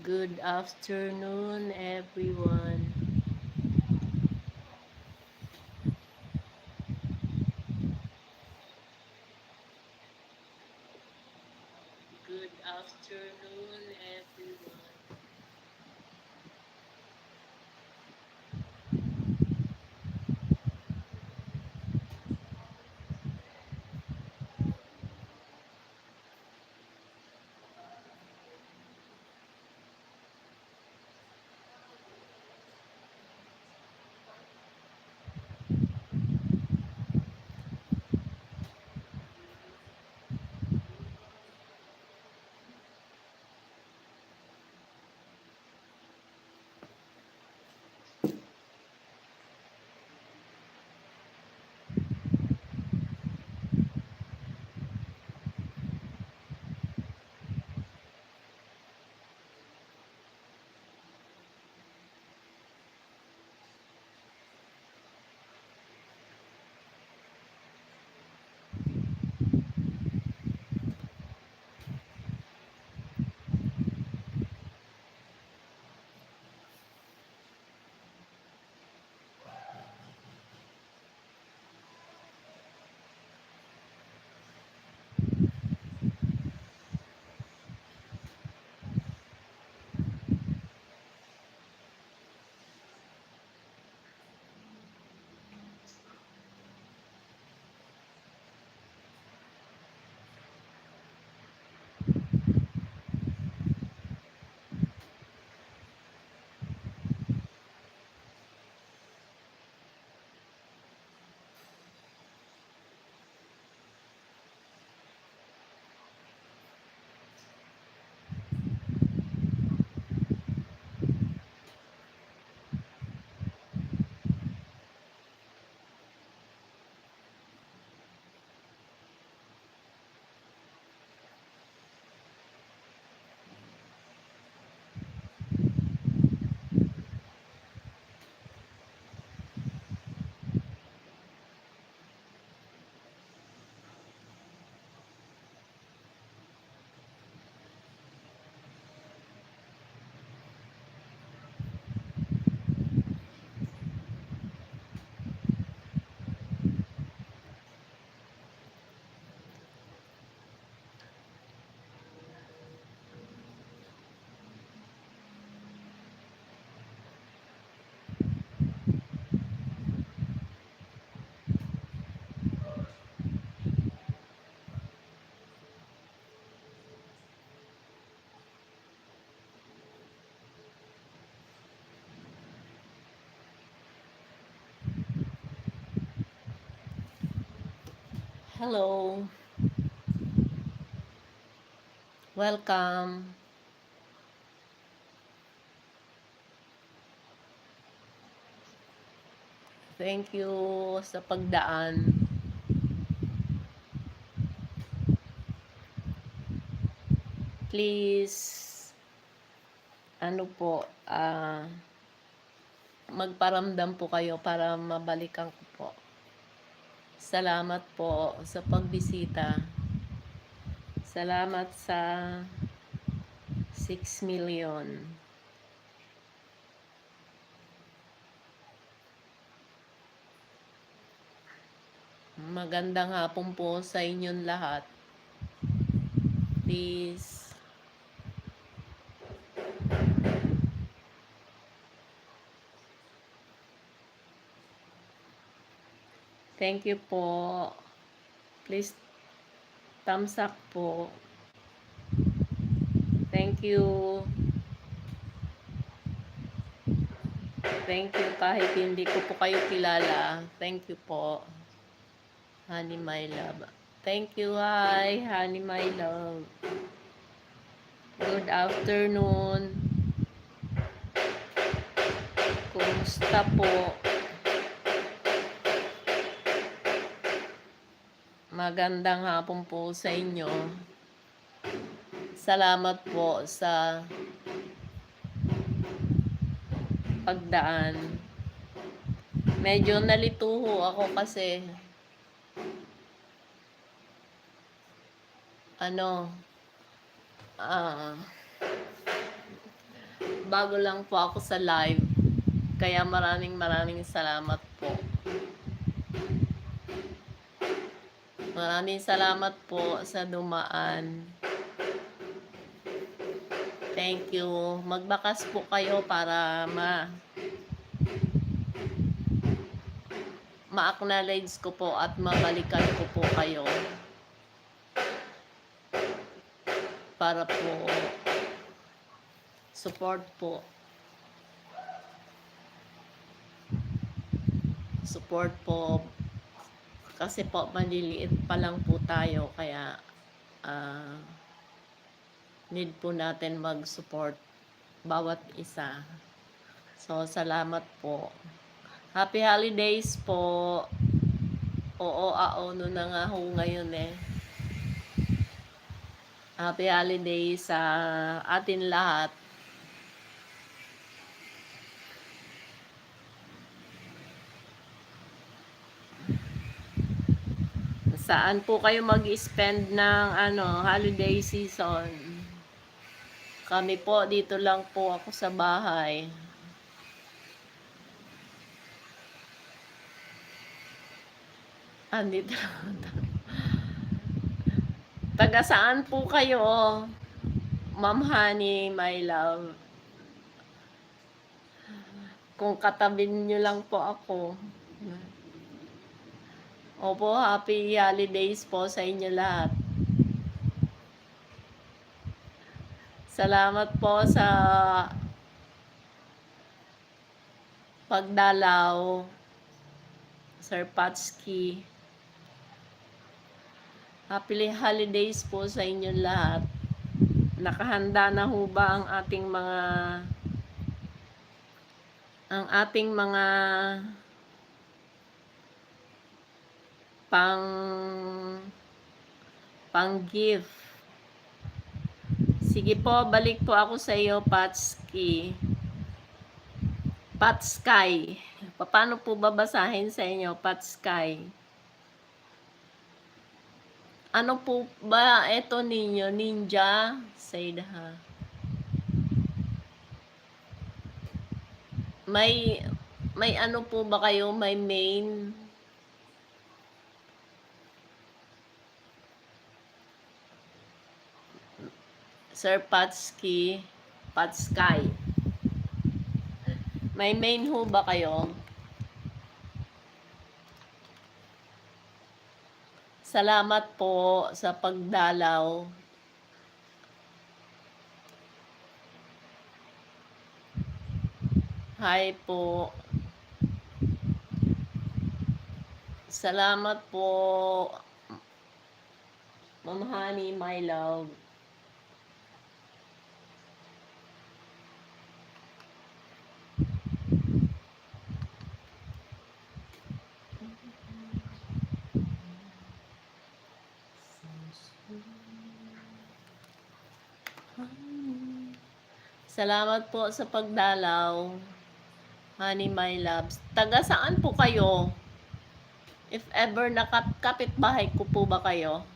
Good afternoon, everyone. Good afternoon, everyone. Hello, welcome. Thank you sa pagdaan. Please, ano po, magparamdam po kayo para mabalikan ko po. Salamat po sa pagbisita. Salamat sa 6 million. Magandang hapon po sa inyong lahat. Please, thank you po. Please, thumbs up po. Thank you. Thank you kahit hindi ko po kayo kilala. Thank you po. Honey, my love. Thank you, hi, honey, my love. Good afternoon. Kumusta po? Magandang hapon po sa inyo. Salamat po sa pagdaan. Medyo nalito ho ako kasi ano, bago lang po ako sa live. Kaya maraming salamat po. Maraming salamat po sa dumaan. Thank you. Magbakas po kayo para ma-acknowledge ko po at mabalikan ko po kayo. Para po support po. Support po. Kasi po maliliit pa lang po tayo kaya need po natin mag-support bawat isa. So, salamat po. Happy holidays po. Oo, no na nga ho ngayon eh. Happy holidays sa atin lahat. Saan po kayo mag-spend ng holiday season? Kami po, dito lang po ako sa bahay. Andito lang. Taga saan po kayo? Ma'am Honey, my love. Kung katabin nyo lang po ako. Opo, happy holidays po sa inyo lahat. Salamat po sa pagdalaw, Sir Patsky. Happy holidays po sa inyo lahat. Nakahanda na ho ba ang ating mga pang gift? Sige po, balik po ako sa iyo, Patsky. Patsky. Paano po babasahin sa inyo, Patsky? Ano po ba ito ninyo? Ninja? Said ha. May ano po ba kayo? May main? Sir Patsky. Patsky. May main ho ba kayo? Salamat po sa pagdalaw. Hi po. Salamat po, Ma'am Honey, my love. Salamat po sa pagdalaw, Honey, my loves. Taga saan po kayo? If ever nakapit-bahay ko po ba kayo?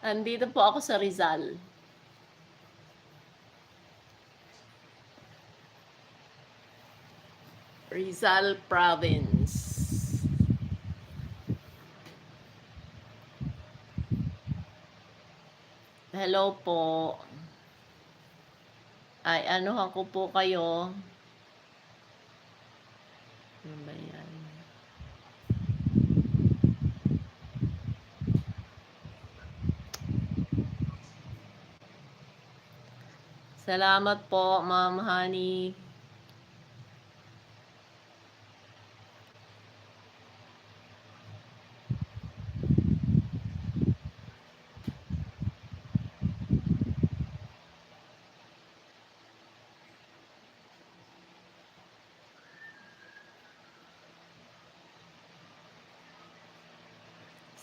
Andito po ako sa Rizal. Rizal Province. Hello po. Ay, anuhan ko po kayo. Ano ba yan? Salamat po, Ma'am Honey.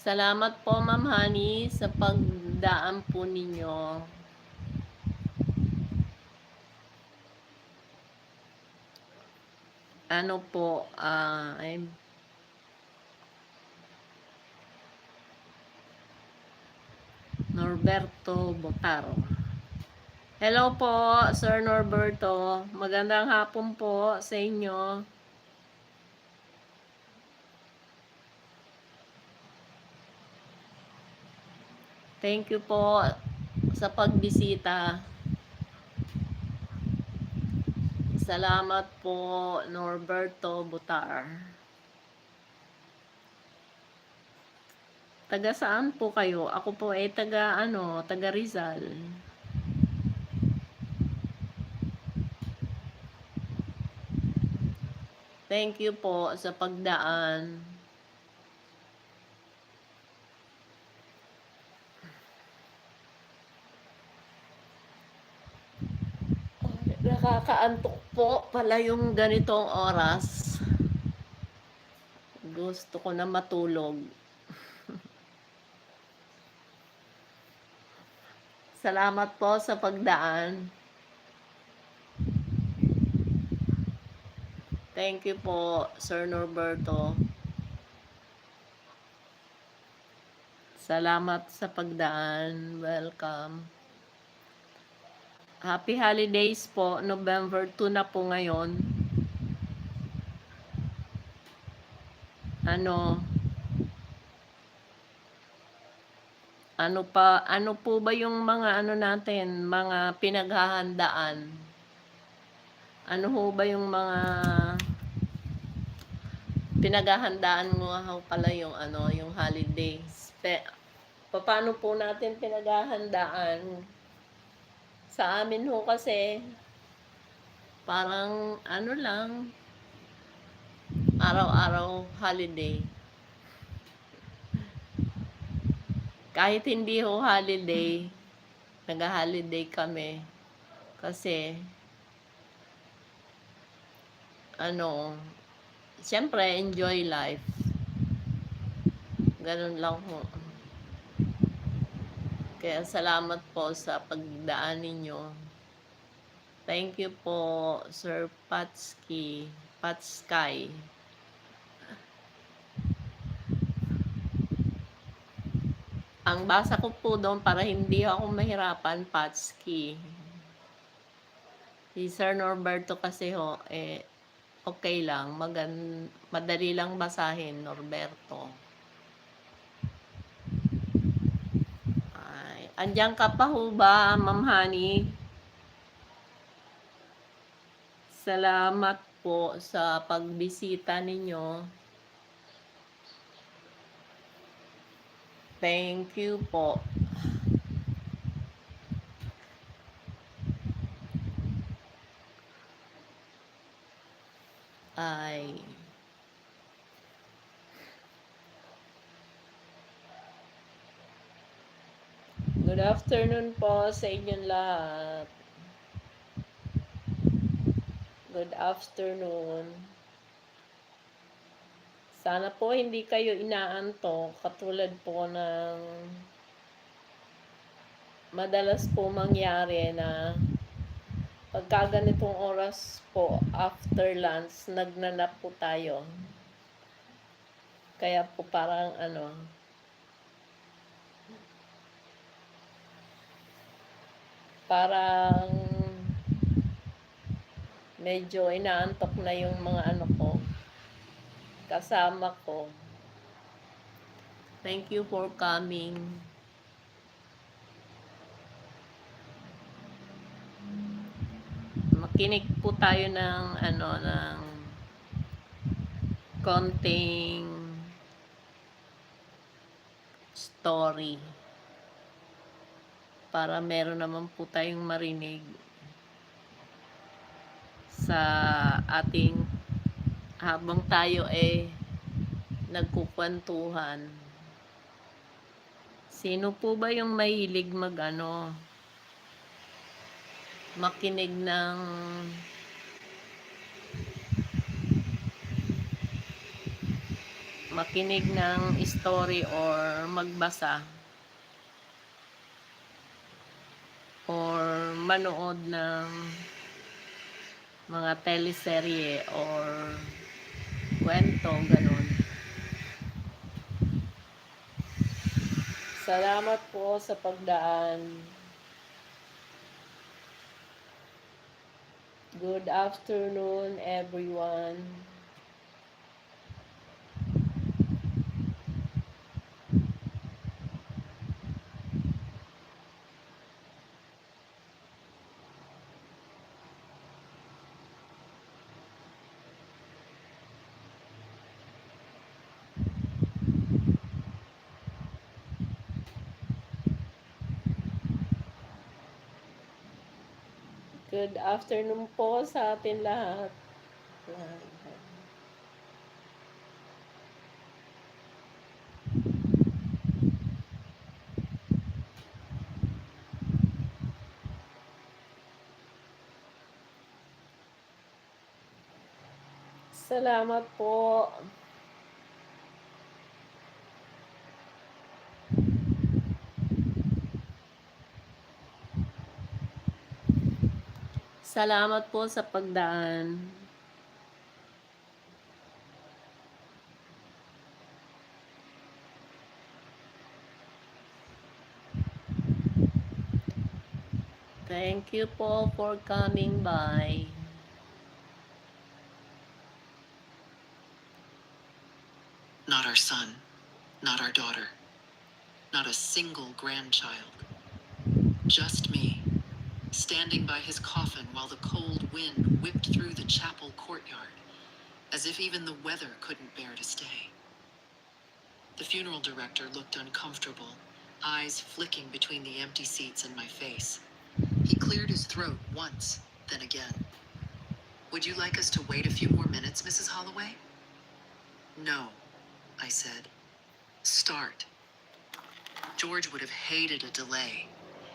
Salamat po, Ma'am Honey, sa pagdaan po ninyo. Ano po, I'm Norberto Botaro. Hello po, Sir Norberto. Magandang hapon po sa inyo. Thank you po sa pagbisita. Salamat po, Norberto Butar. Taga saan po kayo? Ako po ay taga Rizal. Thank you po sa pagdaan. Nakakaantok po pala yung ganitong oras. Gusto ko na matulog. Salamat po sa pagdaan. Thank you po, Sir Norberto. Salamat sa pagdaan. Welcome. Happy holidays po. November 2 na po ngayon. Ano po ba yung mga natin, mga pinaghahandaan? Ano ho ba yung mga pinaghahandaan mo pala yung yung holidays? Paano po natin pinaghahandaan? Sa amin ho kasi parang lang, araw-araw holiday. Kahit hindi ho holiday, nag-holiday kami. Kasi, siyempre, enjoy life. Ganun lang ho. Kaya salamat po sa pagdaan ninyo. Thank you po, Sir Patskay. Ang basa ko po doon para hindi ako mahirapan, Patski. Si Sir Norberto kasi okay lang. Madali lang basahin, Norberto. Andiyan ka pa ho ba, Ma'am Honey? Salamat po sa pagbisita ninyo. Thank you po. Good afternoon po sa inyong lahat. Good afternoon. Sana po hindi kayo inaantok katulad po ng madalas po mangyari na pagka ganitong oras po after lunch, nagnanap po tayo. Kaya po parang parang medyo inaantok na yung mga ko, kasama ko. Thank you for coming. Makinig po tayo ng ng konting story para meron naman po tayong marinig sa ating habang tayo nagkukwentuhan. Sino po ba yung mahilig makinig ng story or magbasa or manood ng mga teleserye or kwento, ganun. Salamat po sa pagdaan. Good afternoon, everyone. Good afternoon po sa atin lahat. Salamat po. Salamat po sa pagdaan. Thank you po for coming by. Not our son, not our daughter, not a single grandchild. Just me, standing by his coffin while the cold wind whipped through the chapel courtyard, as if even the weather couldn't bear to stay. The funeral director looked uncomfortable, eyes flicking between the empty seats and my face. He cleared his throat once, then again. Would you like us to wait a few more minutes, Mrs. Holloway? No, I said. Start. George would have hated a delay.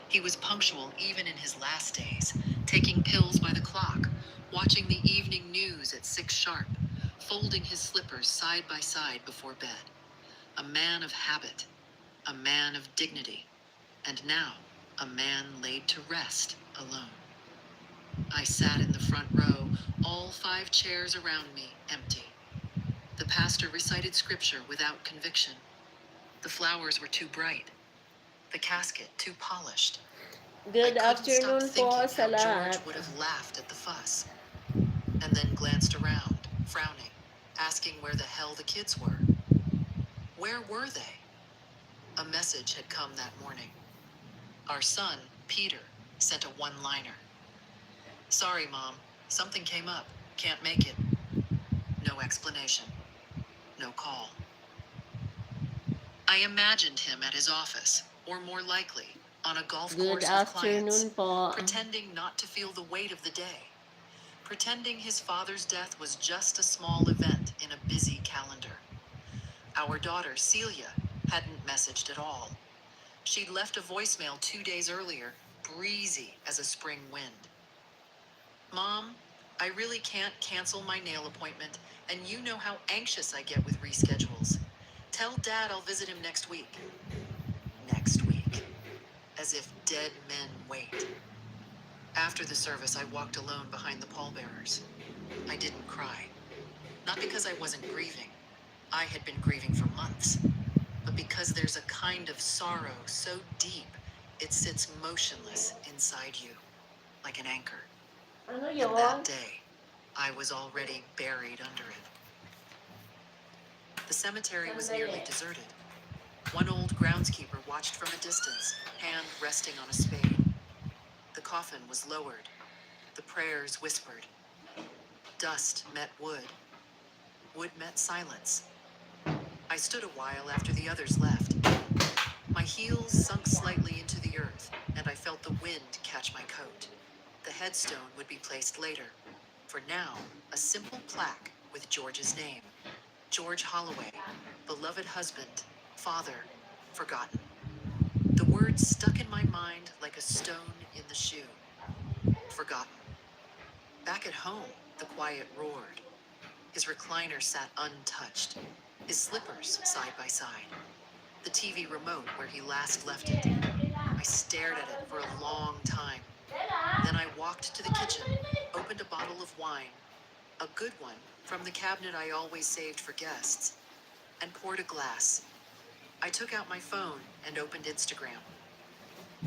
He was punctual even in his last days, taking pills by the clock, watching the evening news at 6 sharp, folding his slippers side by side before bed. A man of habit, a man of dignity, and now a man laid to rest alone. I sat in the front row, all 5 chairs around me empty. The pastor recited scripture without conviction. The flowers were too bright, the casket too polished. Good I couldn't stop afternoon po thinking sa how lahat. George would have laughed at the fuss, and then glanced around, frowning, asking where the hell the kids were. Where were they? A message had come that morning. Our son, Peter, sent a one-liner. Sorry, Mom. Something came up. Can't make it. No explanation. No call. I imagined him at his office, or more likely, on a golf Good course with clients, afternoon po. pretending not to feel the weight of the day. Pretending his father's death was just a small event in a busy calendar. Our daughter, Celia, hadn't messaged at all. She'd left a voicemail 2 days earlier, breezy as a spring wind. Mom, I really can't cancel my nail appointment, and you know how anxious I get with reschedules. Tell Dad I'll visit him next week. Next week. As if dead men wait. After the service, I walked alone behind the pallbearers. I didn't cry. Not because I wasn't grieving. I had been grieving for months. But because there's a kind of sorrow so deep, it sits motionless inside you, like an anchor. Ano And yun? that day, I was already buried under it. The cemetery was nearly deserted. One old groundskeeper watched from a distance, hand resting on a spade. The coffin was lowered. The prayers whispered. Dust met wood. Wood met silence. I stood a while after the others left. My heels sunk slightly into the earth, and I felt the wind catch my coat. The headstone would be placed later. For now, a simple plaque with George's name. George Holloway, beloved husband, father, forgotten. The words stuck in my mind like a stone in the shoe. Forgotten. Back at home, the quiet roared. His recliner sat untouched, his slippers side by side. The TV remote where he last left it. I stared at it for a long time. Then I walked to the kitchen, opened a bottle of wine, a good one from the cabinet I always saved for guests, and poured a glass. I took out my phone and opened Instagram.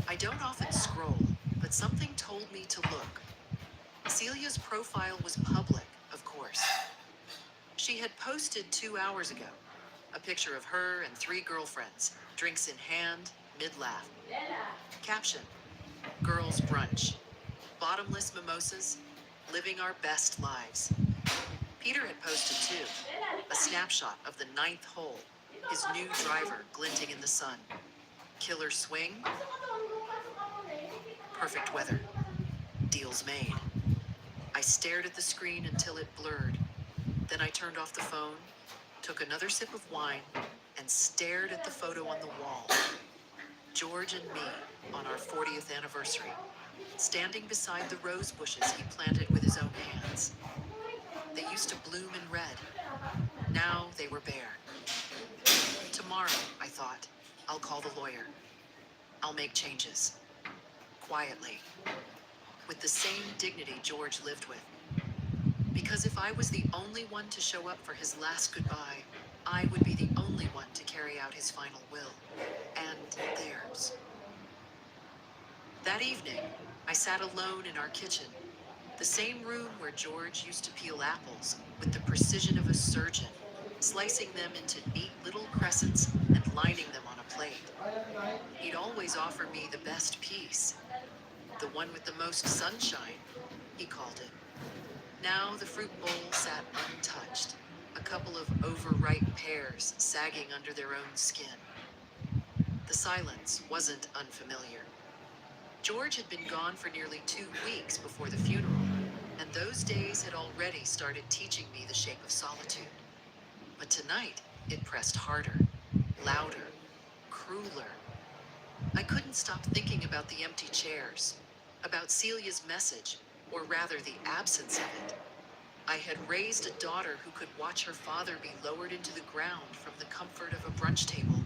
I don't often scroll, but something told me to look. Celia's profile was public, of course. She had posted 2 hours ago a picture of her and 3 girlfriends, drinks in hand, mid-laugh. Caption: Girls brunch. Bottomless mimosas, living our best lives. Peter had posted too, a snapshot of the 9th hole, his new driver glinting in the sun. Killer swing, perfect weather, deals made. I stared at the screen until it blurred. Then I turned off the phone, took another sip of wine, and stared at the photo on the wall. George and me on our 40th anniversary, standing beside the rose bushes he planted with his own hands. They used to bloom in red. Now they were bare. Tomorrow, I thought, I'll call the lawyer. I'll make changes. Quietly. With the same dignity George lived with. Because if I was the only one to show up for his last goodbye, I would be the only one to carry out his final will. And theirs. That evening, I sat alone in our kitchen, the same room where George used to peel apples with the precision of a surgeon, slicing them into neat little crescents and lining them on a plate. He'd always offer me the best piece, the one with the most sunshine, he called it. Now the fruit bowl sat untouched, a couple of overripe pears sagging under their own skin. The silence wasn't unfamiliar. George had been gone for nearly 2 weeks before the funeral, and those days had already started teaching me the shape of solitude. But tonight, it pressed harder, louder, crueler. I couldn't stop thinking about the empty chairs, about Celia's message, or rather the absence of it. I had raised a daughter who could watch her father be lowered into the ground from the comfort of a brunch table.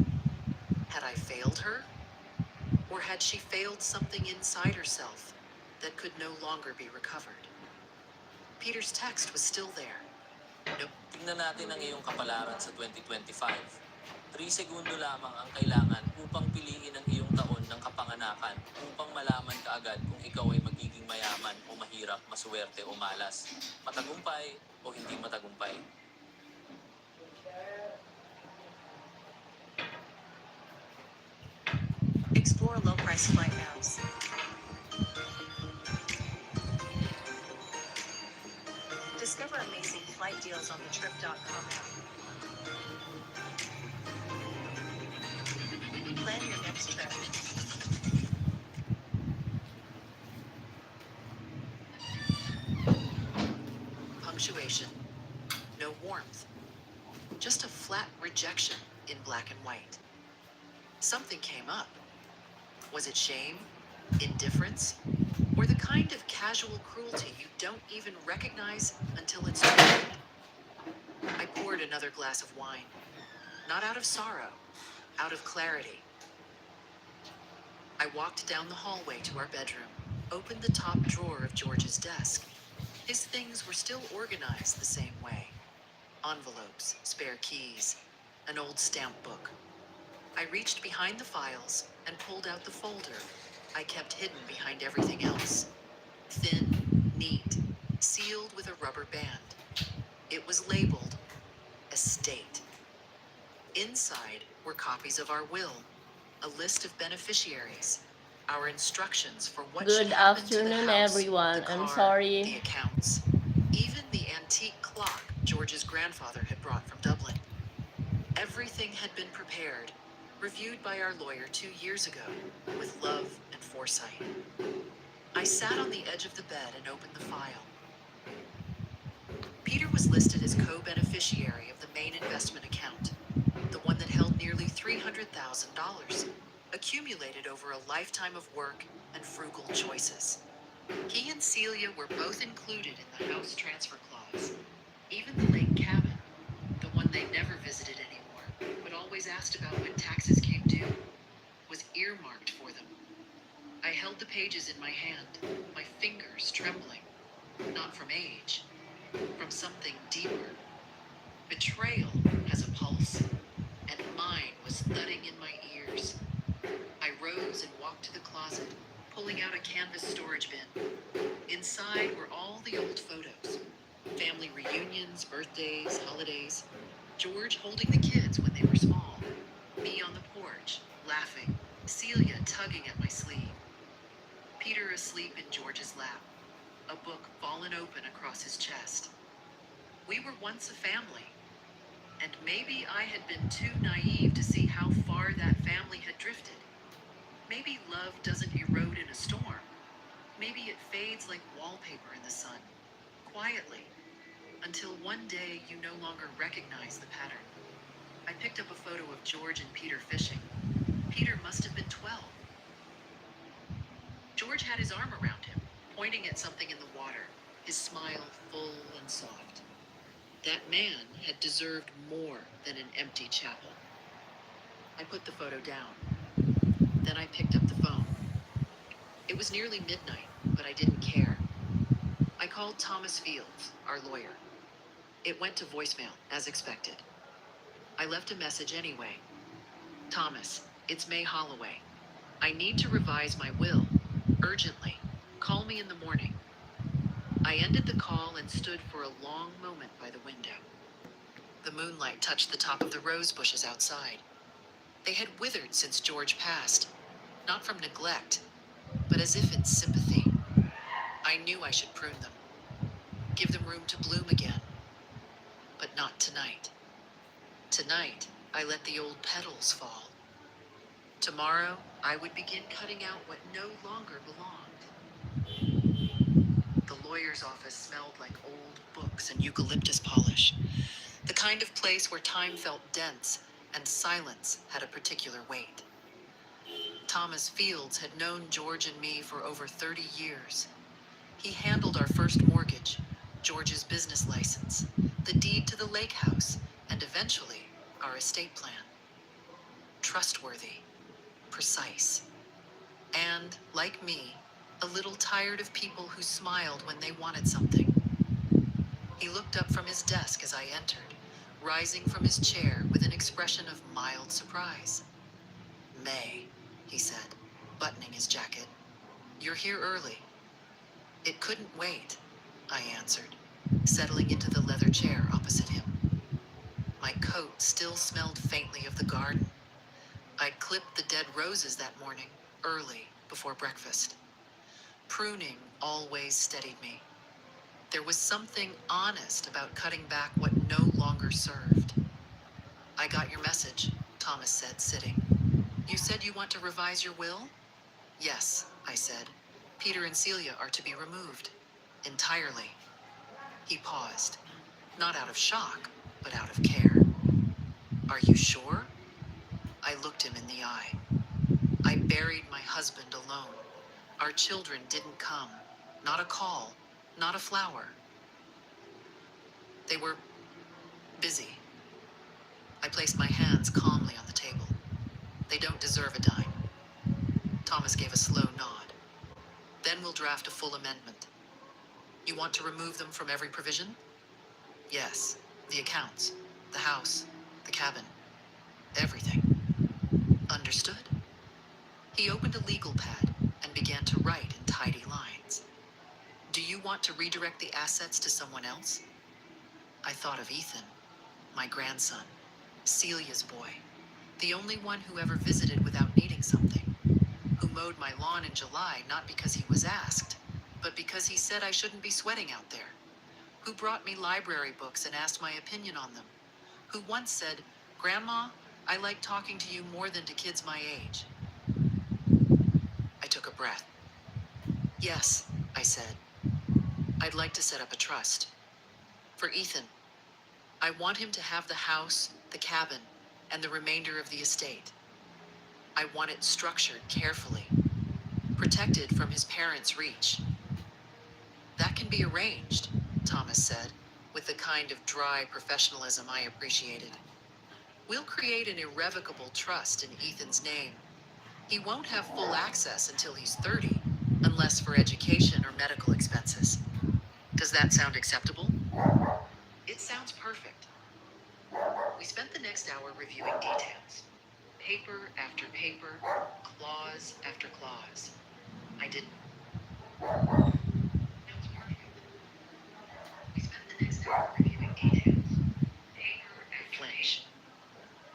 Had I failed her? Or had she failed something inside herself that could no longer be recovered? Peter's text was still there. No. Tingnan natin ang iyong kapalaran sa 2025. 3 segundo lamang ang kailangan upang piliin ang iyong taon ng kapanganakan upang malaman kaagad kung ikaw ay magiging mayaman o mahirap, masuwerte o malas, matagumpay o hindi matagumpay. Explore low-price flight apps. Discover amazing flight deals on the Trip.com app. Plan your next trip. Punctuation. No warmth. Just a flat rejection in black and white. Something came up. Was it shame? Indifference? Or the kind of casual cruelty you don't even recognize until it's too late? I poured another glass of wine. Not out of sorrow, out of clarity. I walked down the hallway to our bedroom, opened the top drawer of George's desk. His things were still organized the same way. Envelopes, spare keys, an old stamp book. I reached behind the files and pulled out the folder I kept hidden behind everything else. Thin, neat, sealed with a rubber band. It was labeled Estate. Inside were copies of our will, a list of beneficiaries, our instructions for what Good should happen to the afternoon, house, everyone. the I'm car, sorry. the accounts, even the antique clock George's grandfather had brought from Dublin. Everything had been prepared, reviewed by our lawyer 2 years ago, with love and foresight. I sat on the edge of the bed and opened the file. Peter was listed as co-beneficiary of the main investment account, the one that held nearly $300,000, accumulated over a lifetime of work and frugal choices. He and Celia were both included in the house transfer clause. Even the lake cabin, the one they never visited anymore, but always asked about when taxes came due, was earmarked for them. I held the pages in my hand, my fingers trembling, not from age, from something deeper. Betrayal has a pulse, and mine was thudding in my ears. I rose and walked to the closet, pulling out a canvas storage bin. Inside were all the old photos. Family reunions, birthdays, holidays. George holding the kids when they were small. Me on the porch, laughing. Celia tugging at my sleeve. Peter asleep in George's lap. A book fallen open across his chest. We were once a family. And maybe I had been too naive to see how far that family had drifted. Maybe love doesn't erode in a storm. Maybe it fades like wallpaper in the sun, quietly, until one day you no longer recognize the pattern. I picked up a photo of George and Peter fishing. Peter must have been 12. George had his arm around him, pointing at something in the water, his smile full and soft. That man had deserved more than an empty chapel. I put the photo down. Then I picked up the phone. It was nearly midnight, but I didn't care. I called Thomas Fields, our lawyer. It went to voicemail, as expected. I left a message anyway. Thomas, it's May Holloway. I need to revise my will, urgently. Call me in the morning. I ended the call and stood for a long moment by the window. The moonlight touched the top of the rose bushes outside. They had withered since George passed, not from neglect, but as if in sympathy. I knew I should prune them, give them room to bloom again, but not tonight. Tonight, I let the old petals fall. Tomorrow, I would begin cutting out what no longer belonged. The lawyer's office smelled like old books and eucalyptus polish, the kind of place where time felt dense and silence had a particular weight. Thomas Fields had known George and me for over 30 years. He handled our first mortgage, George's business license, the deed to the lake house, and eventually our estate plan. Trustworthy, precise, and, like me, a little tired of people who smiled when they wanted something. He looked up from his desk as I entered, rising from his chair with an expression of mild surprise. May, he said, buttoning his jacket. You're here early. It couldn't wait, I answered, settling into the leather chair opposite him. My coat still smelled faintly of the garden. I'd clipped the dead roses that morning, early, before breakfast. Pruning always steadied me. There was something honest about cutting back what no longer served. I got your message, Thomas said, sitting. You said you want to revise your will? Yes, I said. Peter and Celia are to be removed. Entirely. He paused, not out of shock, but out of care. Are you sure? I looked him in the eye. I buried my husband alone. Our children didn't come. Not a call, not a flower. They were busy. I placed my hands calmly on the table. They don't deserve a dime. Thomas gave a slow nod. Then we'll draft a full amendment. You want to remove them from every provision? Yes, the accounts, the house, the cabin, everything. Understood? He opened a legal pad and began to write in tidy lines. Do you want to redirect the assets to someone else? I thought of Ethan, my grandson, Celia's boy, the only one who ever visited without needing something, who mowed my lawn in July not because he was asked, but because he said I shouldn't be sweating out there, who brought me library books and asked my opinion on them, who once said, Grandma, I like talking to you more than to kids my age. I took a breath. Yes, I said. I'd like to set up a trust. For Ethan. I want him to have the house, the cabin, and the remainder of the estate. I want it structured carefully, protected from his parents' reach. That can be arranged, Thomas said, with the kind of dry professionalism I appreciated. We'll create an irrevocable trust in Ethan's name. He won't have full access until he's 30, unless for education or medical expenses. Does that sound acceptable? It sounds perfect. We spent the next hour reviewing details. Paper after paper, clause after clause. I didn't. We spent the next hour reviewing details. Flinch.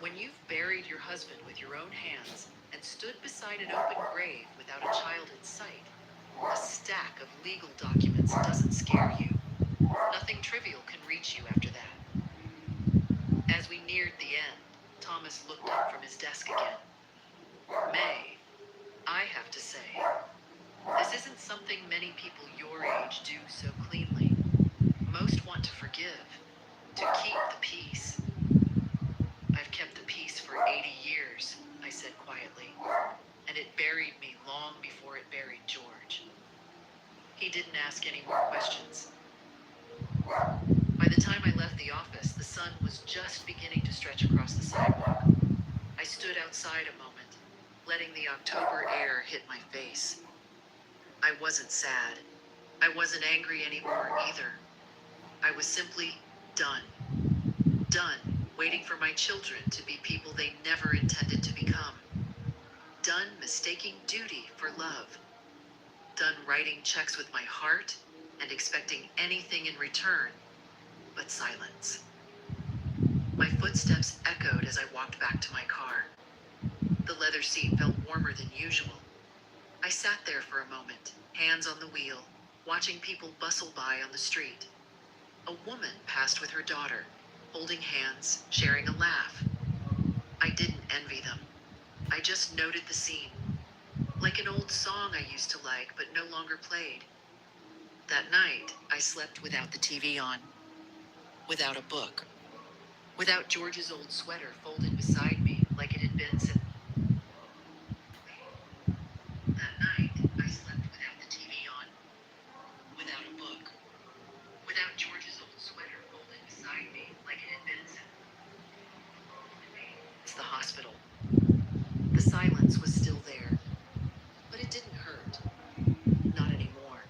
When you've buried your husband with your own hands and stood beside an open grave without a child in sight, a stack of legal documents doesn't scare you. Nothing trivial can reach you after that. As we neared the end, Thomas looked up from his desk again. May, I have to say, this isn't something many people your age do so cleanly. Most want to forgive, to keep the peace. I've kept the peace for 80 years, I said quietly, and it buried me long before it buried George. He didn't ask any more questions. By the time I left the office, the sun was just beginning to stretch across the sidewalk. I stood outside a moment, letting the October air hit my face. I wasn't sad. I wasn't angry anymore either. I was simply done. Done waiting for my children to be people they never intended to become. Done mistaking duty for love. Done writing checks with my heart and expecting anything in return but silence. My footsteps echoed as I walked back to my car. The leather seat felt warmer than usual. I sat there for a moment, hands on the wheel, watching people bustle by on the street. A woman passed with her daughter, holding hands, sharing a laugh. I didn't envy them. I just noted the scene. Like an old song I used to like but no longer played. That night, I slept without the TV on. Without a book. Without George's old sweater folded beside me like it had been since... That night, I slept without the TV on. Without a book. Without George's old sweater folded beside me like it had been since... It's the hospital. The silence was still there. But it didn't hurt. Not anymore.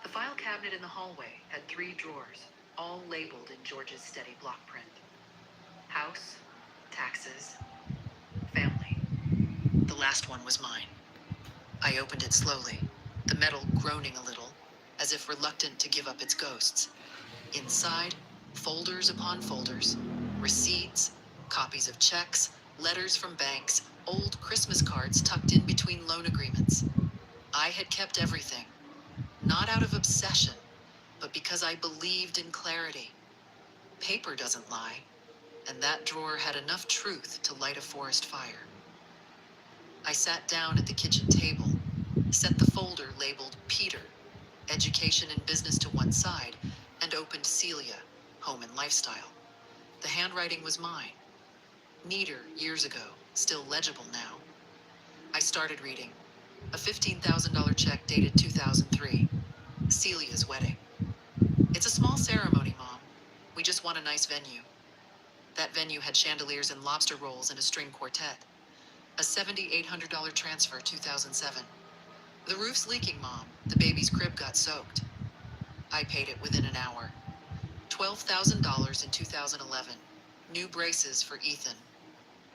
The file cabinet in the hallway had 3 drawers, all labeled in George's steady block print. House, taxes, family. The last one was mine. I opened it slowly, the metal groaning a little, as if reluctant to give up its ghosts. Inside, folders upon folders, receipts, copies of checks, letters from banks, old Christmas cards tucked in between loan agreements. I had kept everything, not out of obsession, but because I believed in clarity. Paper doesn't lie, and that drawer had enough truth to light a forest fire. I sat down at the kitchen table, set the folder labeled Peter, Education and Business to one side, and opened Celia, Home and Lifestyle. The handwriting was mine. Neater years ago, still legible now. I started reading. A $15,000 check dated 2003. Celia's wedding. It's a small ceremony, Mom. We just want a nice venue. That venue had chandeliers and lobster rolls and a string quartet. A $7,800 transfer, 2007. The roof's leaking, Mom. The baby's crib got soaked. I paid it within an hour. $12,000 in 2011. New braces for Ethan.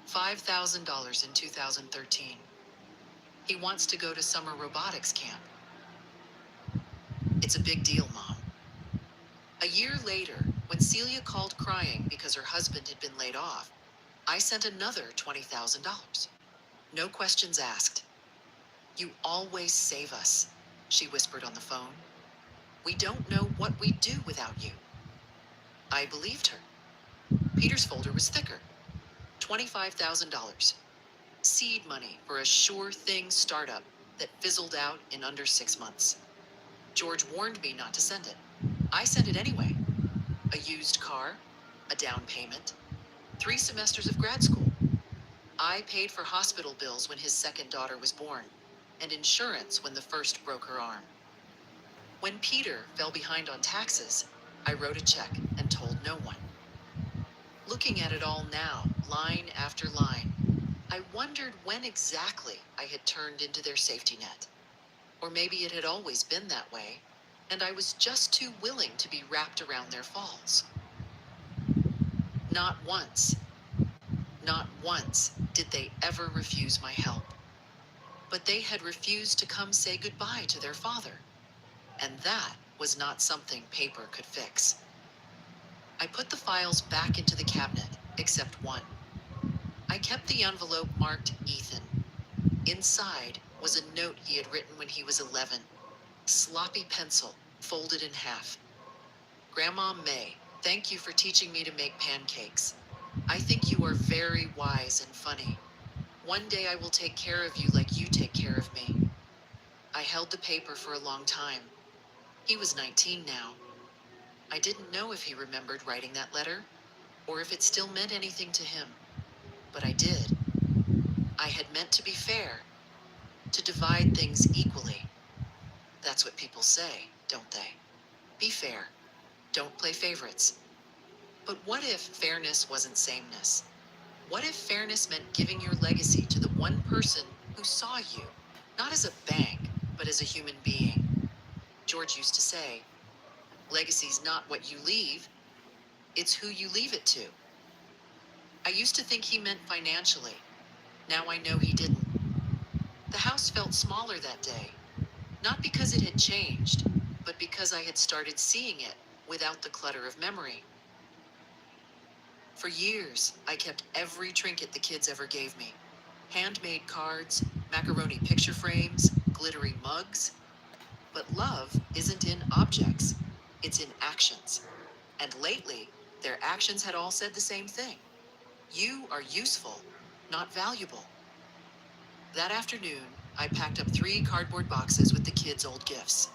$5,000 in 2013. He wants to go to summer robotics camp. It's a big deal, Mom. A year later, when Celia called crying because her husband had been laid off, I sent another $20,000. No questions asked. You always save us, she whispered on the phone. We don't know what we'd do without you. I believed her. Peter's folder was thicker. $25,000. Seed money for a sure thing startup that fizzled out in under 6 months. George warned me not to send it. I sent it anyway. A used car, a down payment, 3 semesters of grad school. I paid for hospital bills when his second daughter was born, and insurance when the first broke her arm. When Peter fell behind on taxes, I wrote a check and told no one. Looking at it all now, line after line, I wondered when exactly I had turned into their safety net. Or maybe it had always been that way, and I was just too willing to be wrapped around their falls. Not once did they ever refuse my help. but they had refused to come say goodbye to their father. And that was not something paper could fix. I put the files back into the cabinet, except one. I kept the envelope marked Ethan. Inside was a note he had written when he was 11. Sloppy pencil, folded in half. Grandma May, thank you for teaching me to make pancakes. I think you are very wise and funny. One day I will take care of you like you take care of me. I held the paper for a long time. He was 19 now. I didn't know if he remembered writing that letter, or if it still meant anything to him. But I did. I had meant to be fair, to divide things equally. That's what people say, don't they? Be fair. Don't play favorites. But what if fairness wasn't sameness? What if fairness meant giving your legacy to the one person who saw you, not as a bank, but as a human being? George used to say, legacy's not what you leave, it's who you leave it to. I used to think he meant financially. Now I know he didn't. The house felt smaller that day, not because it had changed, but because I had started seeing it without the clutter of memory. For years, I kept every trinket the kids ever gave me. Handmade cards, macaroni picture frames, glittery mugs. But love isn't in objects, it's in actions. And lately, their actions had all said the same thing. You are useful, not valuable. That afternoon, I packed up 3 cardboard boxes with the kids' old gifts.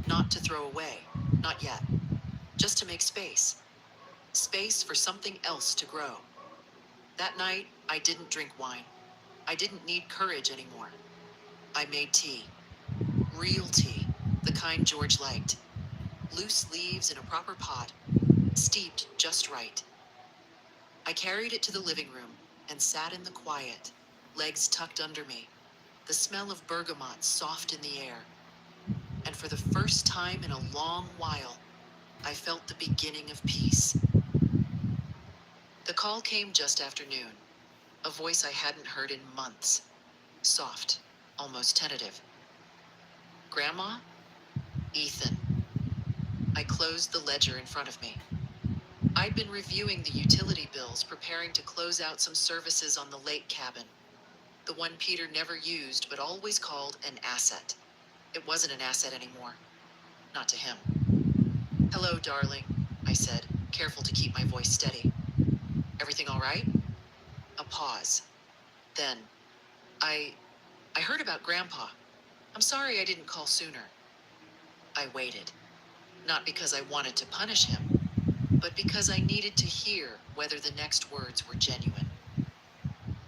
Not to throw away, not yet. Just to make space. Space for something else to grow. That night, I didn't drink wine. I didn't need courage anymore. I made tea. Real tea, the kind George liked. Loose leaves in a proper pot, steeped just right. I carried it to the living room and sat in the quiet, legs tucked under me, the smell of bergamot soft in the air. And for the first time in a long while, I felt the beginning of peace. The call came just after noon, a voice I hadn't heard in months. Soft, almost tentative. Grandma? Ethan. I closed the ledger in front of me. I'd been reviewing the utility bills, preparing to close out some services on the lake cabin. The one Peter never used, but always called an asset. It wasn't an asset anymore. Not to him. Hello, darling, I said, careful to keep my voice steady. Everything all right? A pause. Then, I heard about Grandpa. I'm sorry I didn't call sooner. I waited. Not because I wanted to punish him, but because I needed to hear whether the next words were genuine.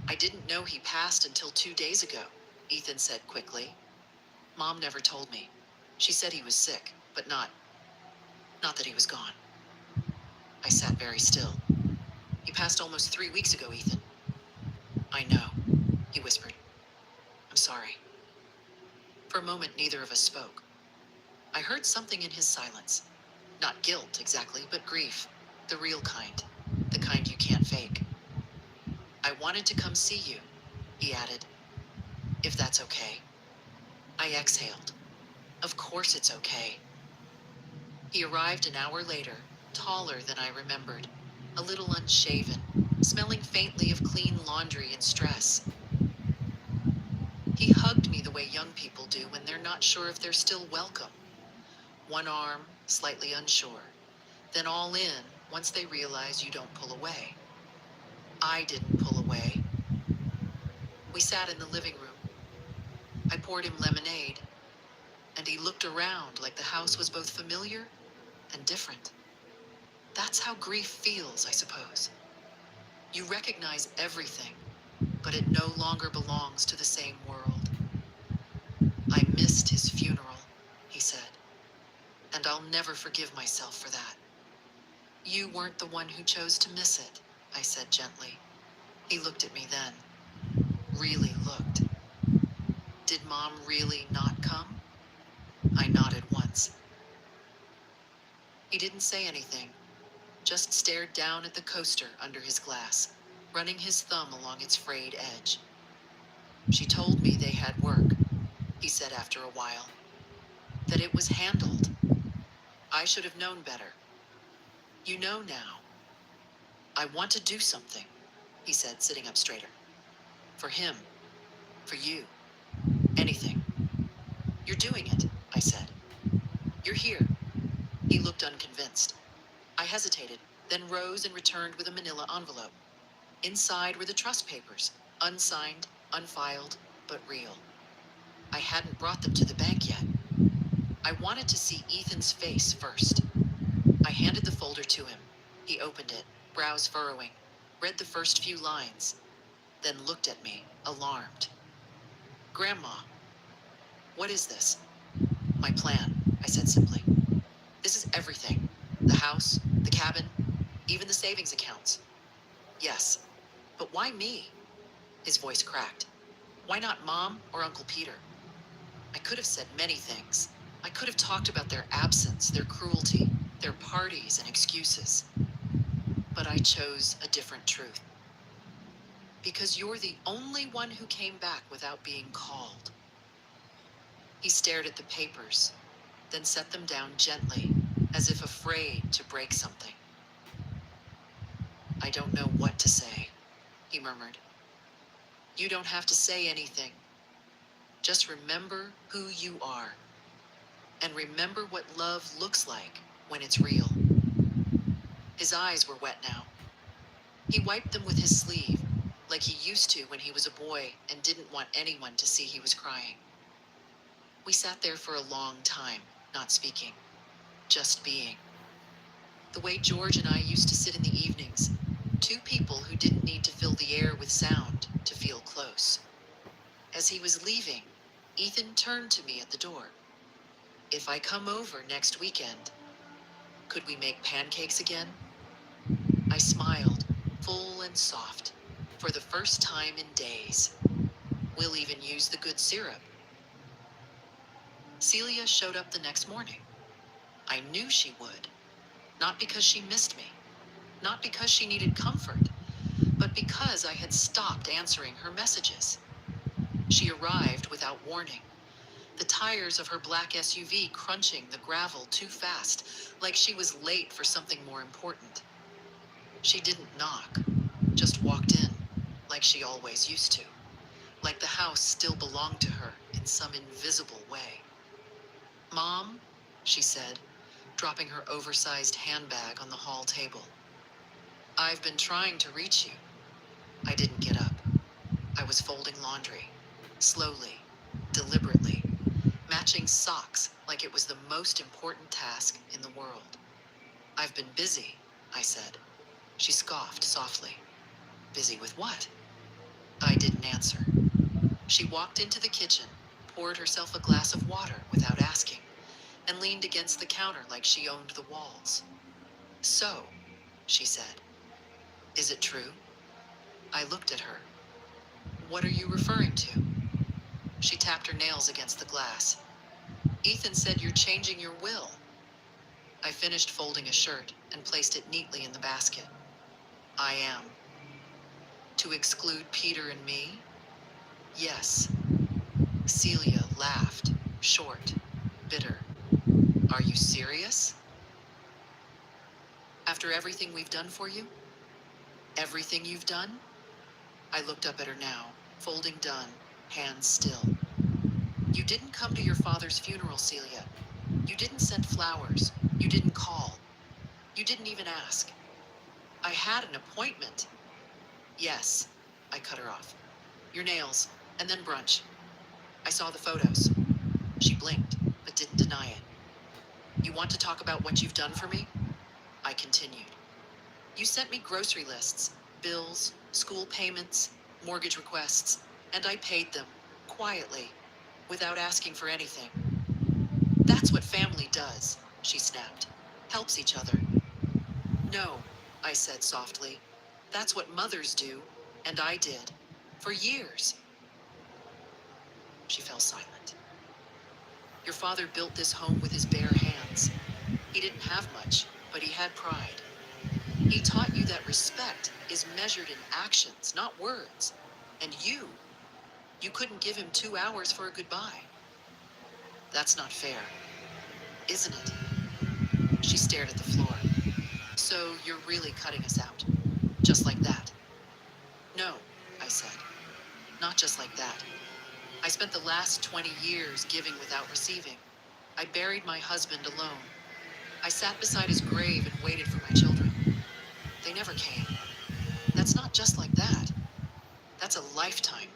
I didn't know he passed until 2 days ago, Ethan said quickly. Mom never told me. She said he was sick, but not that he was gone. I sat very still. He passed almost 3 weeks ago, Ethan. I know, he whispered. I'm sorry. For a moment, neither of us spoke. I heard something in his silence. Not guilt, exactly, but grief. The real kind. The kind you can't fake. I wanted to come see you, he added. If that's okay. I exhaled. Of course it's okay. He arrived an hour later, taller than I remembered, a little unshaven, smelling faintly of clean laundry and stress. He hugged me the way young people do when they're not sure if they're still welcome. One arm, slightly unsure, then all in once they realize you don't pull away. I didn't pull away. We sat in the living room. I poured him lemonade, and he looked around like the house was both familiar and different. That's how grief feels, I suppose. You recognize everything, but it no longer belongs to the same world. I missed his funeral, he said, and I'll never forgive myself for that. You weren't the one who chose to miss it, I said gently. He looked at me then. Really looked. Did Mom really not come? I nodded once. He didn't say anything, just stared down at the coaster under his glass, running his thumb along its frayed edge. She told me they had work, he said after a while. That it was handled. I should have known better. You know now. I want to do something, he said, sitting up straighter. For him. For you. Anything. You're doing it, I said. You're here. He looked unconvinced. I hesitated, then rose and returned with a manila envelope. Inside were the trust papers, unsigned, unfiled, but real. I hadn't brought them to the bank yet. I wanted to see Ethan's face first. I handed the folder to him. He opened it, brows furrowing, read the first few lines, then looked at me, alarmed. Grandma, what is this? My plan, I said simply. This is everything. The house, the cabin, even the savings accounts. Yes, but why me? His voice cracked. Why not Mom or Uncle Peter? I could have said many things. I could have talked about their absence, their cruelty, their parties and excuses. But I chose a different truth. Because you're the only one who came back without being called. He stared at the papers, then set them down gently, as if afraid to break something. I don't know what to say, he murmured. You don't have to say anything. Just remember who you are. And remember what love looks like when it's real. His eyes were wet now. He wiped them with his sleeve, like he used to when he was a boy and didn't want anyone to see he was crying. We sat there for a long time, not speaking, just being. The way George and I used to sit in the evenings, two people who didn't need to fill the air with sound to feel close. As he was leaving, Ethan turned to me at the door. If I come over next weekend, could we make pancakes again? I smiled, full and soft, for the first time in days. We'll even use the good syrup. Celia showed up the next morning. I knew she would. Not because she missed me, not because she needed comfort, but because I had stopped answering her messages. She arrived without warning, the tires of her black SUV crunching the gravel too fast, like she was late for something more important. She didn't knock, just walked in, like she always used to, like the house still belonged to her in some invisible way. Mom, she said, dropping her oversized handbag on the hall table. I've been trying to reach you. I didn't get up. I was folding laundry, slowly, deliberately, matching socks like it was the most important task in the world. I've been busy, I said. She scoffed softly. Busy with what? I didn't answer. She walked into the kitchen, poured herself a glass of water without asking, and leaned against the counter like she owned the walls. So, she said, is it true? I looked at her. What are you referring to? She tapped her nails against the glass. Ethan said you're changing your will. I finished folding a shirt and placed it neatly in the basket. I am. To exclude Peter and me? Yes. Celia laughed, short, bitter. Are you serious? After everything we've done for you? Everything you've done? I looked up at her now, folding done, hands still. You didn't come to your father's funeral, Celia. You didn't send flowers. You didn't call. You didn't even ask. I had an appointment. Yes, I cut her off. Your nails, and then brunch. I saw the photos. She blinked, but didn't deny it. You want to talk about what you've done for me? I continued. You sent me grocery lists, bills, school payments, mortgage requests, and I paid them, quietly, without asking for anything. That's what family does, she snapped. Helps each other. No, I said softly. That's what mothers do, and I did. For years. She fell silent. Your father built this home with his bare hands. He didn't have much, but he had pride. He taught you that respect is measured in actions, not words. And you You couldn't give him 2 hours for a goodbye. That's not fair, isn't it? She stared at the floor. So you're really cutting us out? Just like that? No, I said. Not just like that. I spent the last 20 years giving without receiving. I buried my husband alone. I sat beside his grave and waited for my children. They never came. That's not just like that. That's a lifetime.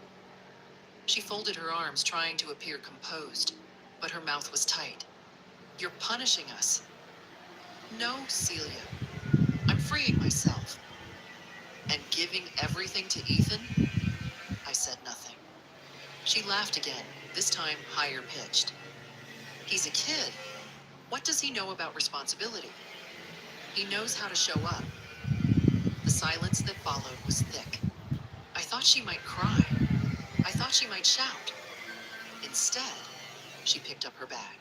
She folded her arms, trying to appear composed, but her mouth was tight. You're punishing us. No, Celia. I'm freeing myself. And giving everything to Ethan? I said nothing. She laughed again, this time higher pitched. He's a kid. What does he know about responsibility? He knows how to show up. The silence that followed was thick. I thought she might cry. I thought she might shout. Instead, she picked up her bag.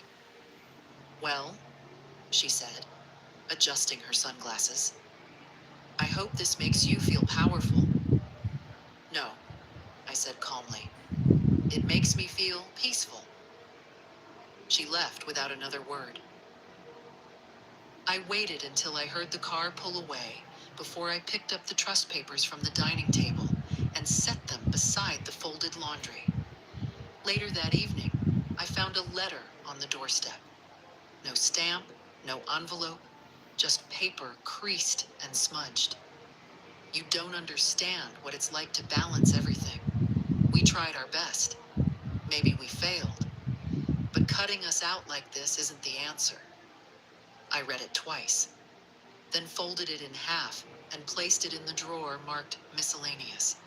Well, she said, adjusting her sunglasses. I hope this makes you feel powerful. No, I said calmly. It makes me feel peaceful. She left without another word. I waited until I heard the car pull away before I picked up the trust papers from the dining table and set them beside the folded laundry. Later that evening, I found a letter on the doorstep. No stamp, no envelope, just paper creased and smudged. You don't understand what it's like to balance everything. We tried our best. Maybe we failed. But cutting us out like this isn't the answer. I read it twice, then folded it in half and placed it in the drawer marked miscellaneous.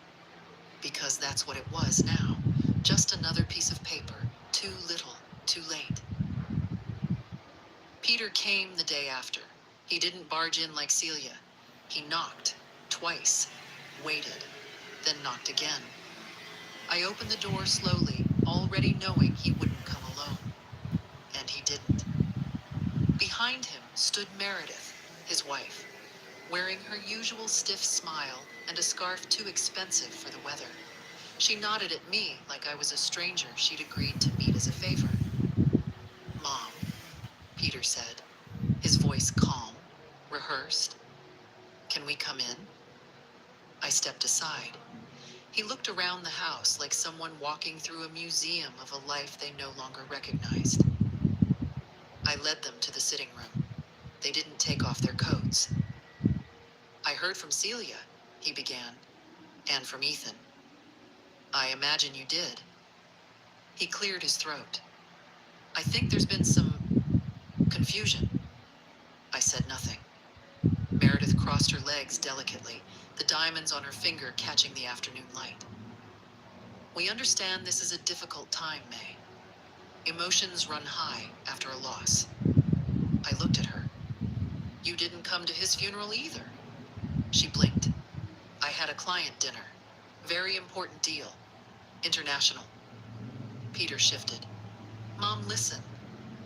Because that's what it was now. Just another piece of paper. Too little, too late. Peter came the day after. He didn't barge in like Celia. He knocked twice, waited, then knocked again. I opened the door slowly, already knowing he wouldn't come alone. And he didn't. Behind him stood Meredith, his wife, wearing her usual stiff smile and a scarf too expensive for the weather. She nodded at me like I was a stranger she'd agreed to meet as a favor. Mom, Peter said, his voice calm, rehearsed. Can we come in? I stepped aside. He looked around the house like someone walking through a museum of a life they no longer recognized. I led them to the sitting room. They didn't take off their coats. I heard from Celia, he began, and from Ethan. I imagine you did. He cleared his throat. I think there's been some confusion. I said nothing. Meredith crossed her legs delicately, the diamonds on her finger catching the afternoon light. We understand this is a difficult time, May. Emotions run high after a loss. I looked at her. You didn't come to his funeral either. She blinked. I had a client dinner. Very important deal. International. Peter shifted. Mom, listen.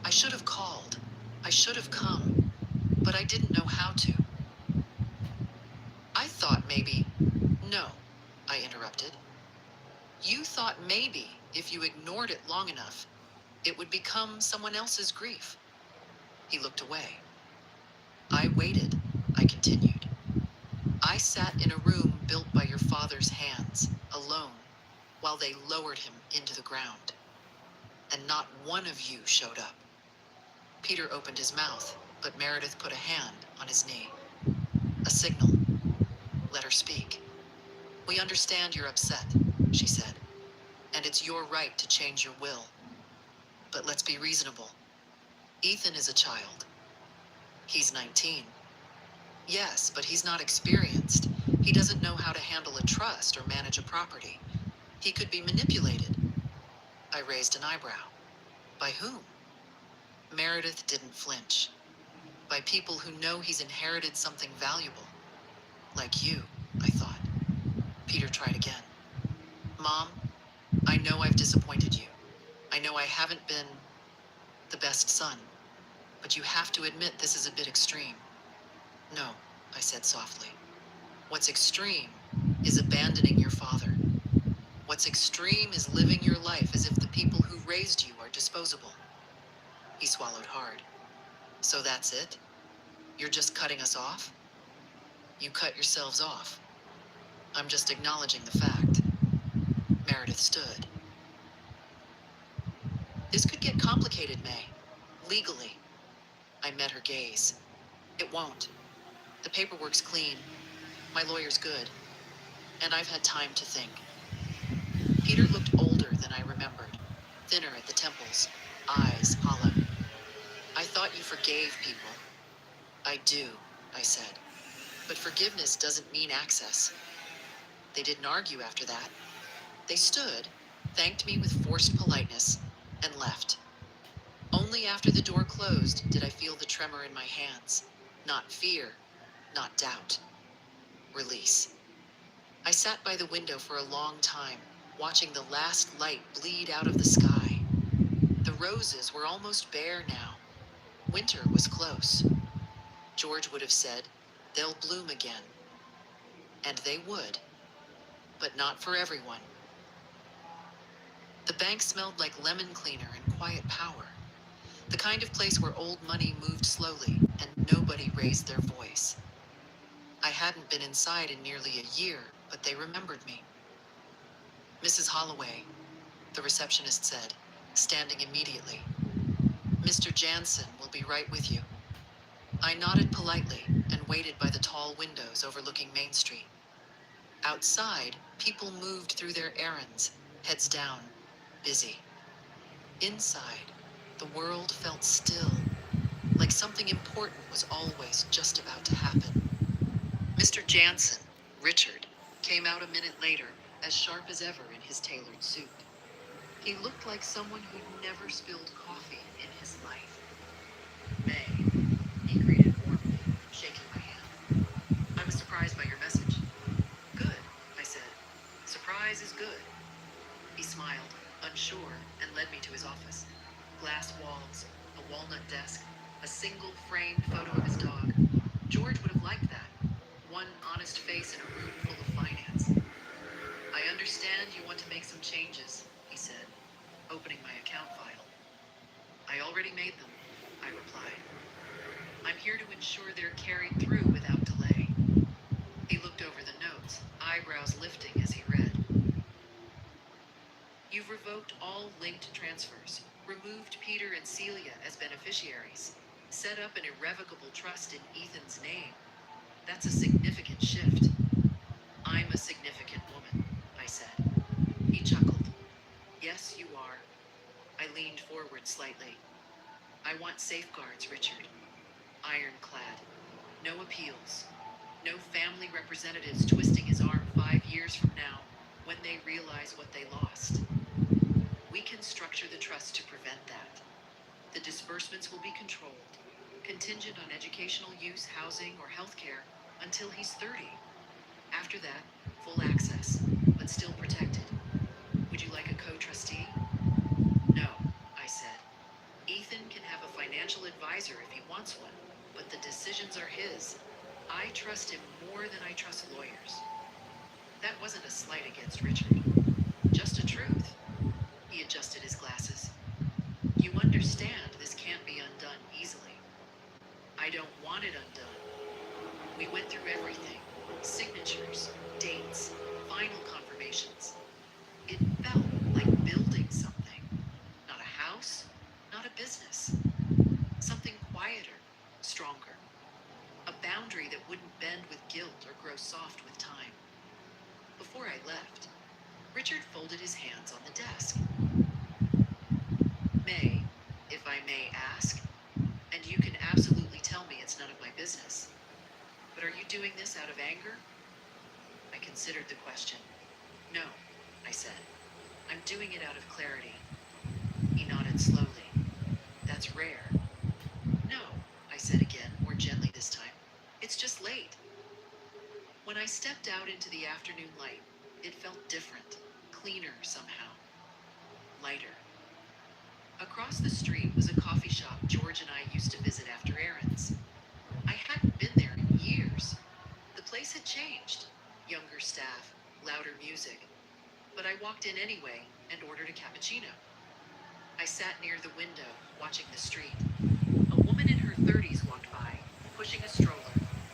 I should have called. I should have come. But I didn't know how to. I thought maybe... No, I interrupted. You thought maybe if you ignored it long enough, it would become someone else's grief. He looked away. I waited, I continued. I sat in a room built by your father's hands, alone, while they lowered him into the ground. And not one of you showed up. Peter opened his mouth, but Meredith put a hand on his knee. A signal. Let her speak. We understand you're upset, she said, and it's your right to change your will. But let's be reasonable. Ethan is a child. He's 19. Yes, but he's not experienced. He doesn't know how to handle a trust or manage a property. He could be manipulated. I raised an eyebrow. By whom? Meredith didn't flinch. By people who know he's inherited something valuable. Like you, I thought. Peter tried again. Mom, I know I've disappointed you. I know I haven't been the best son. But you have to admit this is a bit extreme. No, I said softly. What's extreme is abandoning your father. What's extreme is living your life as if the people who raised you are disposable. He swallowed hard. So that's it? You're just cutting us off? You cut yourselves off. I'm just acknowledging the fact. Meredith stood. This could get complicated, May. Legally. I met her gaze. It won't. The paperwork's clean. My lawyer's good. And I've had time to think. Peter looked older than I remembered. Thinner at the temples. Eyes hollow. I thought you forgave people. I do, I said. But forgiveness doesn't mean access. They didn't argue after that. They stood, thanked me with forced politeness, and left. Only after the door closed did I feel the tremor in my hands. Not fear, not doubt. Release. I sat by the window for a long time, watching the last light bleed out of the sky. The roses were almost bare now. Winter was close. George would have said, they'll bloom again. And they would. But not for everyone. The bank smelled like lemon cleaner and quiet power. The kind of place where old money moved slowly and nobody raised their voice. I hadn't been inside in nearly a year, but they remembered me. Mrs. Holloway, the receptionist said, standing immediately. Mr. Jansen will be right with you. I nodded politely and waited by the tall windows overlooking Main Street. Outside, people moved through their errands, heads down, busy. Inside, the world felt still, like something important was always just about to happen. Mr. Jansen, Richard, came out a minute later, as sharp as ever in his tailored suit. He looked like someone who'd never spilled coffee in his life. May, he greeted warmly, shaking my hand. I was surprised by your message. Good, I said. Surprise is good. He smiled, unsure, and led me to his office. Glass walls, a walnut desk, a single framed photo of his dog. George would have liked that. One honest face in a room full of finance. I understand you want to make some changes, he said, opening my account file. I already made them, I replied. I'm here to ensure they're carried through without delay. He looked over the notes, eyebrows lifting as he read. You've revoked all linked transfers, removed Peter and Celia as beneficiaries, set up an irrevocable trust in Ethan's name. That's a significant shift. I'm a significant woman, I said. He chuckled. Yes, you are. I leaned forward slightly. I want safeguards, Richard. Ironclad. No appeals. No family representatives twisting his arm 5 years from now when they realize what they lost. We can structure the trust to prevent that. The disbursements will be controlled, contingent on educational use, housing, or healthcare until he's 30. After that, full access, but still protected. Would you like a co-trustee? No, I said. Ethan can have a financial advisor if he wants one, but the decisions are his. I trust him more than I trust lawyers. That wasn't a slight against Richard, just a truth. He adjusted his glasses. You understand this can't be undone easily. I don't want it undone. We went through everything. Signatures, dates, final confirmations. It felt like building something. Not a house, not a business. Something quieter, stronger. A boundary that wouldn't bend with guilt or grow soft with time. Before I left, Richard folded his hands on the desk. May, if I may ask, and you can absolutely tell me it's none of my business, but are you doing this out of anger? I considered the question. No, I said. I'm doing it out of clarity. He nodded slowly. That's rare. No, I said again, more gently this time. It's just late. When I stepped out into the afternoon light, it felt different, cleaner somehow. Lighter. Across the street was a coffee shop George and I used to visit after errands. I hadn't been there in years. The place had changed. Younger staff, louder music. but I walked in anyway and ordered a cappuccino. I sat near the window, watching the street. A woman in her 30s walked by, pushing a stroller,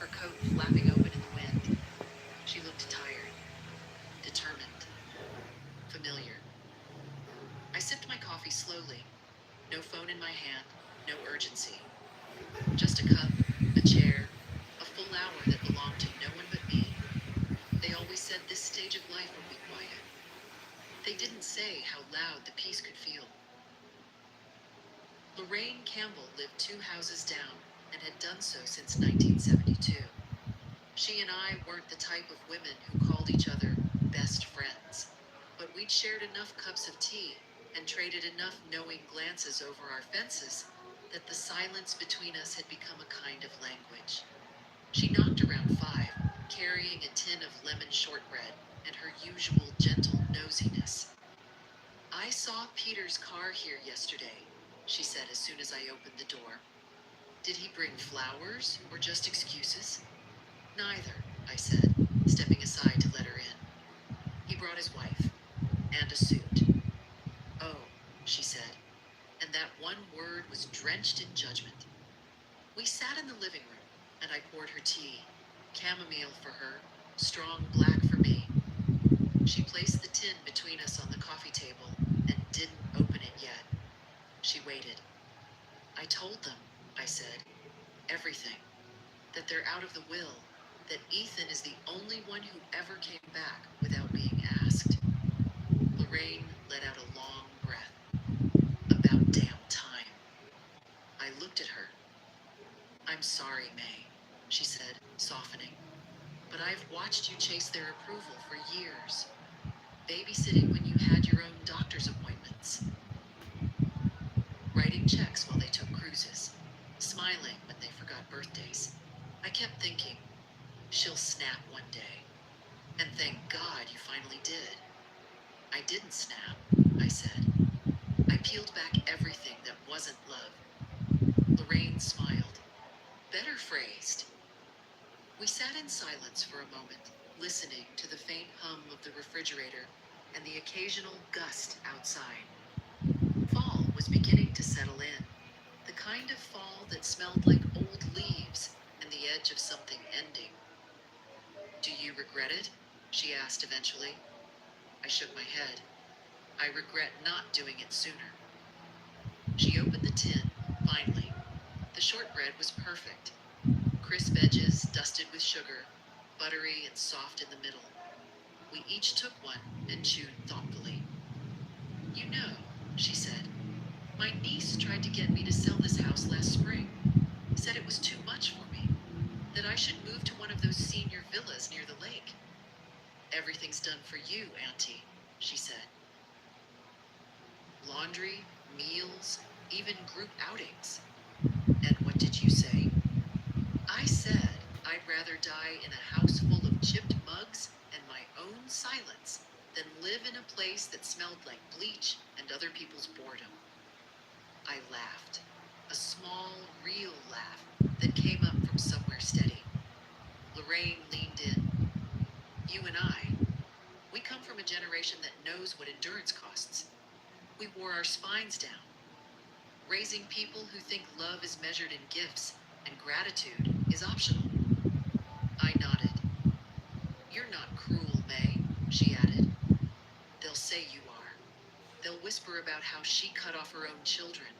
her coat flapping open in the wind. She looked tired, determined, familiar. I sipped my coffee slowly. No phone in my hand, no urgency. Just a cup, a chair, a full hour that belonged to no one but me. They always said this stage of life would be quiet. They didn't say how loud the peace could feel. Lorraine Campbell lived 2 houses down and had done so since 1972. She and I weren't the type of women who called each other best friends, but we'd shared enough cups of tea and traded enough knowing glances over our fences that the silence between us had become a kind of language. She knocked around 5, carrying a tin of lemon shortbread and her usual gentle nosiness. "I saw Peter's car here yesterday," she said as soon as I opened the door. "Did he bring flowers or just excuses?" "Neither," I said, stepping aside to let her in. "He brought his wife. And a suit." "Oh," she said, and that one word was drenched in judgment. We sat in the living room, and I poured her tea, chamomile for her, strong black for me. She placed the tin between us on the coffee table and didn't open it yet. She waited. "I told them," I said, "everything. That they're out of the will, that Ethan is the only one who ever came back without being asked." Lorraine let out a long breath. "About damn time." I looked at her. "I'm sorry, May," she said, softening, "but I've watched you chase their approval for years. Babysitting when you had your own doctor's appointments. Writing checks while they took cruises. Smiling when they forgot birthdays. I kept thinking, she'll snap one day. And thank God you finally did." "I didn't snap," I said. "I peeled back everything that wasn't love." Lorraine smiled. "Better phrased." We sat in silence for a moment, listening to the faint hum of the refrigerator and the occasional gust outside. Fall was beginning to settle in, the kind of fall that smelled like old leaves and the edge of something ending. "Do you regret it?" she asked eventually. I shook my head. "I regret not doing it sooner." She opened the tin, finally. The shortbread was perfect. Crisp edges dusted with sugar, buttery and soft in the middle. We each took one and chewed thoughtfully. "You know," she said, "my niece tried to get me to sell this house last spring. Said it was too much for me. That I should move to one of those senior villas near the lake." "Everything's done for you, Auntie," she said. "Laundry, meals, even group outings." "And what did you say?" "I said I'd rather die in a house full of chipped mugs and my own silence than live in a place that smelled like bleach and other people's boredom." I laughed, a small, real laugh that came up from somewhere steady. Lorraine leaned in. "You and I, we come from a generation that knows what endurance costs. We wore our spines down. Raising people who think love is measured in gifts and gratitude is optional." I nodded. "You're not cruel, May," she added. "They'll say you are. They'll whisper about how she cut off her own children.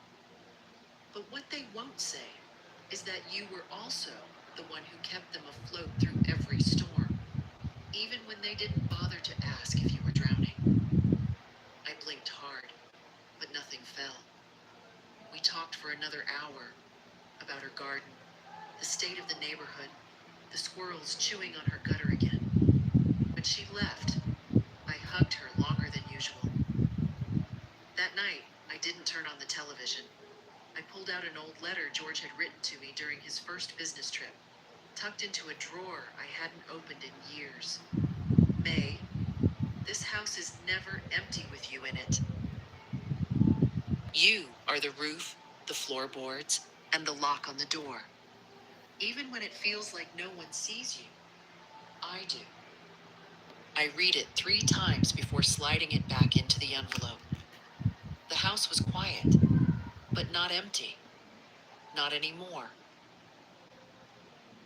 But what they won't say is that you were also the one who kept them afloat through every storm, even when they didn't bother to ask if you were drowning." I blinked hard, but nothing fell. We talked for another hour about her garden, the state of the neighborhood, the squirrels chewing on her gutter again. When she left, I hugged her longer than usual. That night, I didn't turn on the television. I pulled out an old letter George had written to me during his first business trip, tucked into a drawer I hadn't opened in years. "May, this house is never empty with you in it. You are the roof, the floorboards, and the lock on the door. Even when it feels like no one sees you, I do." I read it 3 times before sliding it back into the envelope. The house was quiet, but not empty. Not anymore.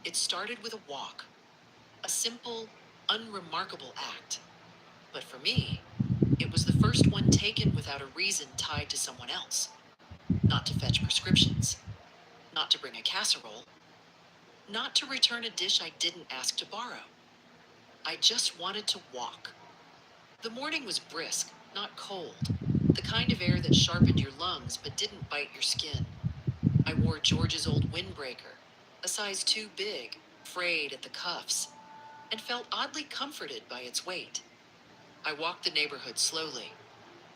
It started with a walk, a simple, unremarkable act. But for me, it was the first one taken without a reason tied to someone else. Not to fetch prescriptions, not to bring a casserole, not to return a dish I didn't ask to borrow. I just wanted to walk. The morning was brisk, not cold, the kind of air that sharpened your lungs but didn't bite your skin. I wore George's old windbreaker, a size too big, frayed at the cuffs, and felt oddly comforted by its weight. I walked the neighborhood slowly,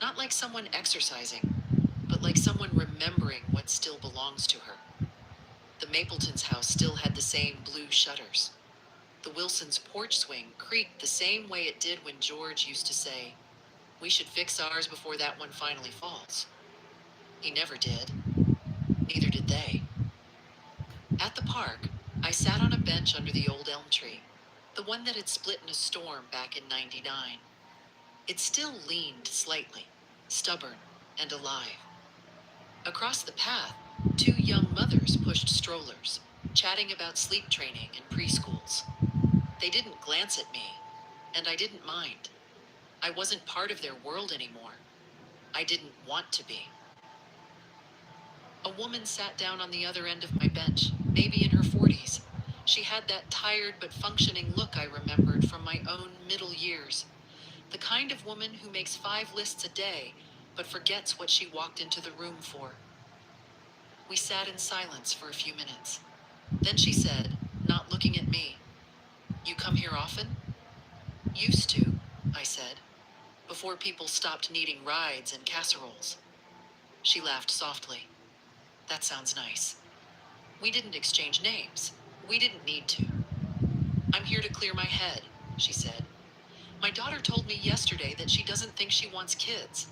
not like someone exercising, but like someone remembering what still belongs to her. The Mapletons' house still had the same blue shutters. The Wilsons' porch swing creaked the same way it did when George used to say, "We should fix ours before that one finally falls." He never did. Neither did they. At the park, I sat on a bench under the old elm tree, the one that had split in a storm back in '99. It still leaned slightly, stubborn and alive. Across the path, 2 young mothers pushed strollers, chatting about sleep training and preschools. They didn't glance at me, and I didn't mind. I wasn't part of their world anymore. I didn't want to be. A woman sat down on the other end of my bench, maybe in her 40s. She had that tired but functioning look I remembered from my own middle years. The kind of woman who makes 5 lists a day, but forgets what she walked into the room for. We sat in silence for a few minutes. Then she said, not looking at me, "You come here often?" "Used to," I said, "before people stopped needing rides and casseroles." She laughed softly. "That sounds nice." We didn't exchange names. We didn't need to. "I'm here to clear my head," she said. "My daughter told me yesterday that she doesn't think she wants kids.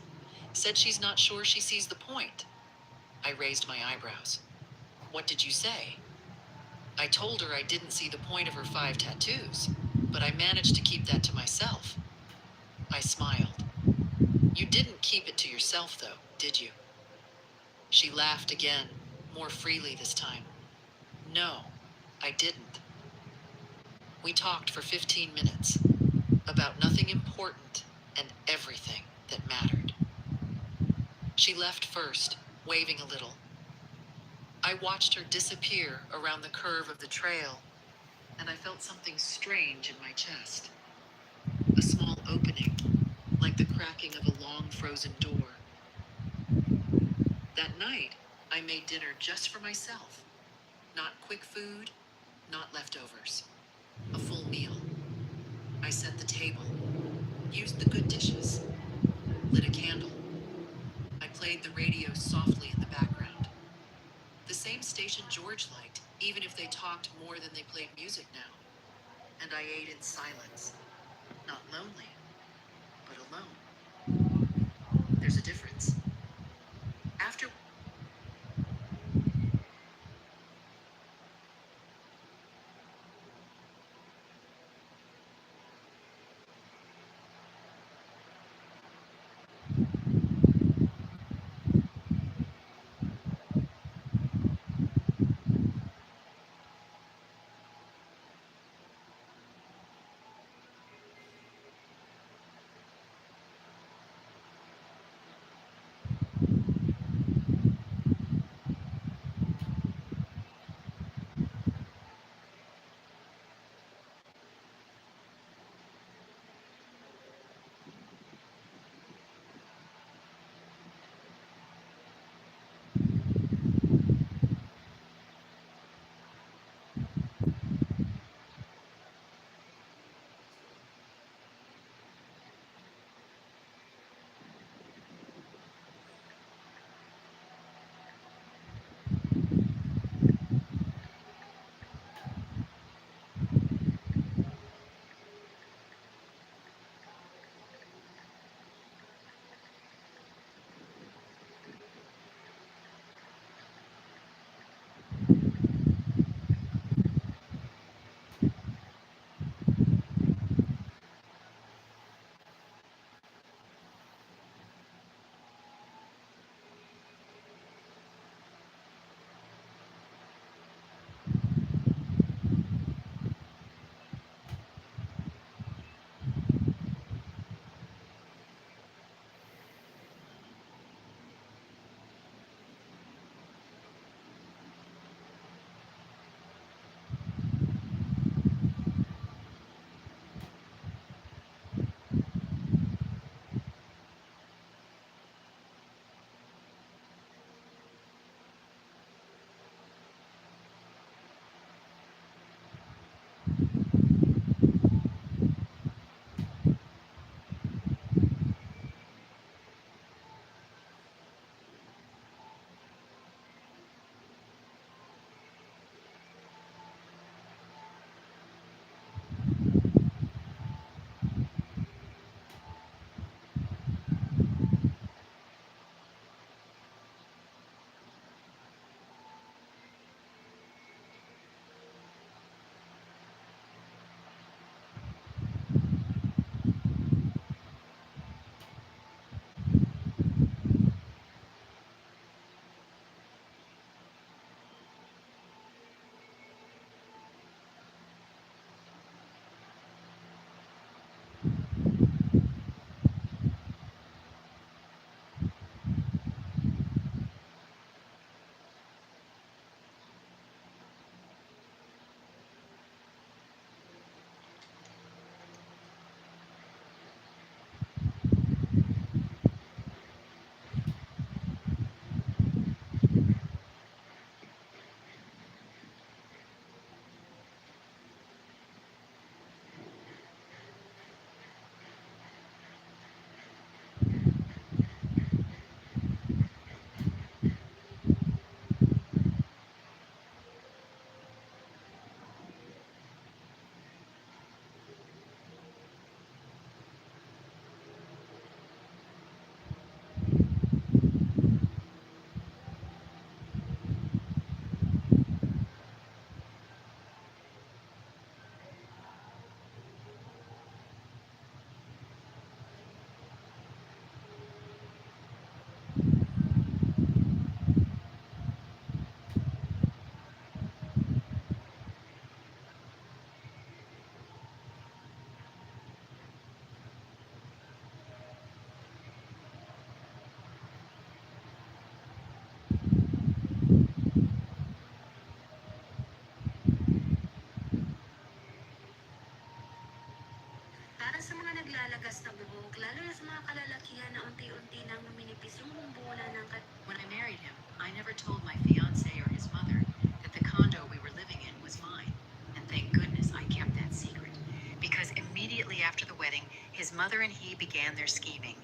Said she's not sure she sees the point." I raised my eyebrows. "What did you say?" I told her I didn't see the point of her 5 tattoos, but I managed to keep that to myself. I smiled. "You didn't keep it to yourself, though, did you?" She laughed again, more freely this time. "No, I didn't." We talked for 15 minutes, about nothing important and everything that mattered. She left first, waving a little. I watched her disappear around the curve of the trail, and I felt something strange in my chest. A small opening, like the cracking of a long frozen door. That night, I made dinner just for myself. Not quick food, not leftovers. A full meal. I set the table, used the good dishes, lit a candle. I played the radio softly in the background. The same station George liked, even if they talked more than they played music now. And I ate in silence. Not lonely, but alone. There's a difference. After Para sa mga naglalagas na buhok, lalo na sa mga kalalakihan na unti-unti nang numinipis yung bumbulan ng When I married him, I never told my fiancé or his mother that the condo we were living in was mine. And thank goodness I kept that secret. Because immediately after the wedding, his mother and he began their scheming.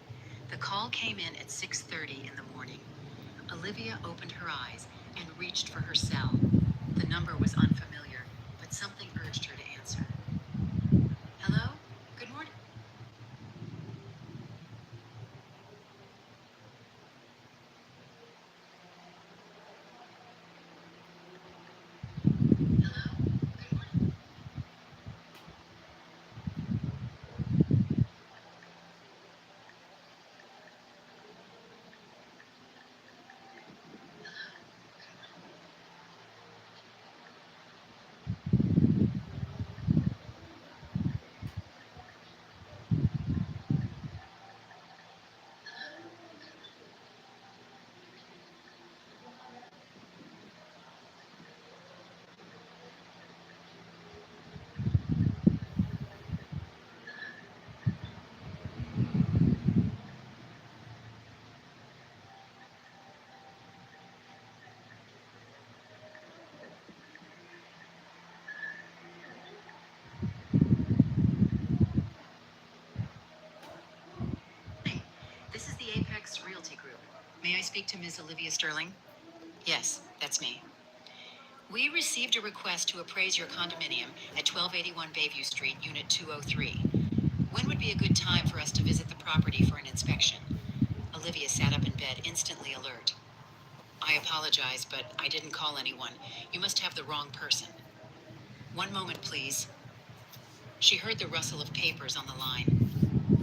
The call came in at 6:30 in the morning. Olivia opened her eyes and reached for her cell. The number was unfamiliar, but something urged her to answer. Hello? Good morning. This is the Apex Realty Group. May I speak to Ms. Olivia Sterling? Yes, that's me. We received a request to appraise your condominium at 1281 Bayview Street, Unit 203. When would be a good time for us to visit the property for an inspection? Olivia sat up in bed, instantly alert. I apologize, but I didn't call anyone. You must have the wrong person. One moment, please. She heard the rustle of papers on the line.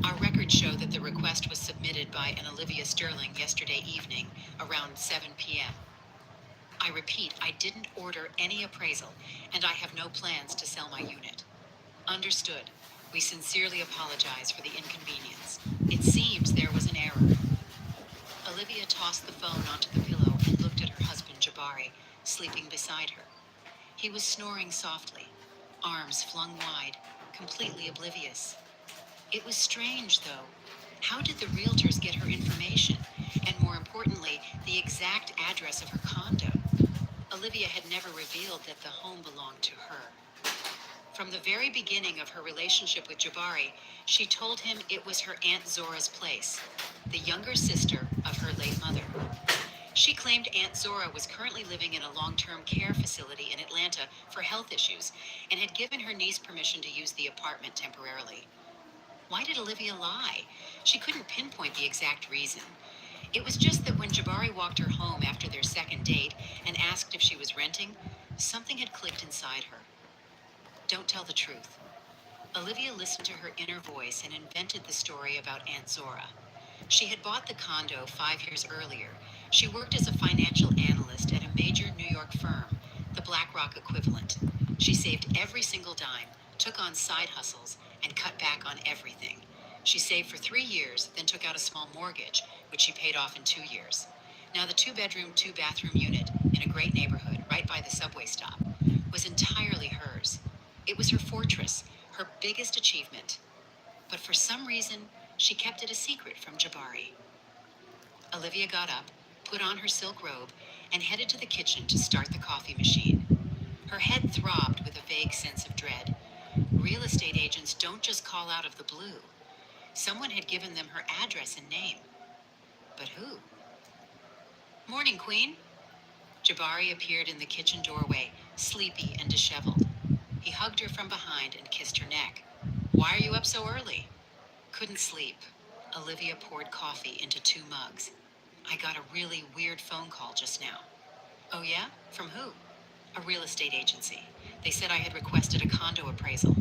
Our records show that the request was submitted by an Olivia Sterling yesterday evening around 7 p.m. I repeat, I didn't order any appraisal, and I have no plans to sell my unit. Understood. We sincerely apologize for the inconvenience. It seems there was an error. Olivia tossed the phone onto the pillow and looked at her husband, Jabari, sleeping beside her. He was snoring softly, arms flung wide, completely oblivious. It was strange, though. How did the realtors get her information? And more importantly, the exact address of her condo? Olivia had never revealed that the home belonged to her. From the very beginning of her relationship with Jabari, she told him it was her Aunt Zora's place, the younger sister of her late mother. She claimed Aunt Zora was currently living in a long-term care facility in Atlanta for health issues and had given her niece permission to use the apartment temporarily. Why did Olivia lie? She couldn't pinpoint the exact reason. It was just that when Jabari walked her home after their second date and asked if she was renting, something had clicked inside her. Don't tell the truth. Olivia listened to her inner voice and invented the story about Aunt Zora. She had bought the condo 5 years earlier. She worked as a financial analyst at a major New York firm, the BlackRock equivalent. She saved every single dime, took on side hustles, and cut back on everything. She saved for 3 years, then took out a small mortgage, which she paid off in 2 years. Now the 2-bedroom, 2-bathroom unit in a great neighborhood right by the subway stop was entirely hers. It was her fortress, her biggest achievement. But for some reason, she kept it a secret from Jabari. Olivia got up, put on her silk robe, and headed to the kitchen to start the coffee machine. Her head throbbed with a vague sense of dread. Real estate agents don't just call out of the blue. Someone had given them her address and name. But who? Morning, Queen. Jabari appeared in the kitchen doorway, sleepy and disheveled. He hugged her from behind and kissed her neck. Why are you up so early? Couldn't sleep. Olivia poured coffee into 2 mugs. I got a really weird phone call just now. Oh yeah? From who? A real estate agency. They said I had requested a condo appraisal.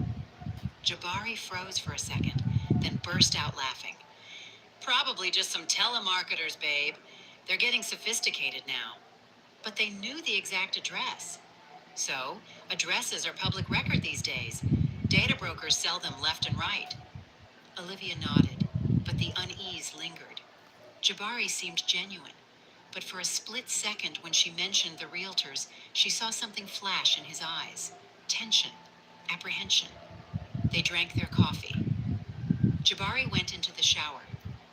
Jabari froze for a second, then burst out laughing. Probably just some telemarketers, babe. They're getting sophisticated now. But they knew the exact address. So, addresses are public record these days. Data brokers sell them left and right. Olivia nodded, but the unease lingered. Jabari seemed genuine, but for a split second when she mentioned the realtors, she saw something flash in his eyes. Tension, apprehension. They drank their coffee. Jabari went into the shower.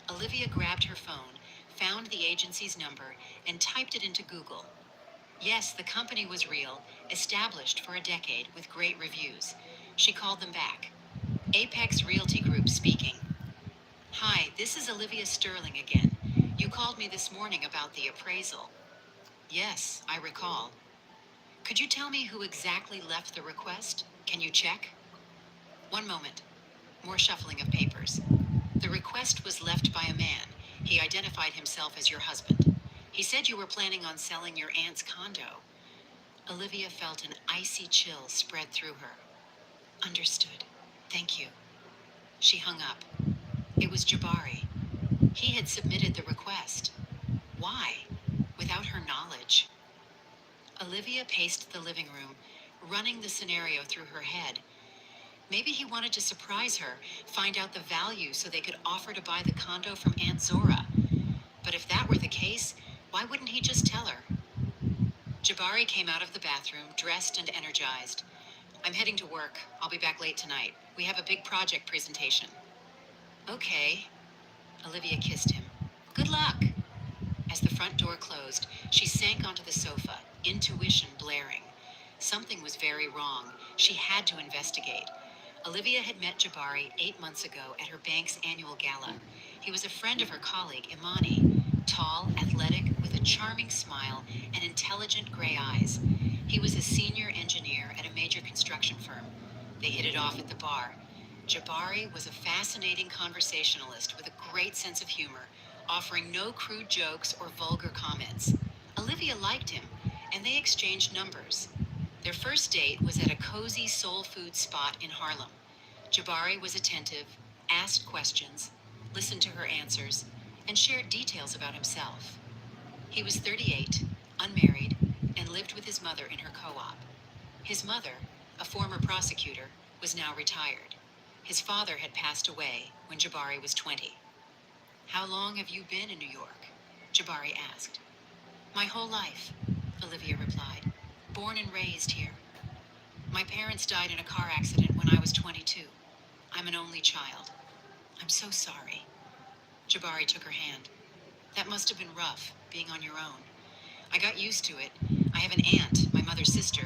Olivia grabbed her phone, found the agency's number, and typed it into Google. Yes, the company was real, established for a decade with great reviews. She called them back. Apex Realty Group speaking. Hi, this is Olivia Sterling again. You called me this morning about the appraisal. Yes, I recall. Could you tell me who exactly left the request? Can you check? One moment. More shuffling of papers. The request was left by a man. He identified himself as your husband. He said you were planning on selling your aunt's condo. Olivia felt an icy chill spread through her. Understood. Thank you. She hung up. It was Jabari. He had submitted the request. Why? Without her knowledge. Olivia paced the living room, running the scenario through her head. Maybe he wanted to surprise her, find out the value so they could offer to buy the condo from Aunt Zora. But if that were the case, why wouldn't he just tell her? Jabari came out of the bathroom, dressed and energized. I'm heading to work. I'll be back late tonight. We have a big project presentation. Okay. Olivia kissed him. Good luck. As the front door closed, she sank onto the sofa, intuition blaring. Something was very wrong. She had to investigate. Olivia had met Jabari 8 months ago at her bank's annual gala. He was a friend of her colleague, Imani. Tall, athletic, with a charming smile and intelligent gray eyes. He was a senior engineer at a major construction firm. They hit it off at the bar. Jabari was a fascinating conversationalist with a great sense of humor, offering no crude jokes or vulgar comments. Olivia liked him, and they exchanged numbers. Their first date was at a cozy soul food spot in Harlem. Jabari was attentive, asked questions, listened to her answers, and shared details about himself. He was 38, unmarried, and lived with his mother in her co-op. His mother, a former prosecutor, was now retired. His father had passed away when Jabari was 20. How long have you been in New York? Jabari asked. My whole life, Olivia replied. Born and raised here. My parents died in a car accident when I was 22. I'm an only child. I'm so sorry. Jabari took her hand. That must have been rough, being on your own. I got used to it. I have an aunt, my mother's sister,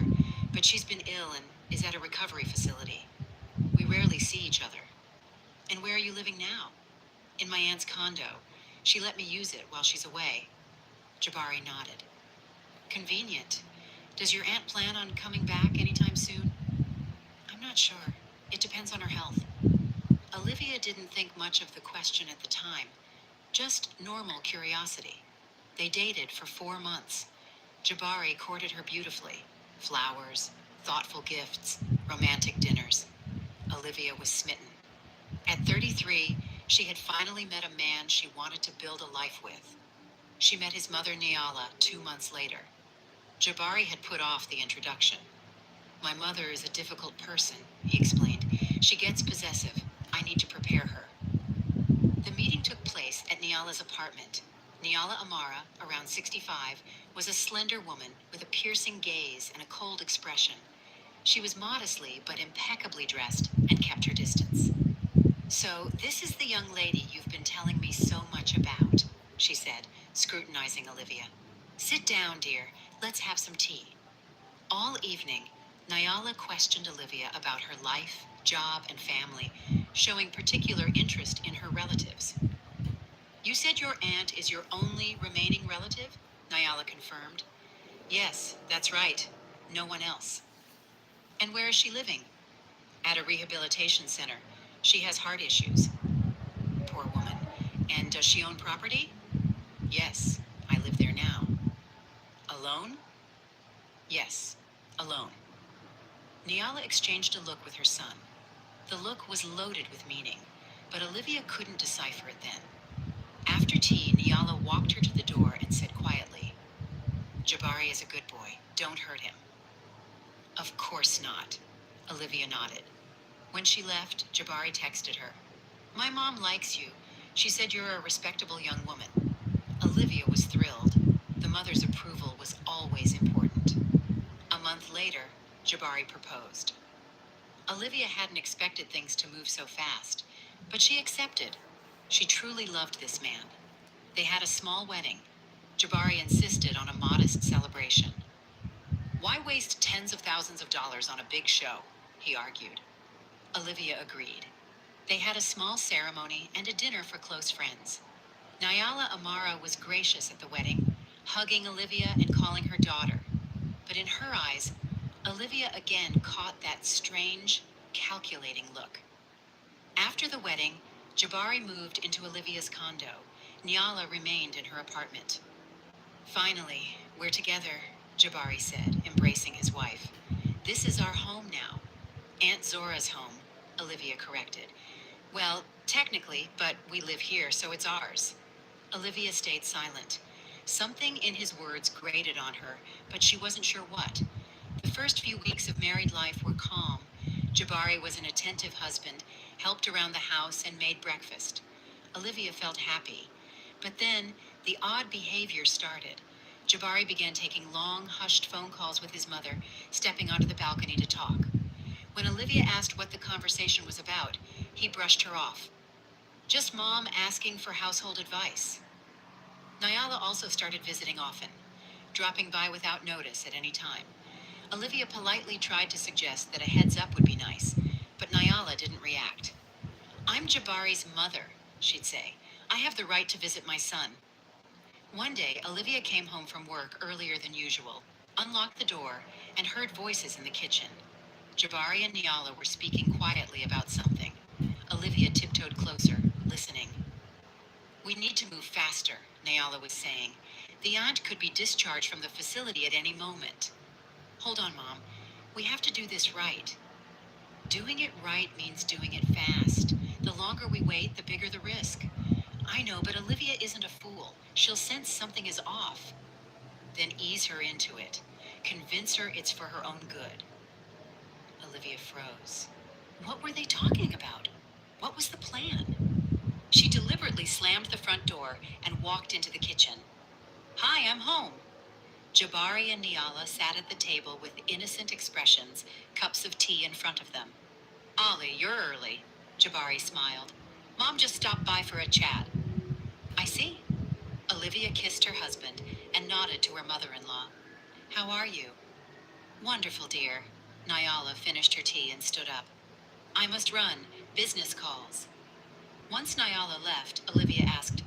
but she's been ill and is at a recovery facility. We rarely see each other. And where are you living now? In my aunt's condo. She let me use it while she's away. Jabari nodded. Convenient. Does your aunt plan on coming back anytime soon? I'm not sure. It depends on her health. Olivia didn't think much of the question at the time, just normal curiosity. They dated for 4 months. Jabari courted her beautifully. Flowers, thoughtful gifts, romantic dinners. Olivia was smitten. At 33, she had finally met a man she wanted to build a life with. She met his mother, Niala, 2 months later. Jabari had put off the introduction. My mother is a difficult person, he explained. She gets possessive. I need to prepare her. The meeting took place at Niala's apartment. Niala Amara, around 65, was a slender woman with a piercing gaze and a cold expression. She was modestly but impeccably dressed and kept her distance. So, this is the young lady you've been telling me so much about, she said, scrutinizing Olivia. Sit down, dear. Let's have some tea. All evening, Niala questioned Olivia about her life, job, and family, showing particular interest in her relatives. You said your aunt is your only remaining relative? Niala confirmed. Yes, that's right. No one else. And where is she living? At a rehabilitation center. She has heart issues. Poor woman. And does she own property? Yes, I live there now. Alone? Yes, alone. Niala exchanged a look with her son. The look was loaded with meaning, but Olivia couldn't decipher it then. After tea, Niala walked her to the door and said quietly, Jabari is a good boy. Don't hurt him. Of course not. Olivia nodded. When she left, Jabari texted her. My mom likes you. She said you're a respectable young woman. Olivia was thrilled. The mother's approval was always important. A month later, Jabari proposed. Olivia hadn't expected things to move so fast, but she accepted. She truly loved this man. They had a small wedding. Jabari insisted on a modest celebration. Why waste tens of thousands of dollars on a big show? He argued. Olivia agreed. They had a small ceremony and a dinner for close friends. Niala Amara was gracious at the wedding, hugging Olivia and calling her daughter. But in her eyes, Olivia again caught that strange, calculating look. After the wedding, Jabari moved into Olivia's condo. Niala remained in her apartment. Finally, we're together, Jabari said, embracing his wife. This is our home now. Aunt Zora's home, Olivia corrected. Well, technically, but we live here, so it's ours. Olivia stayed silent. Something in his words grated on her, but she wasn't sure what. The first few weeks of married life were calm. Jabari was an attentive husband, helped around the house, and made breakfast. Olivia felt happy. But then, the odd behavior started. Jabari began taking long, hushed phone calls with his mother, stepping onto the balcony to talk. When Olivia asked what the conversation was about, he brushed her off. Just Mom asking for household advice. Niala also started visiting often, dropping by without notice at any time. Olivia politely tried to suggest that a heads up would be nice, but Niala didn't react. I'm Jabari's mother, she'd say. I have the right to visit my son. One day, Olivia came home from work earlier than usual, unlocked the door, and heard voices in the kitchen. Jabari and Niala were speaking quietly about something. Olivia tiptoed closer, listening. We need to move faster, Niala was saying. The aunt could be discharged from the facility at any moment. Hold on, Mom. We have to do this right. Doing it right means doing it fast. The longer we wait, the bigger the risk. I know, but Olivia isn't a fool. She'll sense something is off. Then ease her into it. Convince her it's for her own good. Olivia froze. What were they talking about? What was the plan? She deliberately slammed the front door and walked into the kitchen. Hi, I'm home. Jabari and Niala sat at the table with innocent expressions, cups of tea in front of them. Ollie, you're early, Jabari smiled. Mom just stopped by for a chat. I see. Olivia kissed her husband and nodded to her mother-in-law. How are you? Wonderful, dear. Nyala finished her tea and stood up. I must run. Business calls. Once Nyala left, Olivia asked,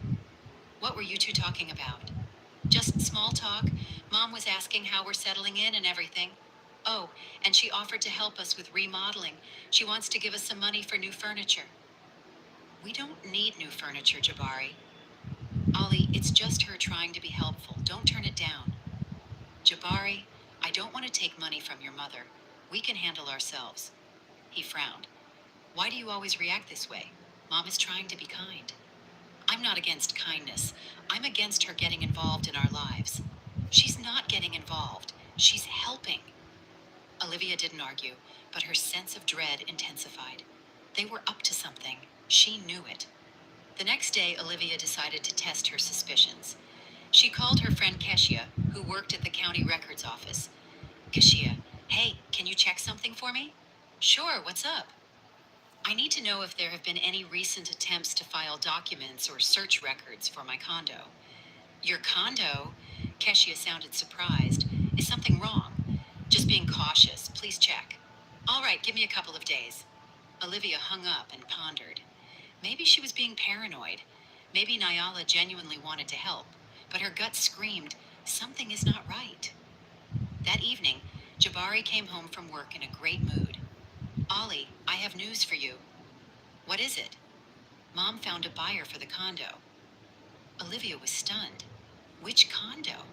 What were you two talking about? Just small talk. Mom was asking how we're settling in and everything. Oh, and she offered to help us with remodeling. She wants to give us some money for new furniture. We don't need new furniture, Jabari. Ollie, it's just her trying to be helpful. Don't turn it down. Jabari, I don't want to take money from your mother. We can handle ourselves. He frowned. Why do you always react this way? Mom is trying to be kind. I'm not against kindness. I'm against her getting involved in our lives. She's not getting involved. She's helping. Olivia didn't argue, but her sense of dread intensified. They were up to something. She knew it. The next day, Olivia decided to test her suspicions. She called her friend Keshia, who worked at the county records office. Keshia, hey, can you check something for me? Sure, what's up? I need to know if there have been any recent attempts to file documents or search records for my condo. Your condo? Keshia sounded surprised. Is something wrong? Just being cautious. Please check. All right, give me a couple of days. Olivia hung up and pondered. Maybe she was being paranoid. Maybe Nyala genuinely wanted to help, but her gut screamed, something is not right. That evening, Jabari came home from work in a great mood. Ollie, I have news for you. What is it? Mom found a buyer for the condo. Olivia was stunned. Which condo?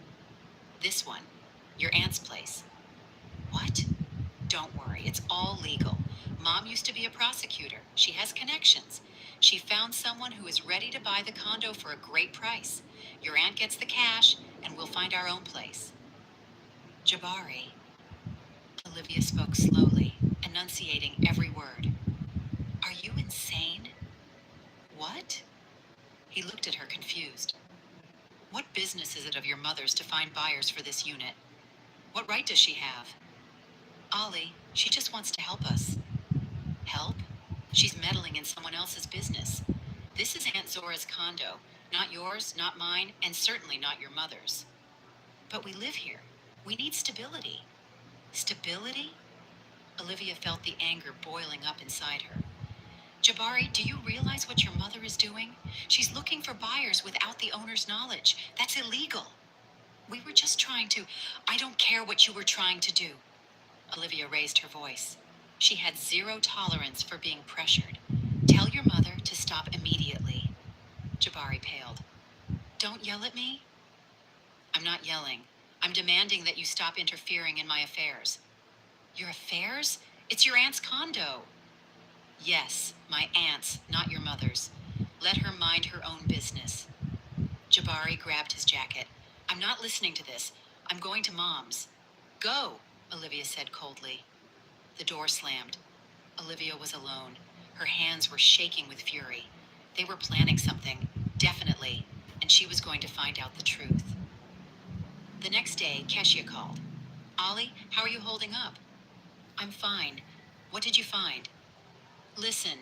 This one. Your aunt's place. What? Don't worry, it's all legal. Mom used to be a prosecutor. She has connections. She found someone who is ready to buy the condo for a great price. Your aunt gets the cash, and we'll find our own place. Jabari. Olivia spoke slowly, enunciating every word. Are you insane? What? He looked at her confused. What business is it of your mother's to find buyers for this unit? What right does she have? Ollie, she just wants to help us. Help? She's meddling in someone else's business. This is Aunt Zora's condo, not yours, not mine, and certainly not your mother's. But we live here. We need stability. Stability? Olivia felt the anger boiling up inside her. Jabari, do you realize what your mother is doing? She's looking for buyers without the owner's knowledge. That's illegal. We were just trying to... I don't care what you were trying to do. Olivia raised her voice. She had zero tolerance for being pressured. Tell your mother to stop immediately. Jabari paled. Don't yell at me. I'm not yelling. I'm demanding that you stop interfering in my affairs. Your affairs? It's your aunt's condo. Yes, my aunt's, not your mother's. Let her mind her own business. Jabari grabbed his jacket. I'm not listening to this. I'm going to Mom's. Go, Olivia said coldly. The door slammed. Olivia was alone. Her hands were shaking with fury. They were planning something, definitely, and she was going to find out the truth. The next day, Keshia called. Ollie, how are you holding up? I'm fine. What did you find? Listen,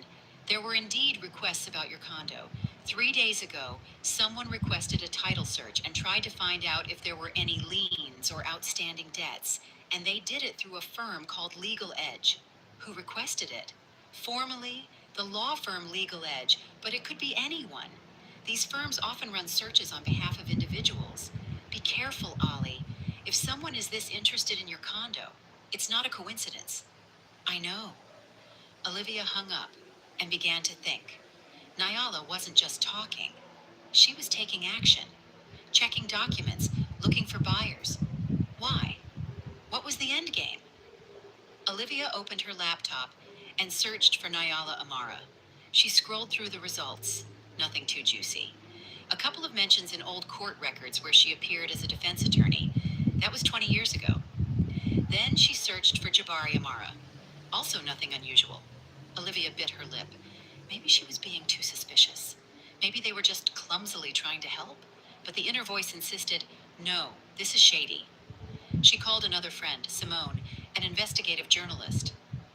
there were indeed requests about your condo. 3 days ago, someone requested a title search and tried to find out if there were any liens or outstanding debts, and they did it through a firm called Legal Edge. Who requested it? Formally, the law firm Legal Edge, but it could be anyone. These firms often run searches on behalf of individuals. Be careful, Ollie. If someone is this interested in your condo, it's not a coincidence. I know. Olivia hung up and began to think. Nyala wasn't just talking. She was taking action, checking documents, looking for buyers. Why? What was the end game? Olivia opened her laptop and searched for Nyala Amara. She scrolled through the results. Nothing too juicy. A couple of mentions in old court records where she appeared as a defense attorney. That was 20 years ago. Then she searched for Jabari Amara. Also nothing unusual. Olivia bit her lip. Maybe she was being too suspicious. Maybe they were just clumsily trying to help. But the inner voice insisted, no, this is shady. She called another friend, Simone, an investigative journalist.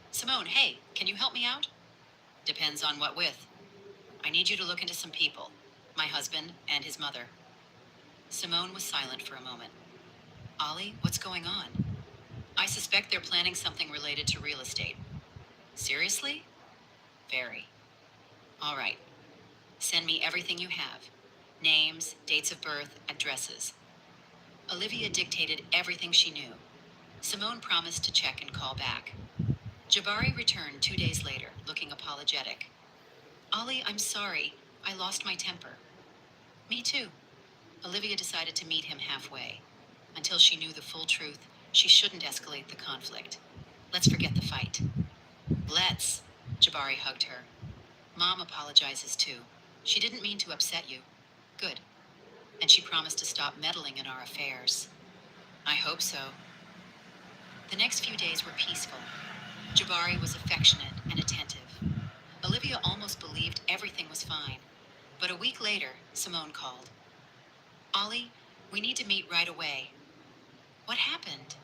Simone, hey, can you help me out? Depends on what with. I need you to look into some people. My husband and his mother. Simone was silent for a moment. Ollie, what's going on? I suspect they're planning something related to real estate. Seriously? Very. All right. Send me everything you have. Names, dates of birth, addresses. Olivia dictated everything she knew. Simone promised to check and call back. Jabari returned 2 days later, looking apologetic. Ollie, I'm sorry. I lost my temper. Me too. Olivia decided to meet him halfway. Until she knew the full truth, she shouldn't escalate the conflict. Let's forget the fight. Let's. Jabari hugged her. Mom apologizes too. She didn't mean to upset you. Good. And she promised to stop meddling in our affairs. I hope so. The next few days were peaceful. Jabari was affectionate and attentive. Olivia almost believed everything was fine. But a week later, Simone called. Ollie, we need to meet right away. What happened?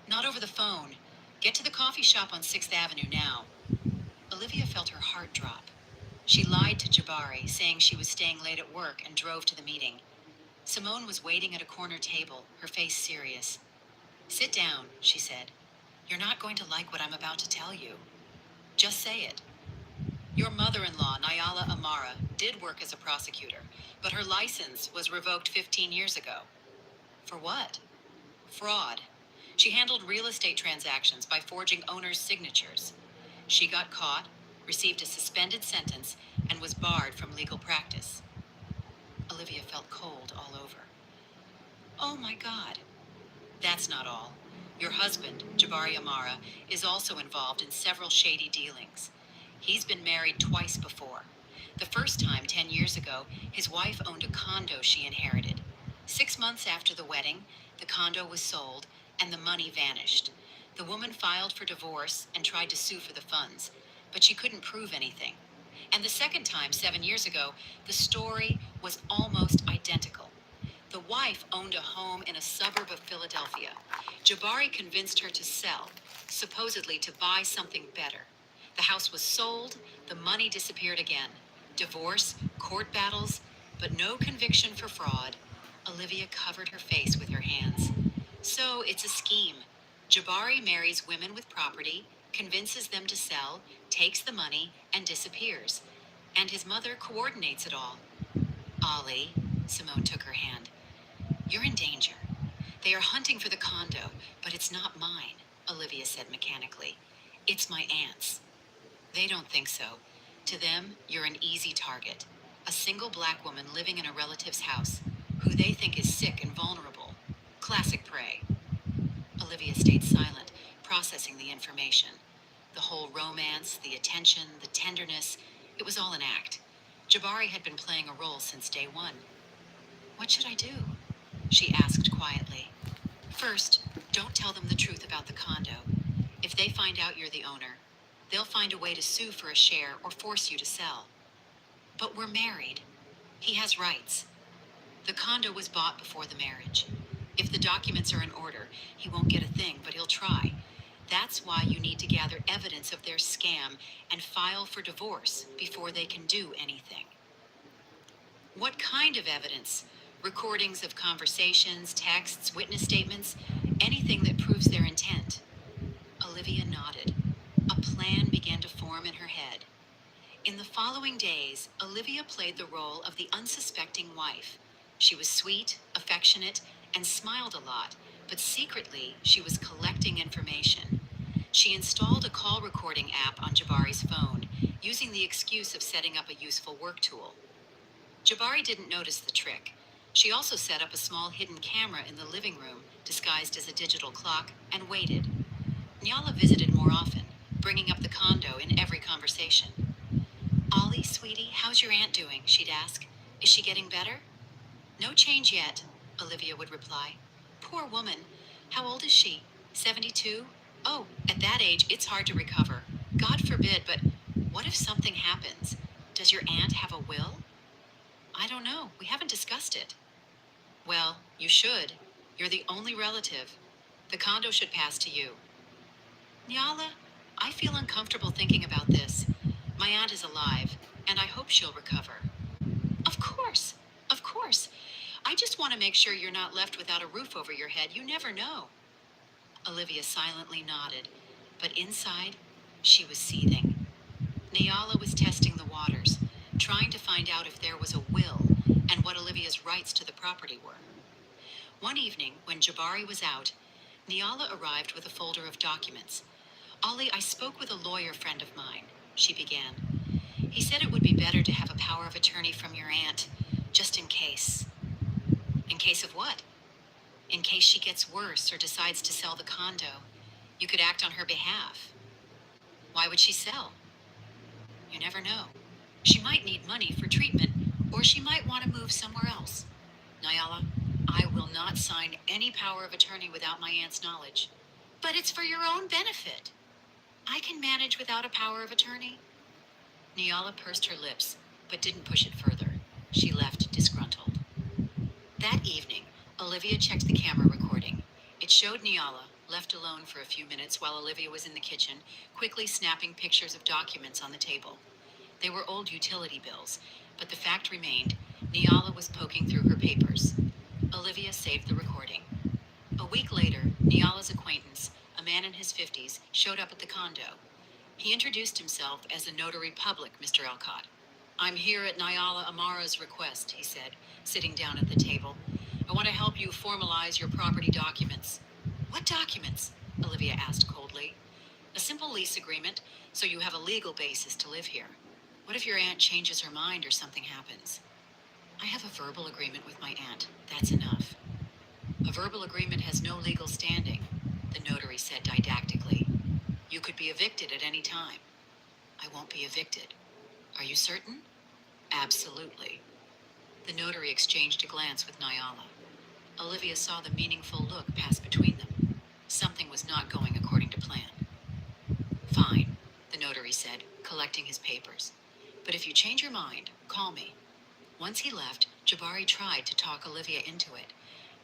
Not over the phone. Get to the coffee shop on 6th Avenue now. Olivia felt her heart drop. She lied to Jabari, saying she was staying late at work and drove to the meeting. Simone was waiting at a corner table, her face serious. Sit down, she said. You're not going to like what I'm about to tell you. Just say it. Your mother-in-law, Nyala Amara, did work as a prosecutor, but her license was revoked 15 years ago. For what? Fraud. She handled real estate transactions by forging owners' signatures. She got caught, received a suspended sentence, and was barred from legal practice. Olivia felt cold all over. Oh my God. That's not all. Your husband, Jabari Amara, is also involved in several shady dealings. He's been married twice before. The first time, 10 years ago, his wife owned a condo she inherited. 6 months after the wedding, the condo was sold and the money vanished. The woman filed for divorce and tried to sue for the funds, but she couldn't prove anything. And the second time, 7 years ago, the story was almost identical. The wife owned a home in a suburb of Philadelphia. Jabari convinced her to sell, supposedly to buy something better. The house was sold, the money disappeared again. Divorce, court battles, but no conviction for fraud. Olivia covered her face with her hands. So it's a scheme. Jabari marries women with property, convinces them to sell, takes the money, and disappears. And his mother coordinates it all. Ollie, Simone took her hand. You're in danger. They are hunting for the condo, but it's not mine, Olivia said mechanically. It's my aunt's. They don't think so. To them, you're an easy target. A single black woman living in a relative's house, who they think is sick and vulnerable. Classic prey. Olivia stayed silent, processing the information. The whole romance, the attention, the tenderness, it was all an act. Jabari had been playing a role since day one. What should I do? She asked quietly. First, don't tell them the truth about the condo. If they find out you're the owner, they'll find a way to sue for a share or force you to sell. But we're married. He has rights. The condo was bought before the marriage. If the documents are in order, he won't get a thing, but he'll try. That's why you need to gather evidence of their scam and file for divorce before they can do anything. What kind of evidence? Recordings of conversations, texts, witness statements, anything that proves their intent. Olivia nodded. A plan began to form in her head. In the following days, Olivia played the role of the unsuspecting wife. She was sweet, affectionate, and smiled a lot, but secretly she was collecting information. She installed a call recording app on Jabari's phone, using the excuse of setting up a useful work tool. Jabari didn't notice the trick. She also set up a small hidden camera in the living room, disguised as a digital clock, and waited. Nyala visited more often, bringing up the condo in every conversation. Ollie, sweetie, how's your aunt doing? She'd ask. Is she getting better? No change yet, Olivia would reply. Poor woman. How old is she? 72? Oh, at that age, it's hard to recover. God forbid, but what if something happens? Does your aunt have a will? I don't know. We haven't discussed it. Well, you should. You're the only relative. The condo should pass to you. Nyala, I feel uncomfortable thinking about this. My aunt is alive, and I hope she'll recover. Of course. Of course. I just want to make sure you're not left without a roof over your head. You never know. Olivia silently nodded, but inside, she was seething. Nyala was testing the waters, trying to find out if there was a will and what Olivia's rights to the property were. One evening, when Jabari was out, Nyala arrived with a folder of documents. Ollie, I spoke with a lawyer friend of mine, she began. He said it would be better to have a power of attorney from your aunt, just in case. In case of what? In case she gets worse or decides to sell the condo. You could act on her behalf. Why would she sell? You never know. She might need money for treatment, or she might want to move somewhere else. Nyala, I will not sign any power of attorney without my aunt's knowledge. But it's for your own benefit. I can manage without a power of attorney. Nyala pursed her lips, but didn't push it further. She left disgruntled. That evening, Olivia checked the camera recording. It showed Nyala, left alone for a few minutes while Olivia was in the kitchen, quickly snapping pictures of documents on the table. They were old utility bills, but the fact remained, Nyala was poking through her papers. Olivia saved the recording. A week later, Nyala's acquaintance, a man in his 50s, showed up at the condo. He introduced himself as a notary public, Mr. Alcott. I'm here at Nyala Amara's request, he said, sitting down at the table. I want to help you formalize your property documents. What documents? Olivia asked coldly. A simple lease agreement, so you have a legal basis to live here. What if your aunt changes her mind or something happens? I have a verbal agreement with my aunt. That's enough. A verbal agreement has no legal standing, the notary said didactically. You could be evicted at any time. I won't be evicted. Are you certain? Absolutely. The notary exchanged a glance with Nyala. Olivia saw the meaningful look pass between them. Something was not going according to plan. Fine, the notary said, collecting his papers. But if you change your mind, call me. Once he left, Jabari tried to talk Olivia into it.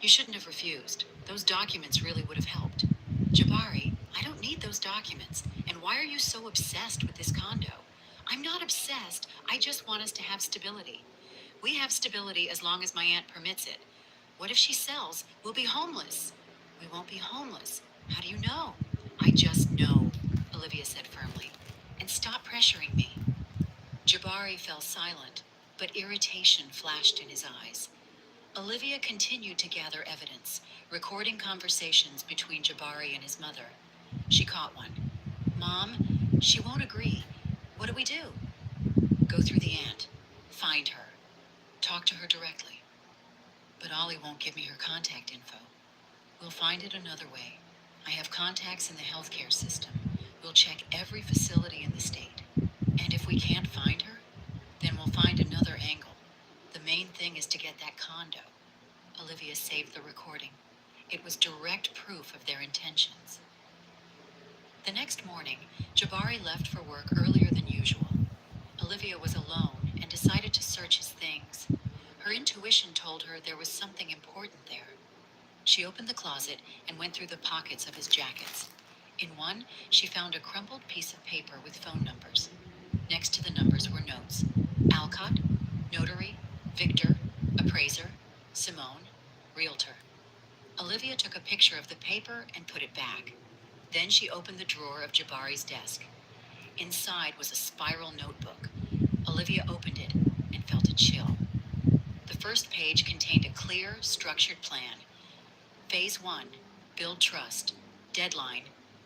You shouldn't have refused. Those documents really would have helped. Jabari, I don't need those documents. And why are you so obsessed with this condo? I'm not obsessed. I just want us to have stability. We have stability as long as my aunt permits it. What if she sells? We'll be homeless. We won't be homeless. How do you know? I just know, Olivia said firmly. And stop pressuring me. Jabari fell silent, but irritation flashed in his eyes. Olivia continued to gather evidence, recording conversations between Jabari and his mother. She caught one. Mom, she won't agree. What do we do? Go through the aunt. Find her. Talk to her directly. But Ollie won't give me her contact info. We'll find it another way. I have contacts in the healthcare system. We'll check every facility in the state. And if we can't find her, then we'll find another angle. The main thing is to get that condo. Olivia saved the recording. It was direct proof of their intentions. The next morning, Jabari left for work earlier than usual. Olivia was alone and decided to search his things. Her intuition told her there was something important there. She opened the closet and went through the pockets of his jackets. In one, she found a crumpled piece of paper with phone numbers. Next to the numbers were notes. Alcott, notary, Victor, appraiser, Simone, realtor. Olivia took a picture of the paper and put it back. Then she opened the drawer of Jabari's desk. Inside was a spiral notebook. Olivia opened it and felt a chill. The first page contained a clear, structured plan. Phase 1, build trust. Deadline,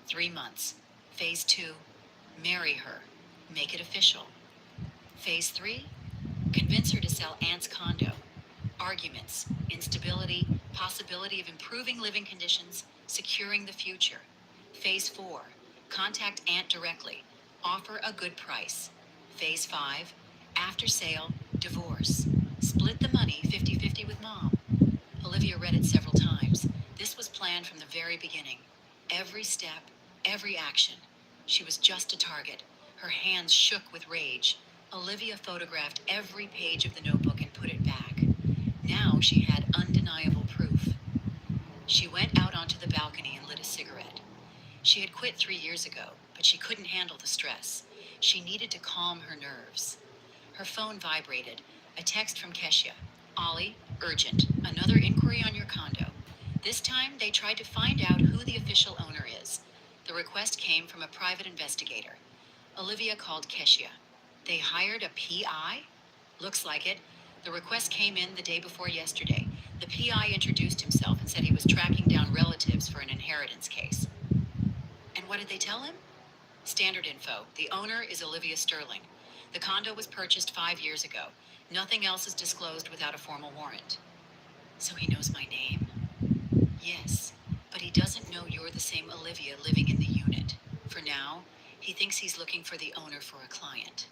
3 months. Phase 2, marry her. Make it official. Phase 3, convince her to sell Aunt's condo. Arguments, instability, possibility of improving living conditions, securing the future. Phase 4, contact Aunt directly. Offer a good price. Phase 5, after sale, divorce. Split the money 50-50 with Mom. Olivia read it several times. This was planned from the very beginning. Every step, every action. She was just a target. Her hands shook with rage. Olivia photographed every page of the notebook and put it back. Now she had undeniable proof. She went out onto the balcony and lit a cigarette. She had quit 3 years ago, but she couldn't handle the stress. She needed to calm her nerves. Her phone vibrated. A text from Kesha. Ollie, urgent. Another inquiry on your condo. This time, they tried to find out who the official owner is. The request came from a private investigator. Olivia called Keshia. They hired a PI? Looks like it. The request came in the day before yesterday. The PI introduced himself and said he was tracking down relatives for an inheritance case. And what did they tell him? Standard info. The owner is Olivia Sterling. The condo was purchased 5 years ago. Nothing else is disclosed without a formal warrant. So he knows my name? Yes, but he doesn't know you're the same Olivia living in the unit. For now, he thinks he's looking for the owner for a client.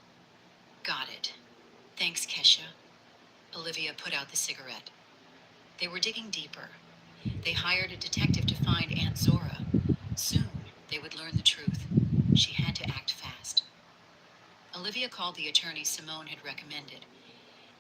Got it. Thanks, Kesha. Olivia put out the cigarette. They were digging deeper. They hired a detective to find Aunt Zora. Soon, they would learn the truth. She had to act fast. Olivia called the attorney Simone had recommended.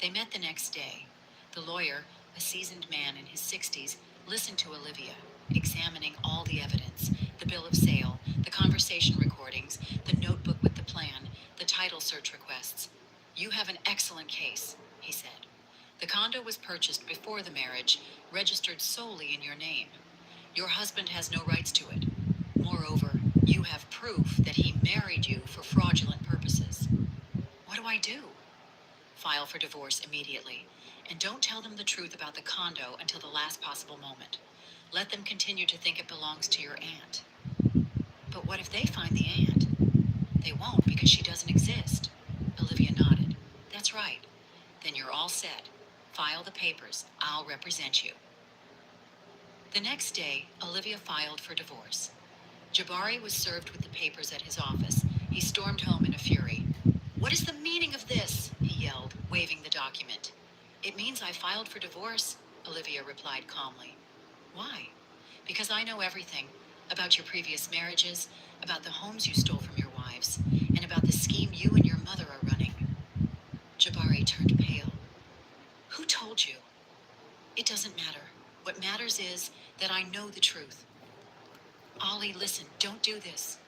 They met the next day. The lawyer, a seasoned man in his 60s, listened to Olivia, examining all the evidence, the bill of sale, the conversation recordings, the notebook with the plan, the title search requests. You have an excellent case, he said. The condo was purchased before the marriage, registered solely in your name. Your husband has no rights to it. Moreover, you have proof that he married you for fraudulent purposes. What do I do? File for divorce immediately. And don't tell them the truth about the condo until the last possible moment. Let them continue to think it belongs to your aunt. But what if they find the aunt? They won't because she doesn't exist. Olivia nodded. That's right. Then you're all set. File the papers. I'll represent you. The next day, Olivia filed for divorce. Jabari was served with the papers at his office. He stormed home in a fury. What is the meaning of this? He yelled, waving the document. It means I filed for divorce, Olivia replied calmly. Why? Because I know everything about your previous marriages, about the homes you stole from your wives, and about the scheme you and your mother are running. Jabari turned pale. Who told you? It doesn't matter. What matters is that I know the truth. Ollie, listen, don't do this.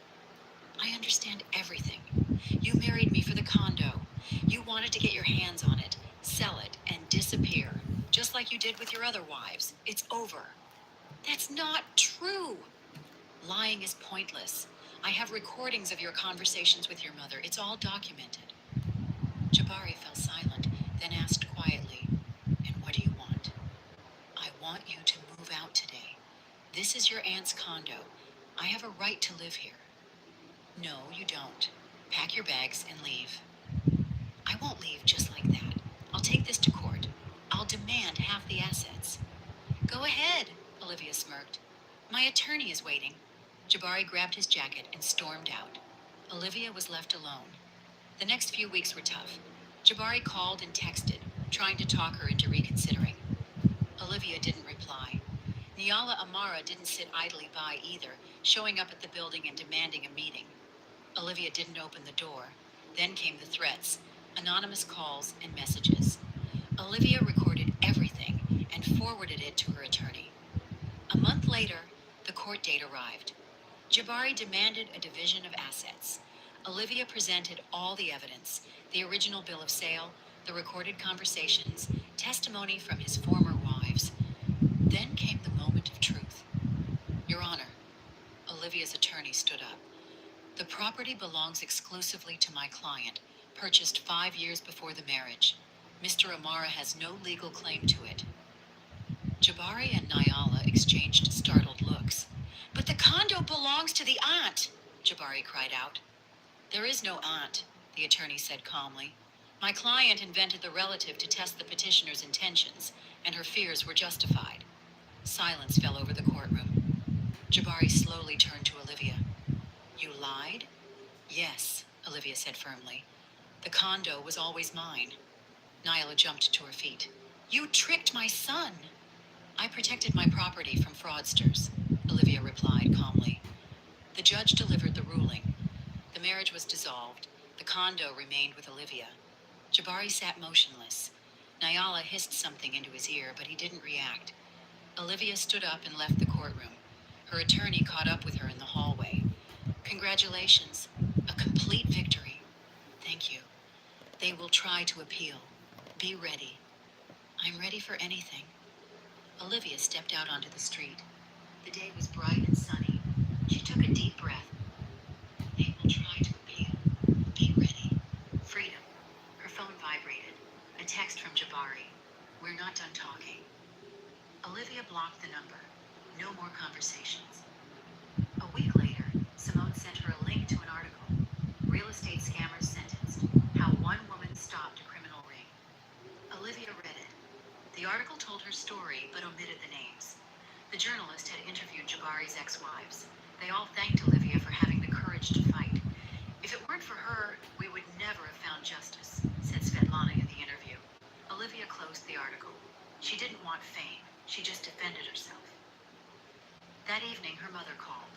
I understand everything. You married me for the condo. You wanted to get your hands on it, sell it, and disappear, just like you did with your other wives. It's over. That's not true. Lying is pointless. I have recordings of your conversations with your mother. It's all documented. Jabari fell silent, then asked quietly, and what do you want? I want you to move out today. This is your aunt's condo. I have a right to live here. No, you don't. Pack your bags and leave. I won't leave just like that. I'll take this to court. I'll demand half the assets. Go ahead, Olivia smirked. My attorney is waiting. Jabari grabbed his jacket and stormed out. Olivia was left alone. The next few weeks were tough. Jabari called and texted, trying to talk her into reconsidering. Olivia didn't reply. Niala Amara didn't sit idly by either, showing up at the building and demanding a meeting. Olivia didn't open the door. Then came the threats, anonymous calls and messages. Olivia recorded everything and forwarded it to her attorney. A month later, the court date arrived. Jabari demanded a division of assets. Olivia presented all the evidence, the original bill of sale, the recorded conversations, testimony from his former wives. Then came the moment of truth. Your Honor, Olivia's attorney stood up. The property belongs exclusively to my client, purchased 5 years before the marriage. Mr. Amara has no legal claim to it. Jabari and Niala exchanged startled looks. But the condo belongs to the aunt, Jabari cried out. There is no aunt, the attorney said calmly. My client invented the relative to test the petitioner's intentions, and her fears were justified. Silence fell over the courtroom. Jabari slowly turned to Olivia. You lied? Yes, Olivia said firmly. The condo was always mine. Niala jumped to her feet. You tricked my son. I protected my property from fraudsters, Olivia replied calmly. The judge delivered the ruling. The marriage was dissolved. The condo remained with Olivia. Jabari sat motionless. Niala hissed something into his ear, but he didn't react. Olivia stood up and left the courtroom. Her attorney caught up with her in the hallway. Congratulations. A complete victory. Thank you. They will try to appeal. Be ready. I'm ready for anything. Olivia stepped out onto the street. The day was bright and sunny. She took a deep breath. They will try to appeal. Be ready. Freedom. Her phone vibrated. A text from Jabari. We're not done talking. Olivia blocked the number. No more conversations. A week later, Simone sent her a link to an article. Real estate scammers sentenced. How one woman stopped a criminal ring. Olivia read it. The article told her story but omitted the names. The journalist had interviewed Jabari's ex-wives. They all thanked Olivia for having the courage to fight. If it weren't for her, we would never have found justice, said Svetlana in the interview. Olivia closed the article. She didn't want fame. She just defended herself. That evening, her mother called.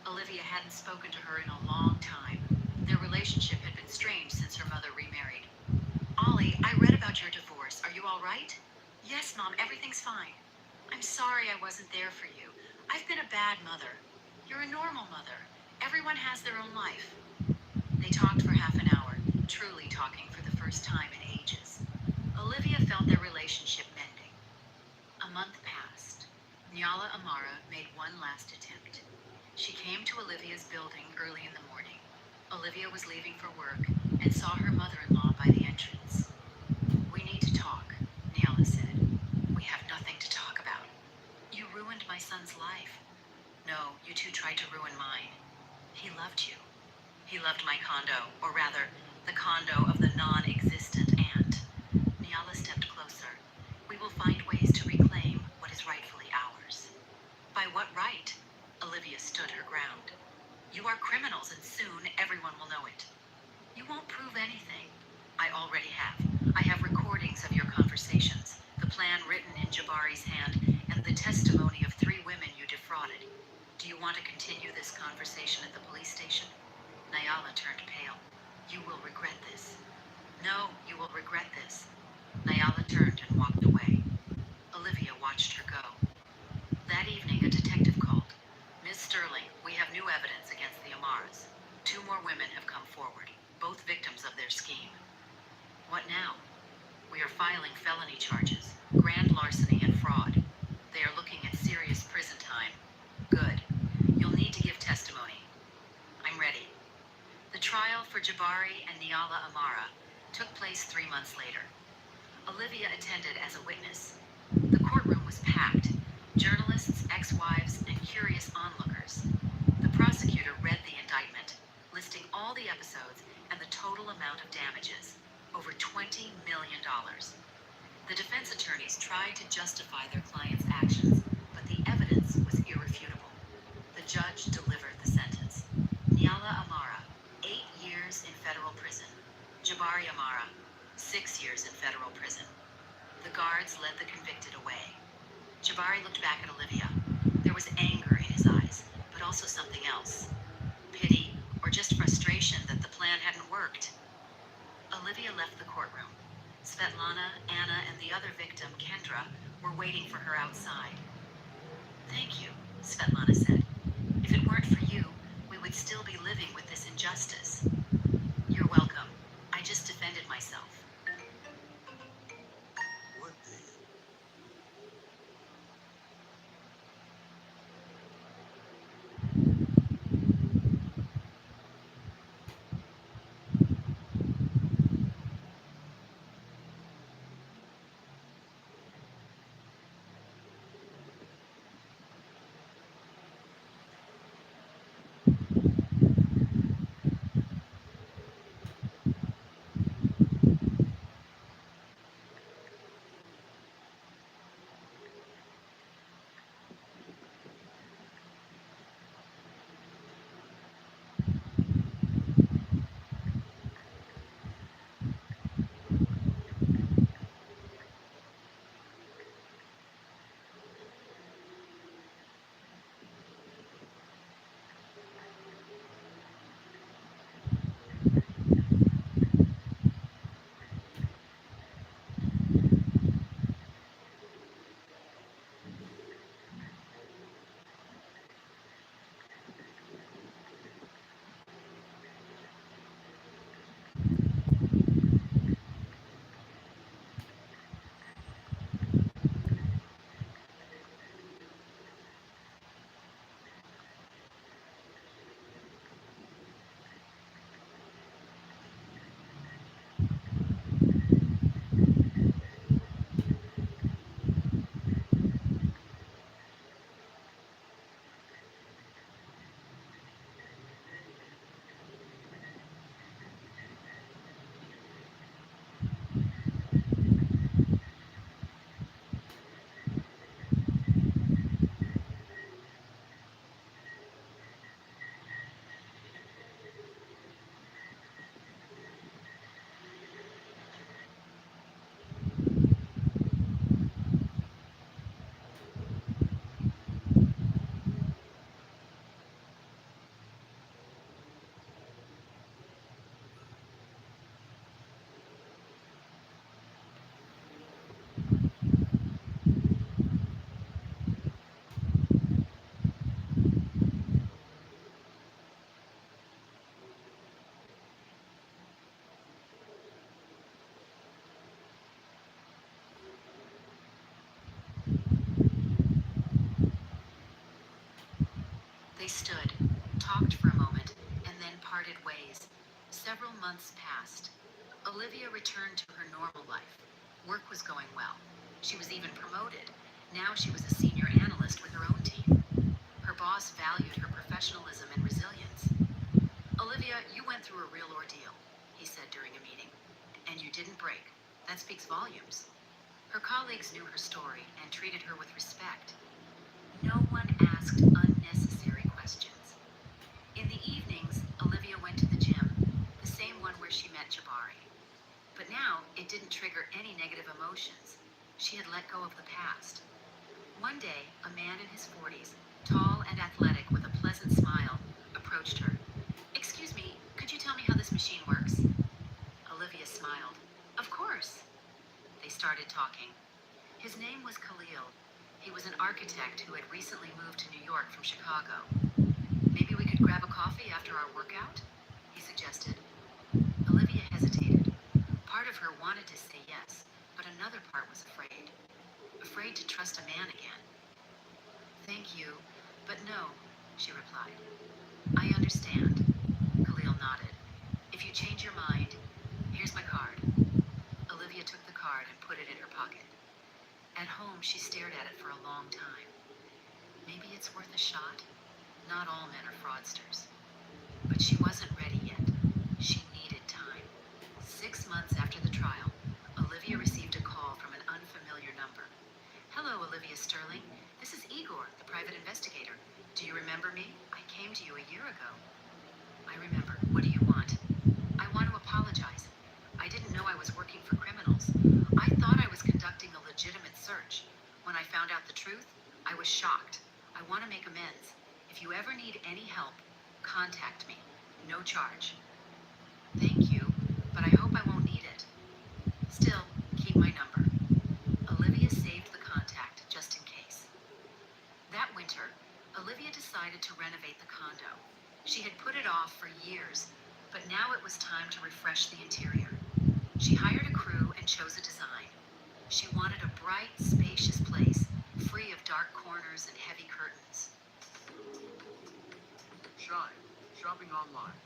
Olivia hadn't spoken to her in a long time. Their relationship had been strained since her mother remarried. Ollie, I read about your divorce. Are you all right? Yes, Mom, everything's fine. I'm sorry I wasn't there for you. I've been a bad mother. You're a normal mother. Everyone has their own life. They talked for half an hour, truly talking for the first time in ages. Olivia felt their relationship mending. A month passed. Nyala Amara made one last attempt. She came to Olivia's building early in the morning. Olivia was leaving for work and saw her mother-in-law by the entrance. We need to talk, Nyala said. We have nothing to talk about. You ruined my son's life. No, you two tried to ruin mine. He loved you. He loved my condo, or rather, the condo of the non-existent aunt. Nyala stepped closer. We will find ways to reclaim what is rightfully ours. By what right? Olivia stood her ground. You are criminals, and soon everyone will know it. You won't prove anything. I already have. I have recordings of your conversations, the plan written in Jabari's hand, and the testimony of 3 women you defrauded. Do you want to continue this conversation at the police station? Nyala turned pale. You will regret this. No, you will regret this. Nyala turned and walked away. Olivia watched her go. That evening, a detective called. Miss Sterling, we have new evidence against the Amaras. 2 more women have come forward, both victims of their scheme. What now? We are filing felony charges, grand larceny and fraud. They are looking at serious prison time. Good. You'll need to give testimony. I'm ready. The trial for Jabari and Nyala Amara took place 3 months later. Olivia attended as a witness. The courtroom was packed. Journalists, ex-wives, and curious onlookers. The prosecutor read the indictment, listing all the episodes and the total amount of damages, over $20 million. The defense attorneys tried to justify their client's actions, but the evidence was irrefutable. The judge delivered the sentence. Nyala Amara, 8 years in federal prison. Jabari Amara, 6 years in federal prison. The guards led the convicted away. Jabari looked back at Olivia. There was anger in his eyes, but also something else. Pity, or just frustration that the plan hadn't worked. Olivia left the courtroom. Svetlana, Anna, and the other victim, Kendra, were waiting for her outside. Thank you, Svetlana said. If it weren't for you, we would still be living with this injustice. You're welcome. I just defended myself. What the... They stood, talked for a moment, and then parted ways. Several months passed. Olivia returned to her normal life. Work was going well. She was even promoted. Now she was a senior analyst with her own team. Her boss valued her professionalism and resilience. Olivia, you went through a real ordeal, he said during a meeting. And you didn't break. That speaks volumes. Her colleagues knew her story and treated her with respect. No one asked unnecessary questions. In the evenings, Olivia went to the gym, the same one where she met Jabari. But now, it didn't trigger any negative emotions. She had let go of the past. One day, a man in his 40s, tall and athletic with a pleasant smile, approached her. "Excuse me, could you tell me how this machine works?" Olivia smiled. "Of course." They started talking. His name was Khalil. He was an architect who had recently moved to New York from Chicago. "Maybe we could grab a coffee after our workout?" he suggested. Olivia hesitated. Part of her wanted to say yes, but another part was afraid. Afraid to trust a man again. "Thank you, but no," she replied. "I understand." Khalil nodded. "If you change your mind, here's my card." Olivia took the card and put it in her pocket. At home, she stared at it for a long time. Maybe it's worth a shot? Not all men are fraudsters. But she wasn't ready yet. She needed time. 6 months after the trial, Olivia received a call from an unfamiliar number. "Hello, Olivia Sterling. This is Igor, the private investigator. Do you remember me? I came to you a year ago." "I remember. What do you want?" "I want to apologize. I didn't know I was working for criminals. I thought I was conducting a legitimate search. When I found out the truth, I was shocked. I want to make amends. If you ever need any help, contact me. No charge." "Thank you, but I hope I won't need it. Still, keep my number." Olivia saved the contact just in case. That winter, Olivia decided to renovate the condo. She had put it off for years, but now it was time to refresh the interior. She hired a crew and chose a design. She wanted a bright, spacious place, free of dark corners and heavy curtains. Shine. Shopping online.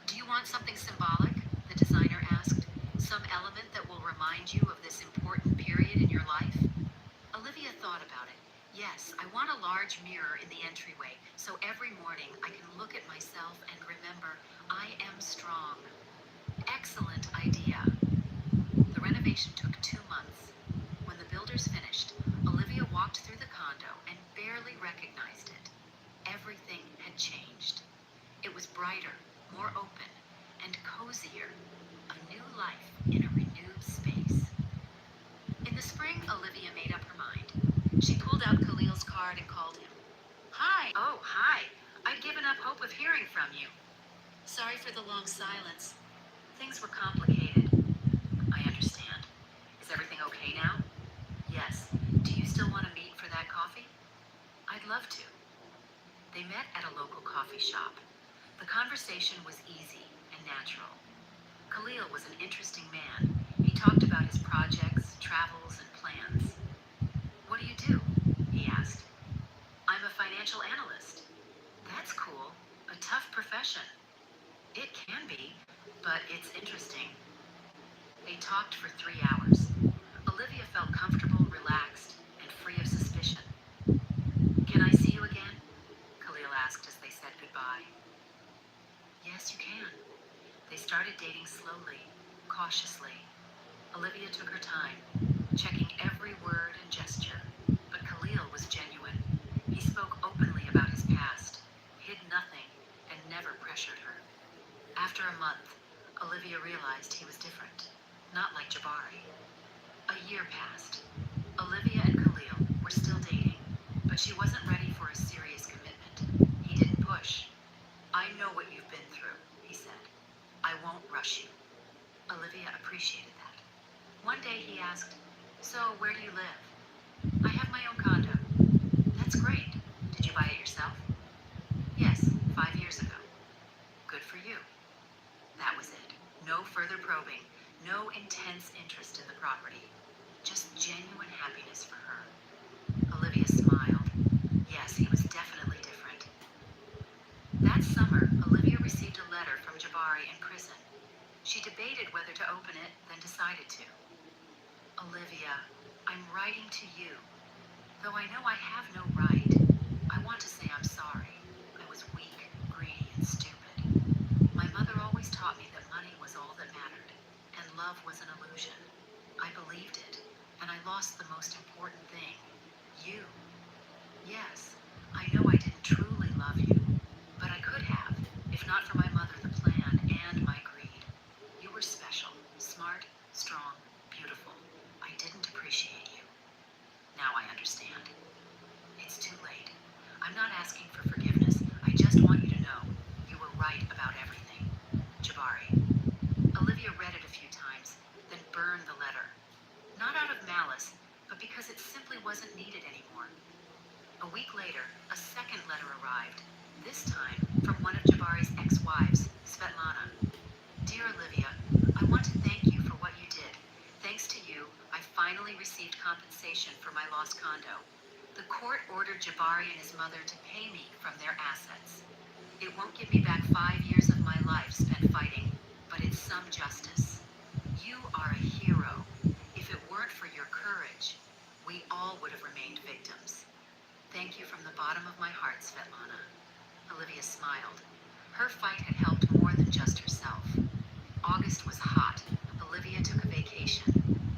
"Do you want something symbolic?" the designer asked. "Some element that will remind you of this important period in your life?" Olivia thought about it. "Yes, I want a large mirror in the entryway, so every morning I can look at myself and remember I am strong." Excellent idea. The renovation took 2 months. When the builders finished, Olivia walked through the condo and barely recognized it. Everything had changed. It was brighter, more open, and cozier. A new life in a renewed space. In the spring, Olivia made up her mind. She pulled out Khalil's card and called him. "Hi. Oh, hi. I'd given up hope of hearing from you. Sorry for the long silence. Things were complicated." "I understand. Is everything okay now?" "Yes. Do you still want to meet for that coffee?" "I'd love to." They met at a local coffee shop. The conversation was easy and natural. Khalil was an interesting man. He talked about his projects, travels, and plans. "What do you do?" he asked. "I'm a financial analyst." "That's cool. A tough profession." "It can be, but it's interesting." They talked for 3 hours. Olivia felt comfortable, relaxed, and free of suspicion. "Can I see you again?" Khalil asked as they said goodbye. "Yes, you can." They started dating slowly, cautiously. Olivia took her time, checking every word and gesture. But Khalil was genuine. He spoke openly about his past, hid nothing, and never pressured her. After a month, Olivia realized he was different, not like Jabari. A year passed. Olivia and Khalil were still dating, but she wasn't ready for a serious commitment. He didn't push. "I know what you've been through," he said. "I won't rush you." Olivia appreciated that. One day he asked, "So where do you live?" "I have my own condo." "That's great. Did you buy it yourself?" "Yes, 5 years ago." "Good for you." That was it. No further probing, no intense interest in the property. Just genuine happiness for her. Olivia smiled. Olivia, I'm writing to you. Though I know I have no right, I want to say I'm sorry. I was weak, greedy, and stupid. My mother always taught me that money was all that mattered, and love was an illusion. I believed it, and I lost the most important thing, you. Yes, I know I didn't truly love you, but I could have, if not for my mother, the plan, and my greed. You were special, smart, strong, beautiful. I didn't appreciate you. Now I understand. It's too late. I'm not asking for forgiveness. I just want you to know you were right about everything. Jabari. Olivia read it a few times, then burned the letter. Not out of malice, but because it simply wasn't needed anymore. A week later, a second letter arrived, this time from one of Jabari's ex-wives, Svetlana. Dear Olivia, I want to thank you for what you did. Thanks to you, I finally received compensation for my lost condo. The court ordered Jabari and his mother to pay me from their assets. It won't give me back 5 years of my life spent fighting, but it's some justice. You are a hero. If it weren't for your courage, we all would have remained victims. Thank you from the bottom of my heart, Svetlana. Olivia smiled. Her fight had helped more than just herself. August was hot. Olivia took a vacation,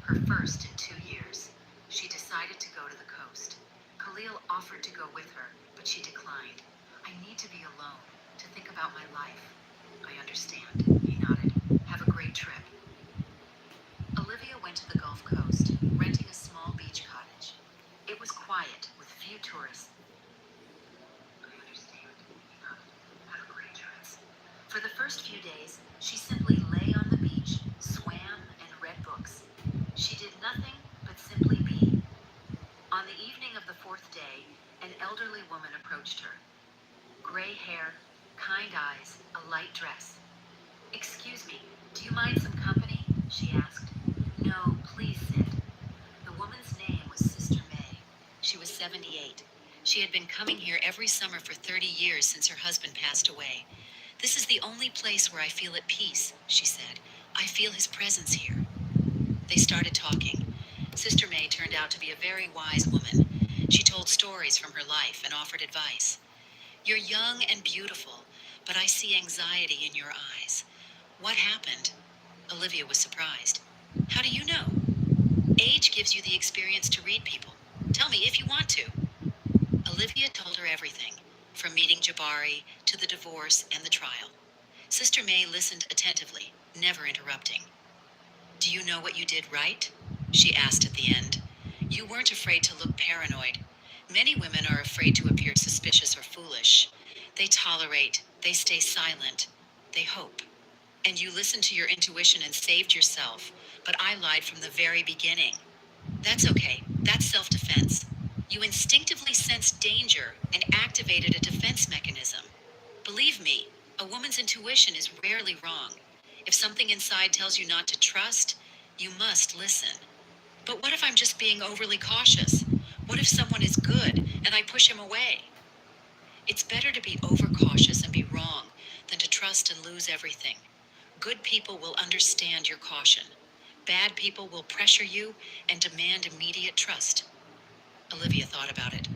her first in 2 years. She decided to go to the coast. Khalil offered to go with her, but she declined. I need to be alone, to think about my life. I understand, he nodded. Have a great trip. Olivia went to the Gulf Coast, renting a small beach cottage. It was quiet, with few tourists. I understand, he nodded. Have a great trip. For the first few days, she simply lay on the beach, swam, and read books. She did nothing but simply be. On the evening of the fourth day, an elderly woman approached her. Gray hair, kind eyes, a light dress. Excuse me, do you mind some company? She asked. No, please sit. The woman's name was Sister May. She was 78. She had been coming here every summer for 30 years since her husband passed away. This is the only place where I feel at peace, she said. I feel his presence here. They started talking. Sister May turned out to be a very wise woman. She told stories from her life and offered advice. You're young and beautiful, but I see anxiety in your eyes. What happened? Olivia was surprised. How do you know? Age gives you the experience to read people. Tell me if you want to. Olivia told her everything, from meeting Jabari to the divorce and the trial. Sister May listened attentively, never interrupting. Do you know what you did right? She asked at the end. You weren't afraid to look paranoid. Many women are afraid to appear suspicious or foolish. They tolerate, they stay silent, they hope. And you listened to your intuition and saved yourself, but I lied from the very beginning. That's okay, that's self-defense. You instinctively sensed danger and activated a defense mechanism. Believe me, a woman's intuition is rarely wrong. If something inside tells you not to trust, you must listen. But what if I'm just being overly cautious? What if someone is good and I push him away? It's better to be overcautious and be wrong than to trust and lose everything. Good people will understand your caution. Bad people will pressure you and demand immediate trust. Olivia thought about it.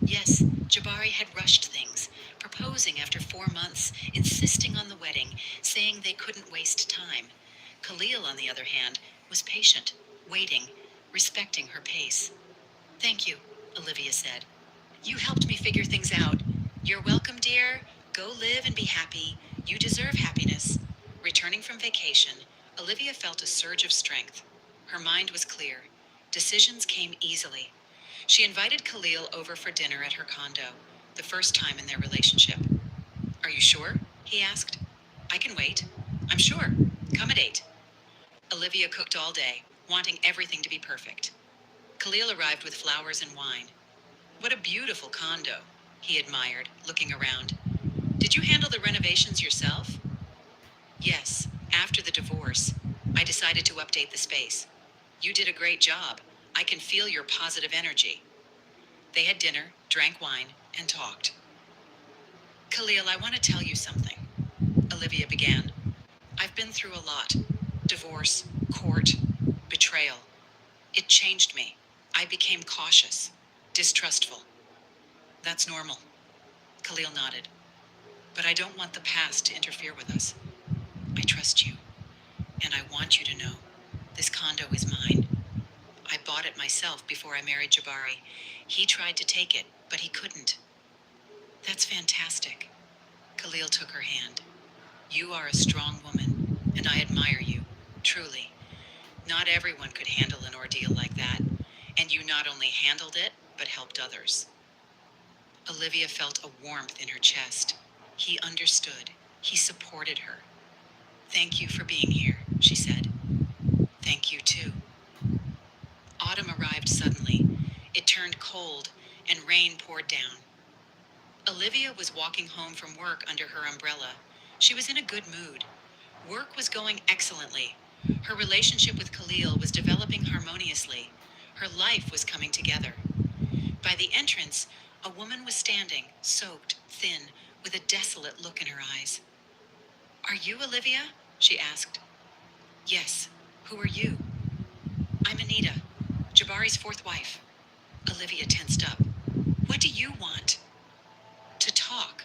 Yes, Jabari had rushed things, proposing after 4 months, insisting on the wedding, saying they couldn't waste time. Khalil, on the other hand, was patient, waiting, respecting her pace. Thank you, Olivia said. You helped me figure things out. You're welcome, dear. Go live and be happy. You deserve happiness. Returning from vacation, Olivia felt a surge of strength. Her mind was clear. Decisions came easily. She invited Khalil over for dinner at her condo, the first time in their relationship. Are you sure? He asked. I can wait. I'm sure. Come at 8. Olivia cooked all day, wanting everything to be perfect. Khalil arrived with flowers and wine. What a beautiful condo, he admired, looking around. Did you handle the renovations yourself? Yes, after the divorce, I decided to update the space. You did a great job. I can feel your positive energy. They had dinner, drank wine, and talked. Khalil, I want to tell you something, Olivia began. I've been through a lot. Divorce, court, betrayal. It changed me. I became cautious, distrustful. That's normal. Khalil nodded. But I don't want the past to interfere with us. I trust you, and I want you to know this condo is mine. I bought it myself before I married Jabari. He tried to take it, but he couldn't. That's fantastic. Khalil took her hand. You are a strong woman, and I admire you, truly. Not everyone could handle an ordeal like that, and you not only handled it, but helped others. Olivia felt a warmth in her chest. He understood. He supported her. Thank you for being here, she said. Thank you too. Autumn arrived suddenly. It turned cold, and rain poured down. Olivia was walking home from work under her umbrella. She was in a good mood. Work was going excellently. Her relationship with Khalil was developing harmoniously. Her life was coming together. By the entrance, a woman was standing, soaked, thin, with a desolate look in her eyes. Are you Olivia? She asked. Yes. Who are you? I'm Anita, Jabari's fourth wife. Olivia tensed up. What do you want? To talk.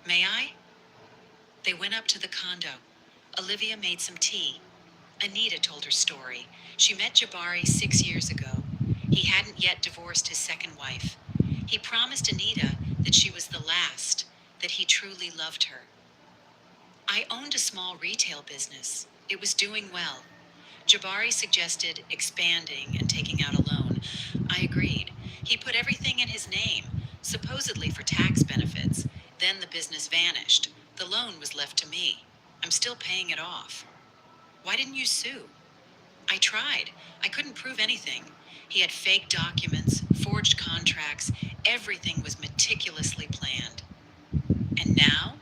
May I? They went up to the condo. Olivia made some tea. Anita told her story. She met Jabari 6 years ago. He hadn't yet divorced his second wife. He promised Anita that she was the last, that he truly loved her. I owned a small retail business. It was doing well. Jabari suggested expanding and taking out a loan. I agreed. He put everything in his name, supposedly for tax benefits. Then the business vanished. The loan was left to me. I'm still paying it off. Why didn't you sue? I tried. I couldn't prove anything. He had fake documents, forged contracts. Everything was meticulously planned. And now?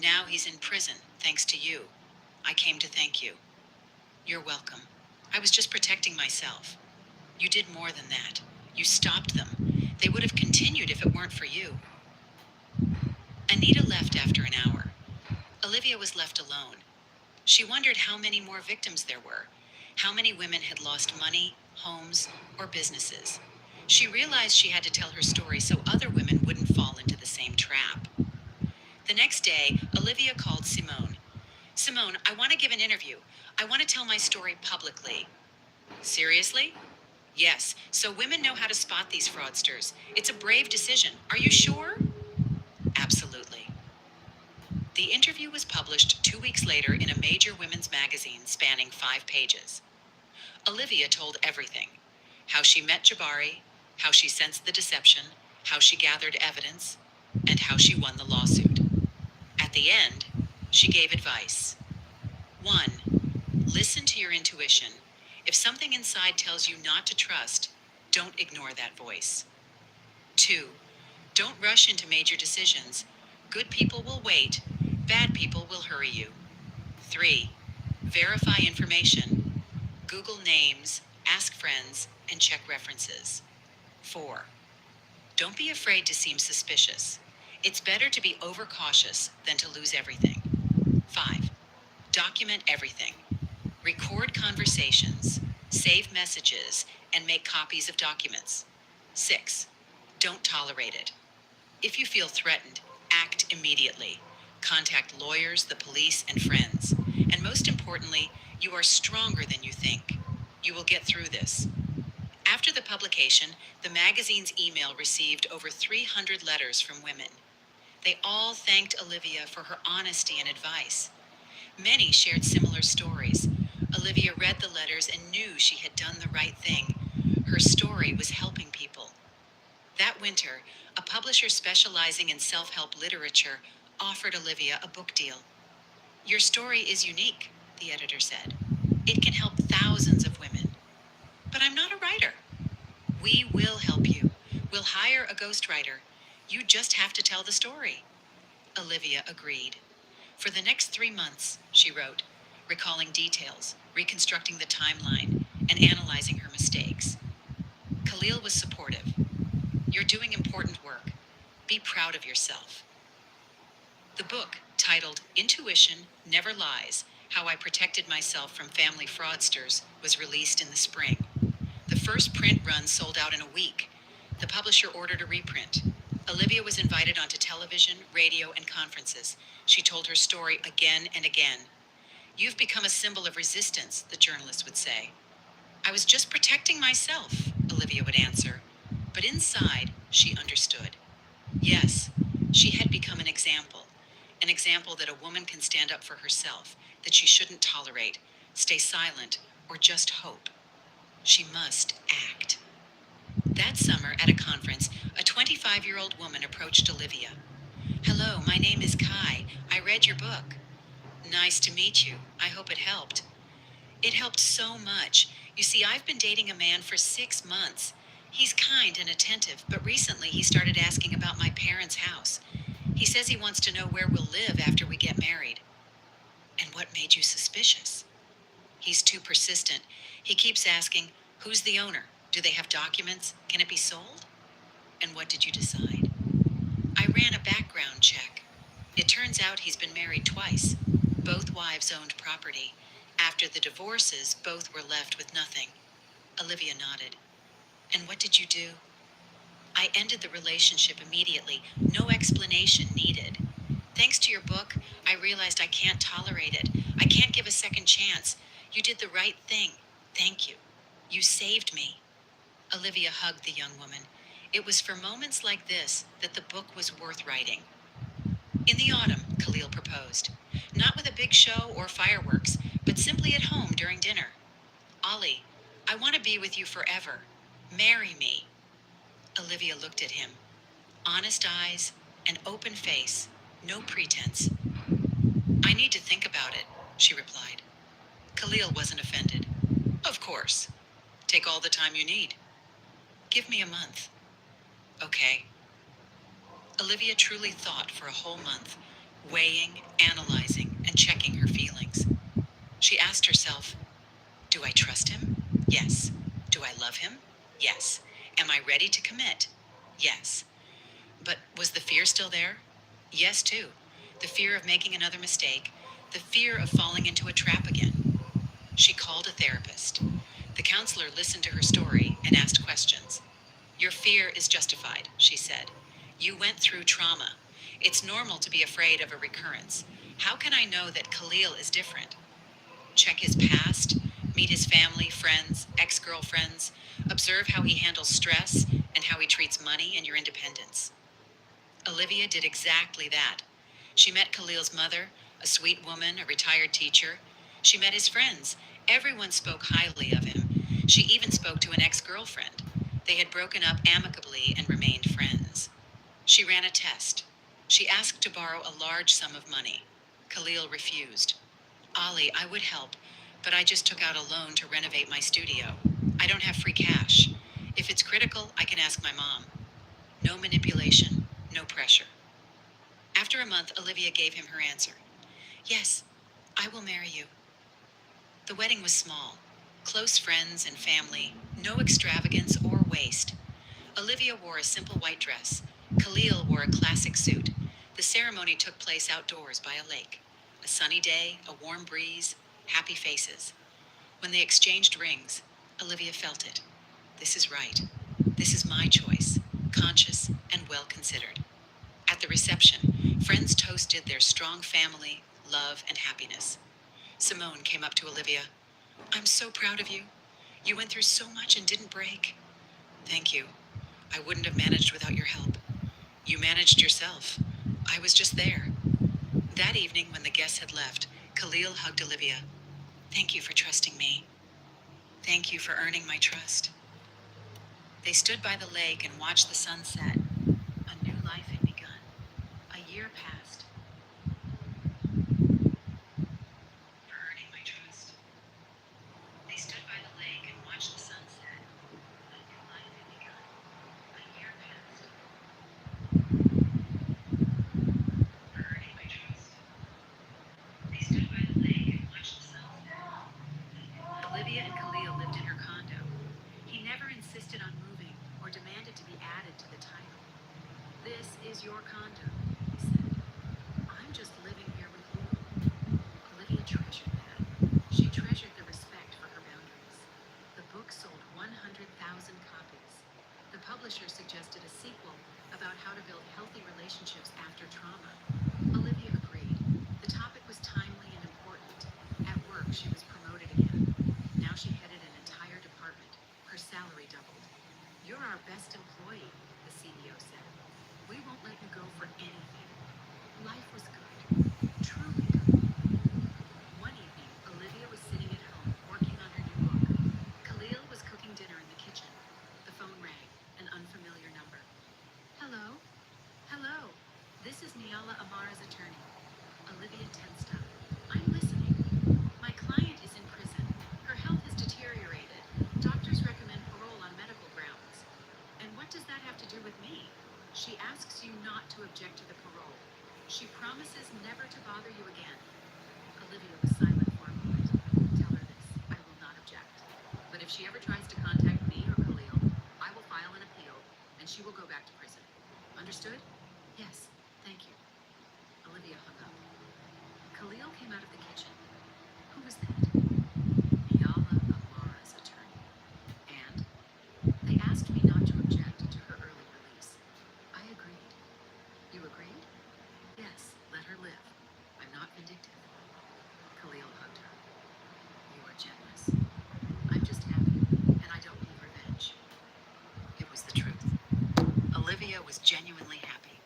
Now he's in prison, thanks to you. I came to thank you. You're welcome. I was just protecting myself. You did more than that. You stopped them. They would have continued if it weren't for you. Anita left after an hour. Olivia was left alone. She wondered how many more victims there were, how many women had lost money, homes, or businesses. She realized she had to tell her story so other women wouldn't fall into the same trap. The next day, Olivia called Simone. Simone, I want to give an interview. I want to tell my story publicly. Seriously? Yes, so women know how to spot these fraudsters. It's a brave decision. Are you sure? Absolutely. The interview was published 2 weeks later in a major women's magazine spanning 5 pages. Olivia told everything. How she met Jabari, how she sensed the deception, how she gathered evidence, and how she won the lawsuit. At the end, she gave advice. 1. Listen to your intuition. If something inside tells you not to trust, don't ignore that voice. 2. Don't rush into major decisions. Good people will wait. Bad people will hurry you. 3. Verify information. Google names, ask friends, and check references. 4. Don't be afraid to seem suspicious. It's better to be overcautious than to lose everything. 5. Document everything. Record conversations, save messages, and make copies of documents. 6. Don't tolerate it. If you feel threatened, act immediately. Contact lawyers, the police, and friends. And most importantly, you are stronger than you think. You will get through this. After the publication, the magazine's email received over 300 letters from women. They all thanked Olivia for her honesty and advice. Many shared similar stories. Olivia read the letters and knew she had done the right thing. Her story was helping people. That winter, a publisher specializing in self-help literature offered Olivia a book deal. Your story is unique, the editor said. It can help thousands of women. But I'm not a writer. We will help you. We'll hire a ghostwriter. You just have to tell the story. Olivia agreed. For the next 3 months, she wrote, recalling details, reconstructing the timeline, and analyzing her mistakes. Khalil was supportive. You're doing important work. Be proud of yourself. The book, titled Intuition Never Lies, How I Protected Myself from Family Fraudsters, was released in the spring. first print run sold out in a week. The publisher ordered a reprint. Olivia was invited onto television, radio, and conferences. She told her story again and again. "You've become a symbol of resistance," the journalist would say. "I was just protecting myself," Olivia would answer. But inside, she understood. Yes, she had become an example that a woman can stand up for herself, that she shouldn't tolerate, stay silent, or just hope. She must act. That summer at a conference, a 25-year-old woman approached Olivia. "Hello, my name is Kai. I read your book." "Nice to meet you. I hope it helped." "It helped so much. You see, I've been dating a man for 6 months. He's kind and attentive, but recently he started asking about my parents' house. He says he wants to know where we'll live after we get married." "And what made you suspicious?" "He's too persistent. He keeps asking, 'Who's the owner? Do they have documents? Can it be sold?'" "And what did you decide?" "I ran a background check. It turns out he's been married twice. Both wives owned property. After the divorces, both were left with nothing." Olivia nodded. "And what did you do?" "I ended the relationship immediately. No explanation needed. Thanks to your book, I realized I can't tolerate it. I can't give a second chance. You did the right thing. Thank you. You saved me." Olivia hugged the young woman. It was for moments like this that the book was worth writing. In the autumn, Khalil proposed. Not with a big show or fireworks, but simply at home during dinner. "Ollie, I want to be with you forever. Marry me." Olivia looked at him. Honest eyes, an open face, no pretense. "I need to think about it," she replied. Khalil wasn't offended. "Of course. Take all the time you need. Give me a month." "Okay." Olivia truly thought for a whole month, weighing, analyzing, and checking her feelings. She asked herself, "Do I trust him? Yes. Do I love him? Yes. Am I ready to commit? Yes." But was the fear still there? Yes, too. The fear of making another mistake, the fear of falling into a trap again. She called a therapist. The counselor listened to her story and asked questions. "Your fear is justified," she said. "You went through trauma. It's normal to be afraid of a recurrence. How can I know that Khalil is different?" Check his past, meet his family, friends, ex-girlfriends, observe how he handles stress and how he treats money and your independence. Olivia did exactly that. She met Khalil's mother, a sweet woman, a retired teacher. She met his friends. Everyone spoke highly of him. She even spoke to an ex-girlfriend. They had broken up amicably and remained friends. She ran a test. She asked to borrow a large sum of money. Khalil refused. "Ollie, I would help, but I just took out a loan to renovate my studio. I don't have free cash. If it's critical, I can ask my mom." No manipulation, no pressure. After a month, Olivia gave him her answer. "Yes, I will marry you." The wedding was small. Close friends and family, no extravagance or waste. Olivia wore a simple white dress. Khalil wore a classic suit. The ceremony took place outdoors by a lake. A sunny day, a warm breeze, happy faces. When they exchanged rings, Olivia felt it. This is right. This is my choice, conscious and well considered. At the reception, friends toasted their strong family, love, and happiness. Simone came up to Olivia. "I'm so proud of you. You went through so much and didn't break." "Thank you. I wouldn't have managed without your help. You managed yourself. I was just there." That evening, when the guests had left, Khalil hugged Olivia. "Thank you for trusting me. Thank you for earning my trust." They stood by the lake and watched the sun set. A new life had begun. A year passed. For earning my trust. They stood by the lake and watched the sun set. A new life had begun. A year passed. For earning my trust. They stood by the lake and watched the sun set. Olivia and Khalil lived in her condo. He never insisted on moving or demanded to be added to the title. "This is your condo," he said. "I'm just living here with you." Olivia treasured that. She treasured the respect for her boundaries. The book sold 100,000 publisher suggested a sequel about how to build healthy relationships after trauma. Olivia agreed. The topic was timely and important. At work, she was promoted again. Now she headed an entire department. Her salary doubled. "You're our best employee," the CEO said. "We won't let you go for anything." Life was good. Truly good. One evening, Olivia was sitting at home, working on her new book. Khalil was cooking dinner in the kitchen. The phone rang, an unfamiliar number. "Hello? Hello. This is Niala Amara's attorney." Olivia tensed up. "I'm listening. My client is in prison. Her health has deteriorated. Doctors recommend parole on medical grounds." "And what does that have to do with me?" "She asks you not to object to the parole. She promises never to bother you again." Olivia was silent for a moment. "Tell her this. I will not object. But if she ever tries to contact me or Khalil, I will file an appeal, and she will go back to prison. Understood?" "Yes, thank you." Olivia hung up. Khalil came out of the kitchen. Who was that? Niala Amara's attorney. "And they asked me not to object to her early release. I agreed." "You agreed?" "Yes, let her live. I'm not vindictive." Khalil hugged her. "You are generous. I'm just happy, and I don't need revenge." It was the truth. Olivia was genuinely happy.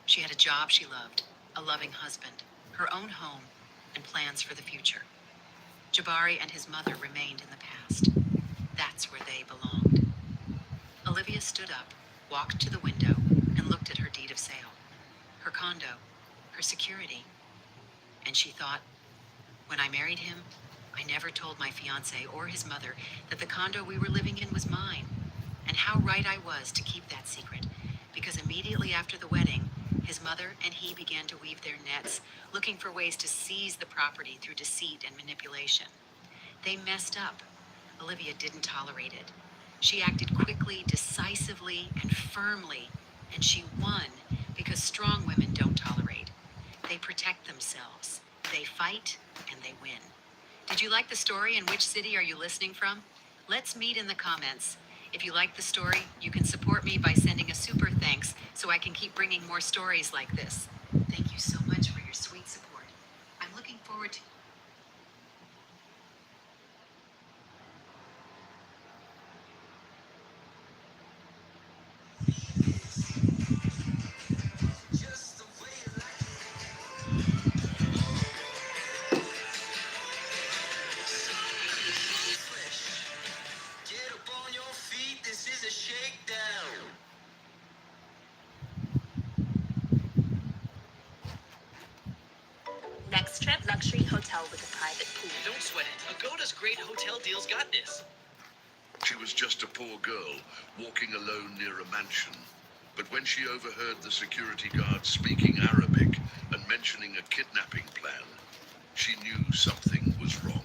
She had a job she loved, a loving husband, her own home, and plans for the future. Jabari and his mother remained in the past. That's where they belonged. Olivia stood up, walked to the window, and looked at her deed of sale. Her condo, her security. And she thought, when I married him, I never told my fiancé or his mother that the condo we were living in was mine. And how right I was to keep that secret, because immediately after the wedding, his mother and he began to weave their nets, looking for ways to seize the property through deceit and manipulation. They messed up. Olivia didn't tolerate it. She acted quickly, decisively, and firmly, and she won because strong women don't tolerate. They protect themselves. They fight, and they win. Did you like the story, and which city are you listening from? Let's meet in the comments. If you like the story, you can support me by sending a super thanks so I can keep bringing more stories like this. Thank you so much for your sweet support. I'm looking forward to... Get up on your feet, this is a shakedown. Next trip, luxury hotel with a private pool. Don't sweat it. Agoda's great hotel deals got this. She was just a poor girl walking alone near a mansion. But when she overheard the security guard speaking Arabic and mentioning a kidnapping plan, she knew something was wrong.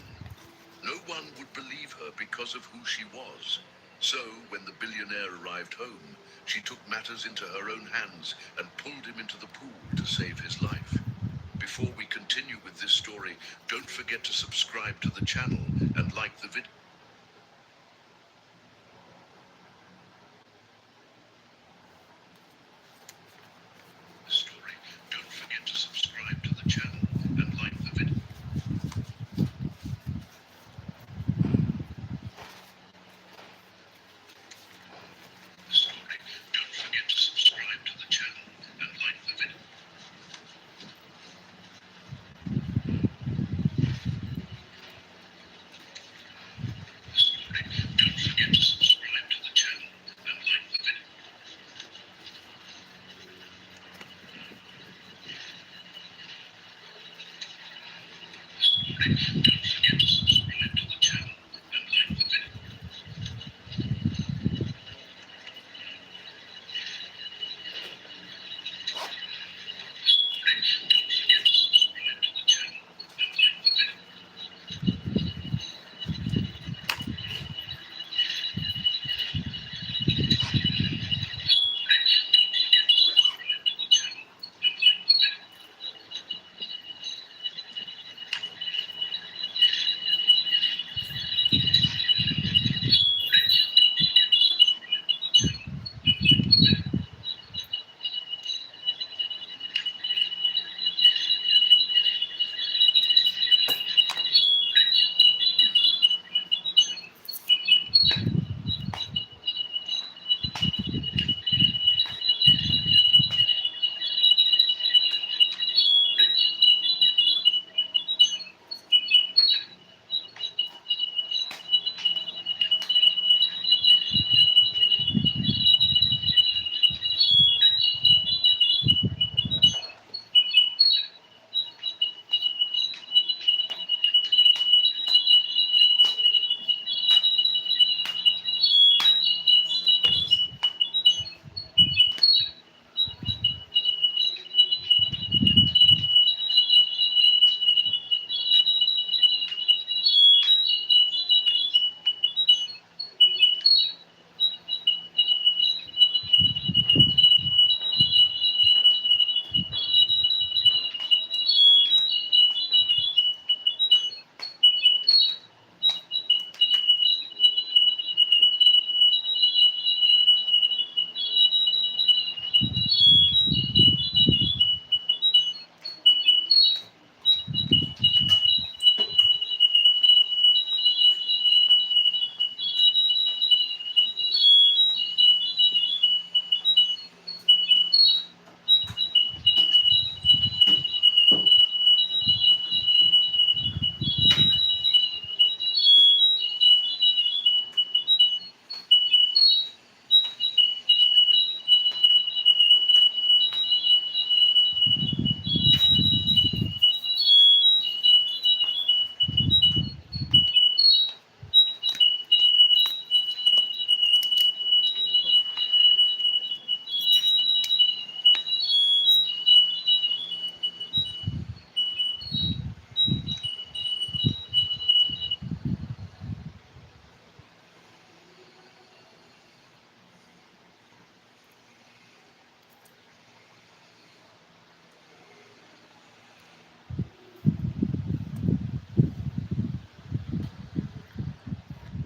No one would believe her because of who she was. So, when the billionaire arrived home, she took matters into her own hands and pulled him into the pool to save his life. Before we continue with this story, don't forget to subscribe to the channel and like the video. Don't forget to subscribe to the channel and like the video. Don't forget to subscribe to the channel and like the video.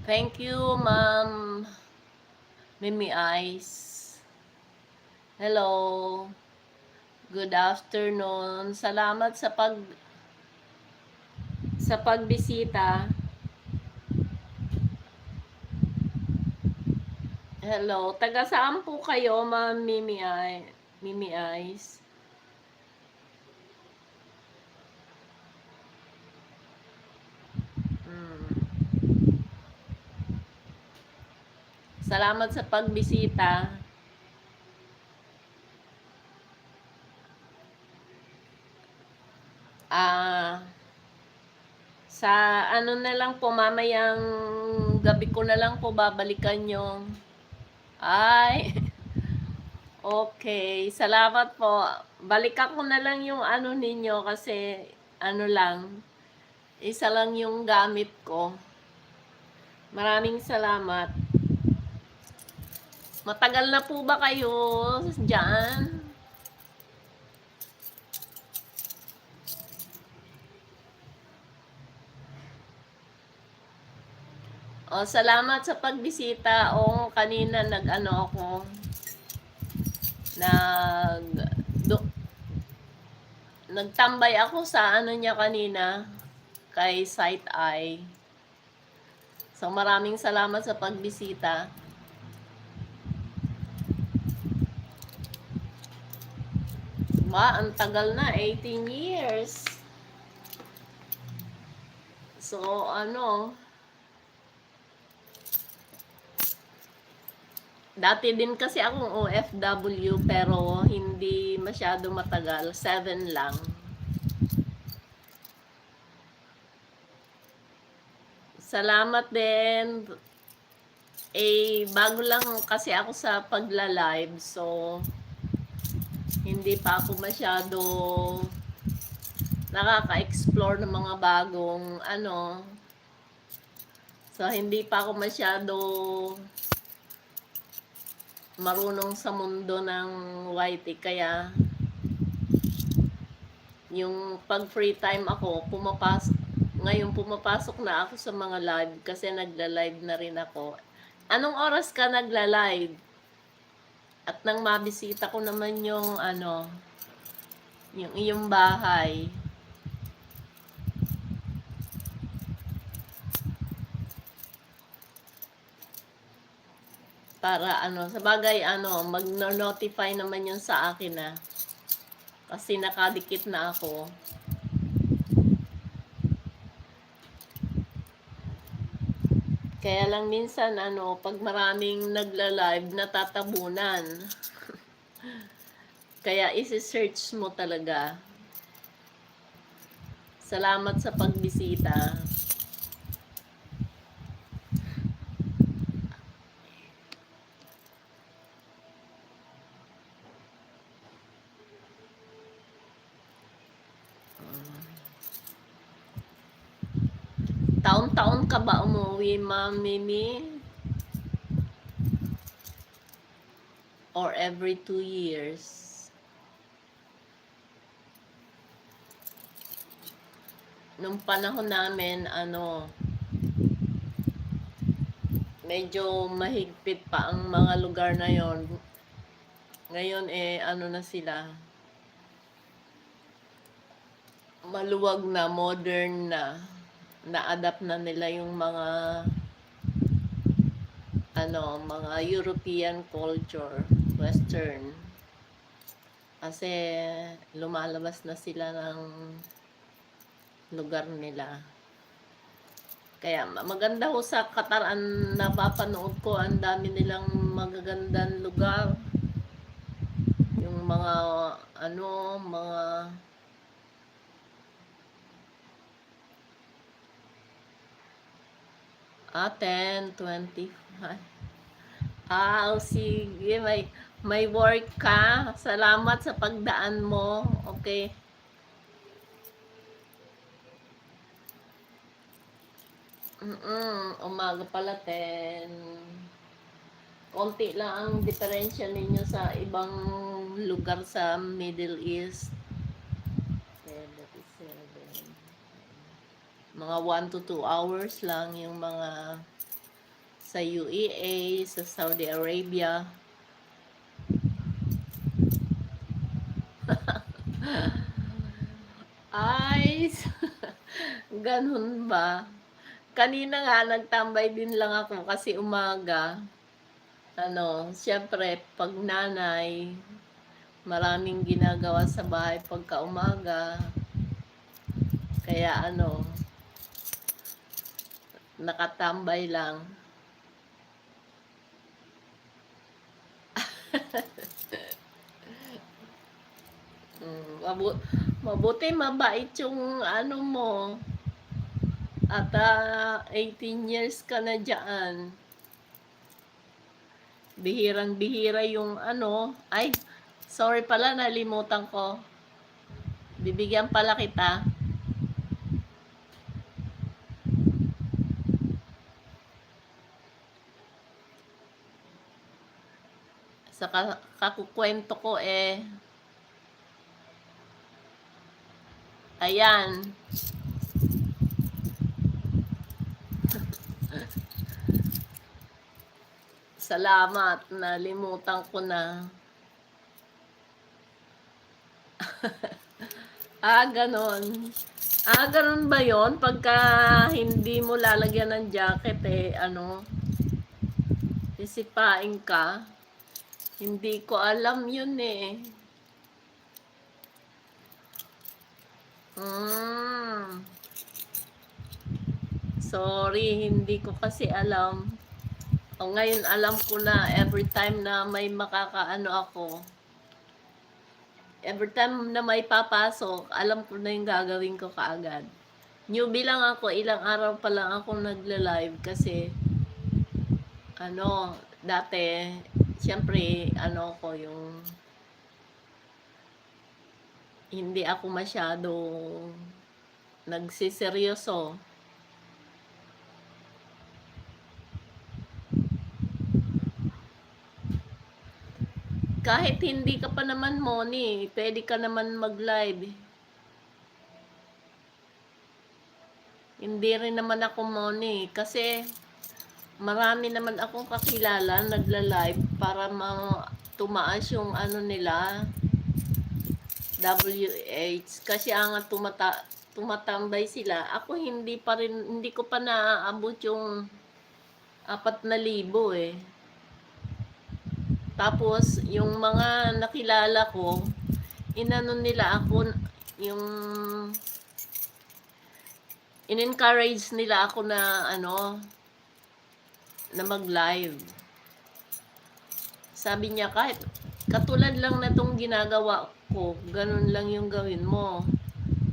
Thank you, Ma'am Mimi Ice. Hello. Good afternoon. Salamat sa pagbisita. Hello. Taga saan po kayo, Ma'am Mimi Ice? Salamat sa pagbisita. Sa ano na lang po, mamayang gabi ko na lang po babalikan yung okay, salamat po. Balikan ko na lang yung ano ninyo kasi ano lang, isa lang yung gamit ko. Maraming salamat. Matagal na po ba kayo dyan? Salamat sa pagbisita. Kanina nag-ano ako. Nagtambay ako sa ano niya kanina kay Sight Eye. So maraming salamat sa pagbisita. Ang tagal na, 18 years. So dati din kasi akong OFW pero hindi masyado matagal, 7 lang. Salamat din. Bago lang kasi ako sa pagla-live, so hindi pa ako masyado nakaka-explore ng mga bagong so hindi pa ako masyado marunong sa mundo ng YT, kaya yung pag free time ako, pumapasok na ako sa mga live kasi nagla-live na rin ako. Anong oras ka nagla-live? At nang mabisita ko naman yung yung iyong bahay. Para sa bagay mag-notify naman yun sa akin kasi nakadikit na ako. Kaya lang minsan pag maraming nagla-live natatabunan. Kaya isi-search mo talaga. Salamat sa pagbisita. Taon-taon ka ba umuwi, Ma'am Mimi? Or every 2 years? Nung panahon namin, medyo mahigpit pa ang mga lugar na yon. Ngayon na sila, maluwag na, modern na-adapt na nila yung mga mga European culture, Western. Kasi lumalabas na sila ng lugar nila. Kaya maganda ho sa Qatar, ang napapanood ko, ang dami nilang magagandang lugar. Yung mga mga 10, 25. Sige, may work ka. Salamat sa pagdaan mo. Okay. Umaga pala 10. Konti lang ang diferensya ninyo sa ibang lugar sa Middle East. 77. Mga 1 to 2 hours lang yung mga sa UEA, sa Saudi Arabia. Ay, ganun ba? Kanina nga nagtambay din lang ako kasi umaga. Siyempre pag nanay, maraming ginagawa sa bahay pagka umaga. Kaya nakatambay lang. Mabuti mabait yung mo. At 18 years ka na dyan. Bihirang-bihira yung ay, sorry pala, nalimutan ko. Bibigyan pala kita. Sa kakukwento ko ayan. Salamat, nalimutan ko na. Ganon. Ganon ba yon? Pagka hindi mo lalagyan ng jacket sisipain ka. Hindi ko alam yun Sorry, hindi ko kasi alam. Ngayon alam ko na every time na may ako. Every time na may papasok, alam ko na yung gagawin ko kaagad. Newbie lang ako, ilang araw pa lang ako nagla-live kasi dati, siyempre, ko yung hindi ako masyado nagsiseryoso. Kahit hindi ka pa naman Moni, pwede ka naman mag-live. Hindi rin naman ako Moni kasi marami naman akong kakilala nagla-live para tumaas yung nila WH kasi tumatambay sila. Ako hindi ko pa naaabot yung 4,000 Tapos, yung mga nakilala ko, nila ako, in-encourage nila ako na, na mag-live. Sabi niya, kahit katulad lang na itong ginagawa ko, ganun lang yung gawin mo.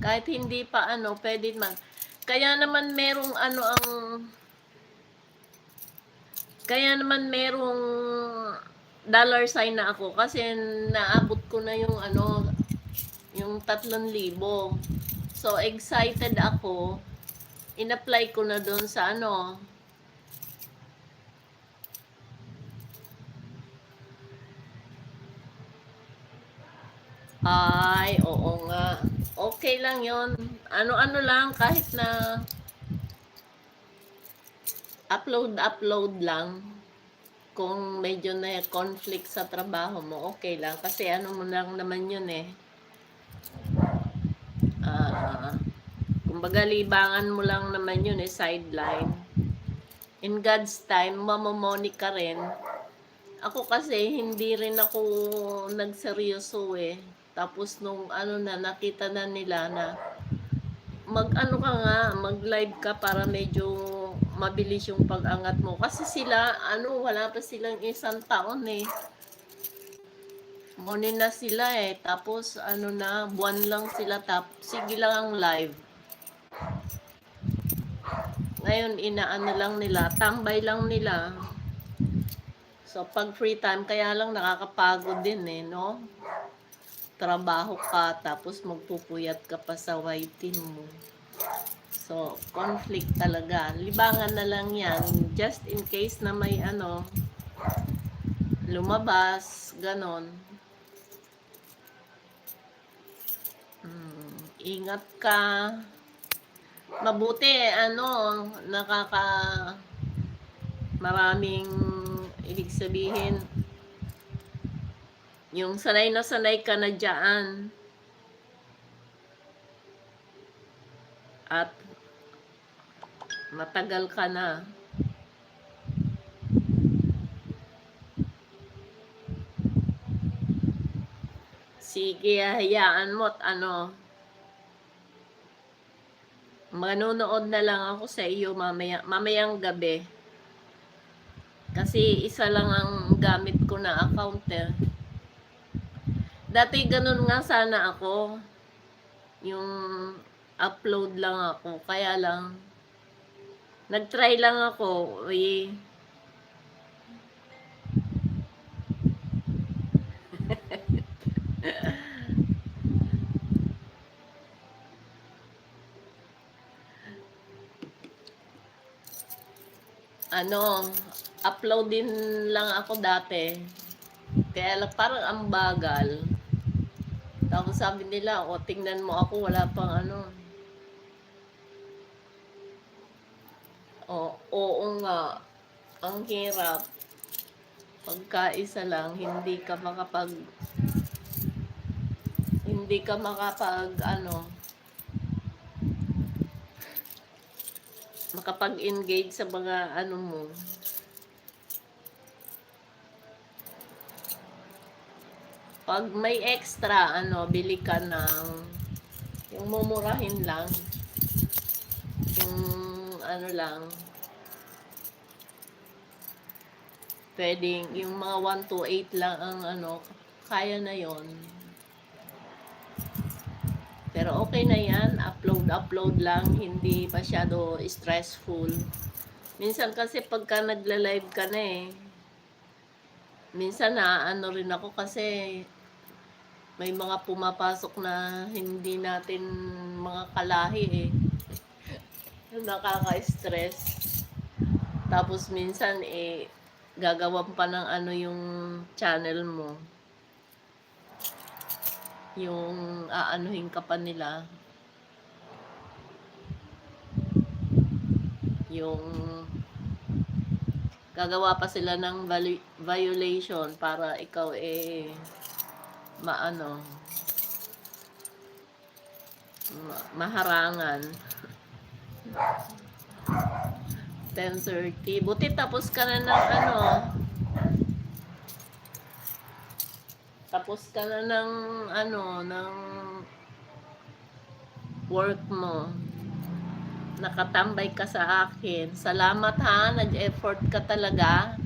Kahit hindi pa, pwede man. Kaya naman merong, kaya naman merong dollar sign na ako kasi naabot ko na yung yung 3,000. So excited ako. In-apply ko na doon sa Ay, oo nga. Okay lang 'yon. Ano lang kahit na upload lang. Kung medyo na conflict sa trabaho mo, okay lang. Kasi mo lang naman yun kumbaga libangan mo lang naman yun sideline. In God's time, mamomoni ka rin. Ako kasi, hindi rin ako nagseryoso Tapos nung na, nakita na nila na mag-live ka para medyo mabilis yung pag-angat mo. Kasi sila, wala pa silang 1 taon Morning na sila Tapos, na, buwan lang sila. Sige lang ang live. Ngayon, lang nila. Tambay lang nila. So, pag free time, kaya lang nakakapagod din no? Trabaho ka, tapos magpupuyat ka pa sa waiting mo. So, conflict talaga. Libangan na lang yan. Just in case na may lumabas, ganon. Ingat ka. Mabuti, Maraming, ibig sabihin, yung sanay na sanay ka na dyan. At matagal ka na. Sige, hayaan mo at manonood na lang ako sa iyo mamayang gabi. Kasi isa lang ang gamit ko na account eh. Dati ganun nga sana ako. Yung upload lang ako. Kaya lang, nag-try lang ako. Upload din lang ako dati. Kaya lang parang ang bagal. Tapos sabi nila, tingnan mo ako, wala pang oo nga. Ang hirap. Pagka-isa lang, hindi ka makapag-engage sa mga mo. Pag may extra, bili ka ng yung mumurahin lang. Yung lang. Pwedeng, yung mga 1 to 8 lang ang kaya na yon. Pero okay na yan, upload lang, hindi masyado stressful. Minsan kasi pagka nagla-live ka na minsan rin ako kasi may mga pumapasok na hindi natin mga kalahi nakaka-stress. Tapos minsan gagawan pa ng yung channel mo. Yung aanuhin ka pa nila. Yung gagawa pa sila ng violation para ikaw maharangan. 10:30. Buti tapos ka na ng ng work mo. Nakatambay ka sa akin. Salamat ha, nag-effort ka talaga.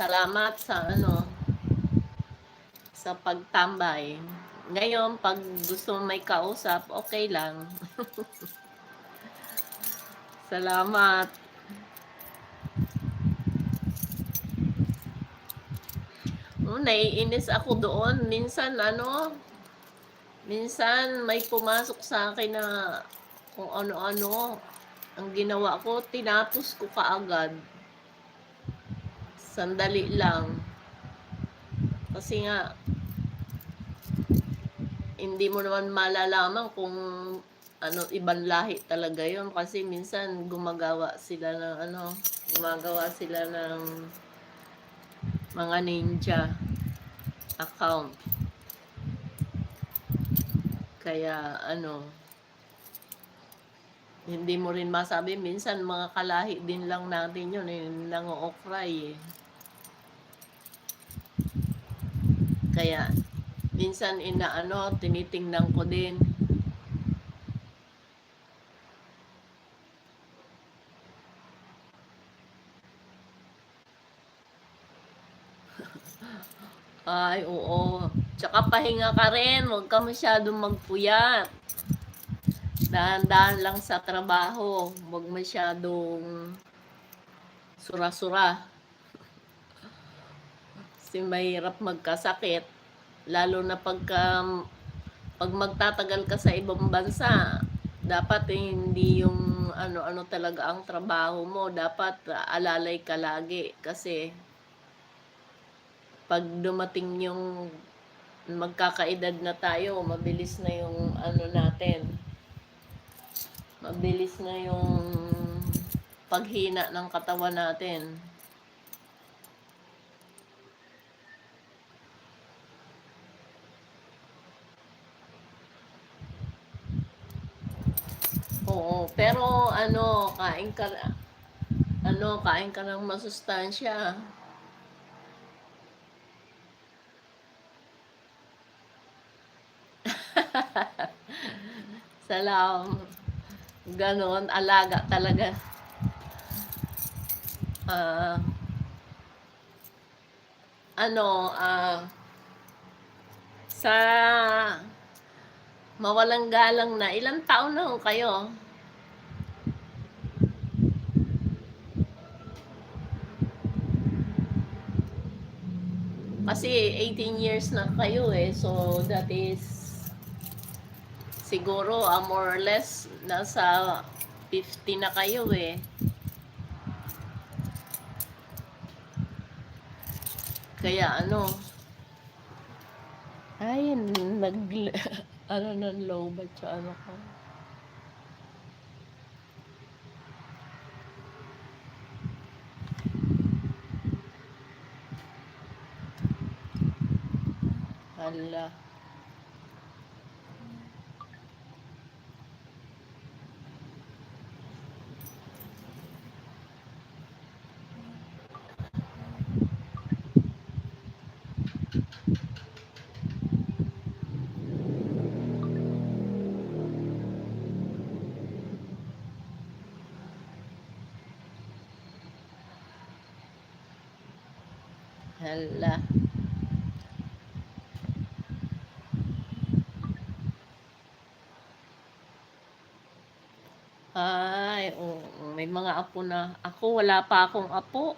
Salamat sa sa pagtambay. Ngayon, pag gusto mo may kausap, okay lang. Salamat. Naiinis ako doon. Minsan may pumasok sa akin na kung ano-ano ang ginawa ko, tinapos ko kaagad. Sandali lang. Kasi nga, hindi mo naman malalaman kung ibang lahi talaga yon kasi minsan gumagawa sila ng mga ninja account. Kaya hindi mo rin masabi, minsan mga kalahi din lang natin yun nang-o-cry Kaya minsan tinitingnan ko din. Ay, oo. Tsaka pahinga ka rin, huwag ka masyadong magpuyat. Dahan-dahan lang sa trabaho, huwag masyadong sura-sura. Kasi mahirap magkasakit. Lalo na pag magtatagal ka sa ibang bansa, dapat hindi yung ano-ano talaga ang trabaho mo. Dapat alalay ka lagi kasi pag dumating yung magkakaedad na tayo, mabilis na yung ano natin. Mabilis na yung paghina ng katawan natin. Oo, pero kain ka ng masustansya. Salam. Ganon, alaga talaga. Ah, sa mawalang galang na, ilang taon na ho kayo? Kasi 18 years na kayo eh. So that is siguro more or less nasa 50 na kayo eh. Kaya ay ng low ba siya ko. Hala. Hala. Ay, oo, may mga apo na. Ako, wala pa akong apo.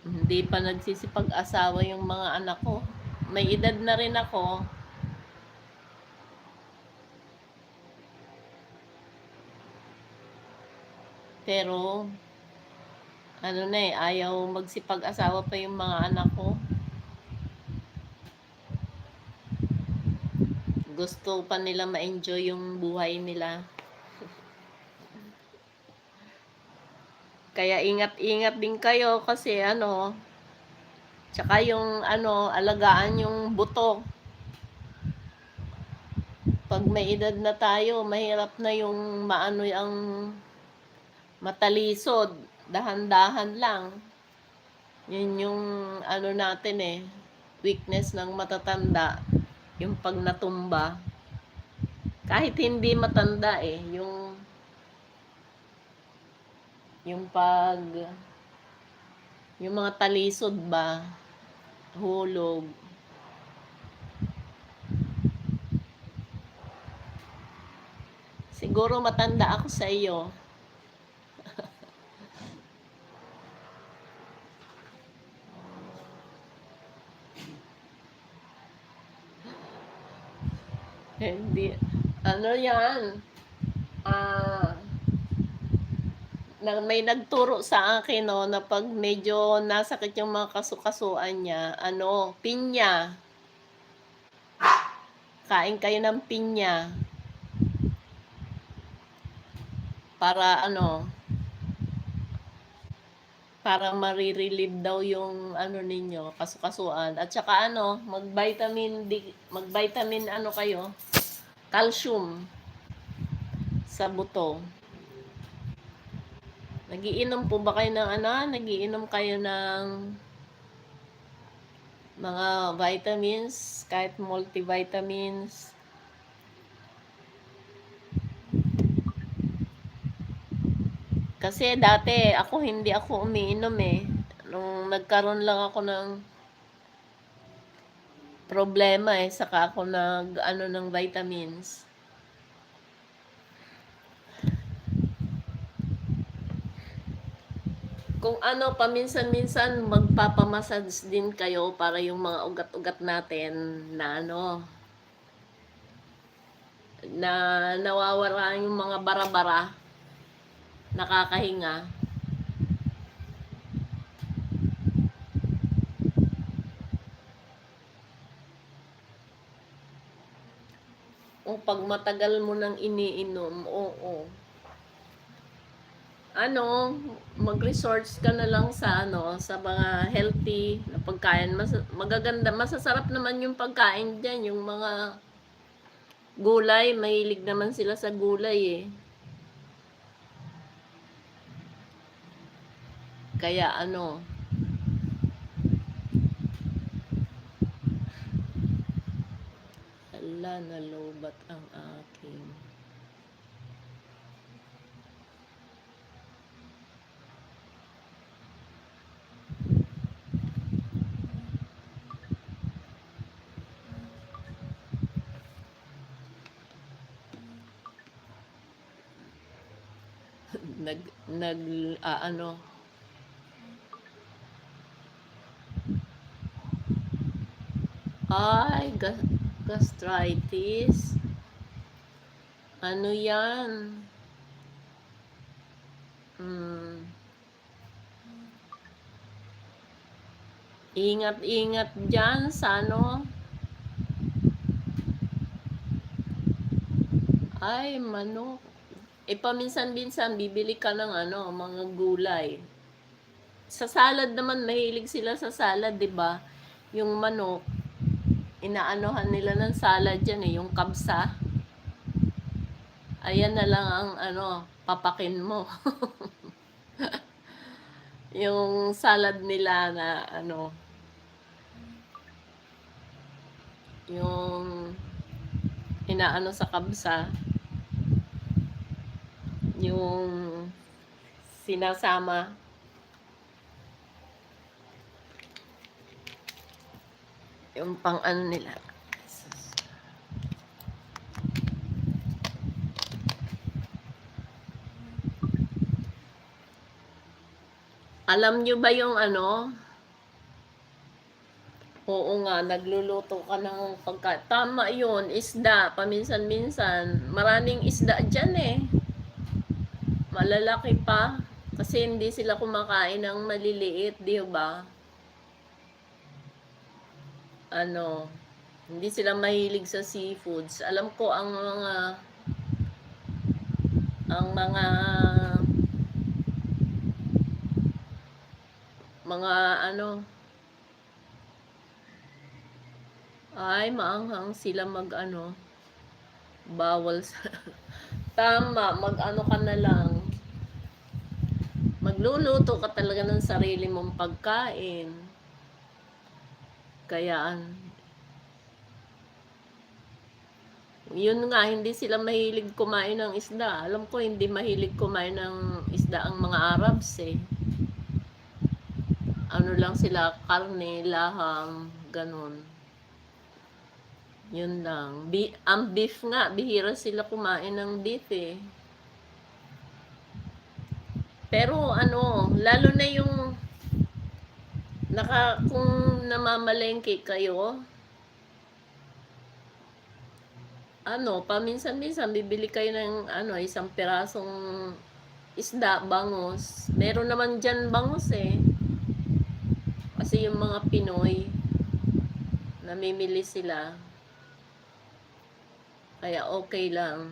Hindi pa nagsisipag-asawa yung mga anak ko. May edad na rin ako. Pero, ayaw magsipag-asawa pa yung mga anak ko. Gusto pa nila ma-enjoy yung buhay nila. Kaya ingat-ingat din kayo kasi tsaka yung alagaan yung buto. Pag may edad na tayo, mahirap na yung ang matalisod. Dahan-dahan lang. Yun yung natin eh. Weakness ng matatanda. Yung pag natumba. Kahit hindi matanda eh. Yung mga talisod ba, hulog. Siguro matanda ako sa iyo. Hindi. Yan? May nagturo sa akin na pag medyo nasakit yung mga kasukasuan niya, pinya. Kain kayo ng pinya. Para para marirelieve daw yung ninyo, kasukasuan. At saka mag-vitamin D, mag-vitamin kayo, calcium sa buto. Nagiinom po ba kayo ng nagiinom kayo ng mga vitamins, kahit multivitamins? Kasi dati hindi ako umiinom eh. Nung nagkaroon lang ako ng problema eh, saka ako ng vitamins. Kung paminsan-minsan magpapamassage din kayo para yung mga ugat-ugat natin na na nawawala yung mga bara-bara, nakakahinga. O pag matagal mo nang iniinom, oo. Ano, mag-resorts ka na lang sa sa mga healthy na pagkain. Magaganda, masasarap naman yung pagkain diyan, yung mga gulay, mahilig naman sila sa gulay eh. Kaya hala, nalobat ang aking nag ay gastritis. Ano yan? Ingat-ingat dyan sa ay manok. Paminsan-minsan bibili ka ng mga gulay. Sa salad naman, mahilig sila sa salad, 'di ba? Yung manok, inaanohan nila ng salad yan yung kabsa. Ayan na lang ang papakin mo. Yung salad nila na yung inaano sa kabsa, yung sinasama yung pang nila. Alam nyo ba yung oo nga, nagluluto ka ng tama yun, isda, paminsan-minsan. Maraming isda dyan eh. Malalaki pa. Kasi hindi sila kumakain ng maliliit, di ba? Hindi sila mahilig sa seafoods. Alam ko ang mga ay maanghang sila bawal sa tama, ka na lang. Magluluto ka talaga ng sarili mong pagkain. Kaya yun nga, hindi sila mahilig kumain ng isda. Alam ko hindi mahilig kumain ng isda ang mga Arabs eh. Lang sila, karne, laham, ganun. Yun lang. Ang beef nga, bihira sila kumain ng beef eh. Pero lalo na yung kung namamalengke kayo, paminsan-minsan bibili kayo ng isang pirasong isda, bangus. Meron naman dyan bangus eh. Kasi yung mga Pinoy, namimili sila. Kaya okay lang.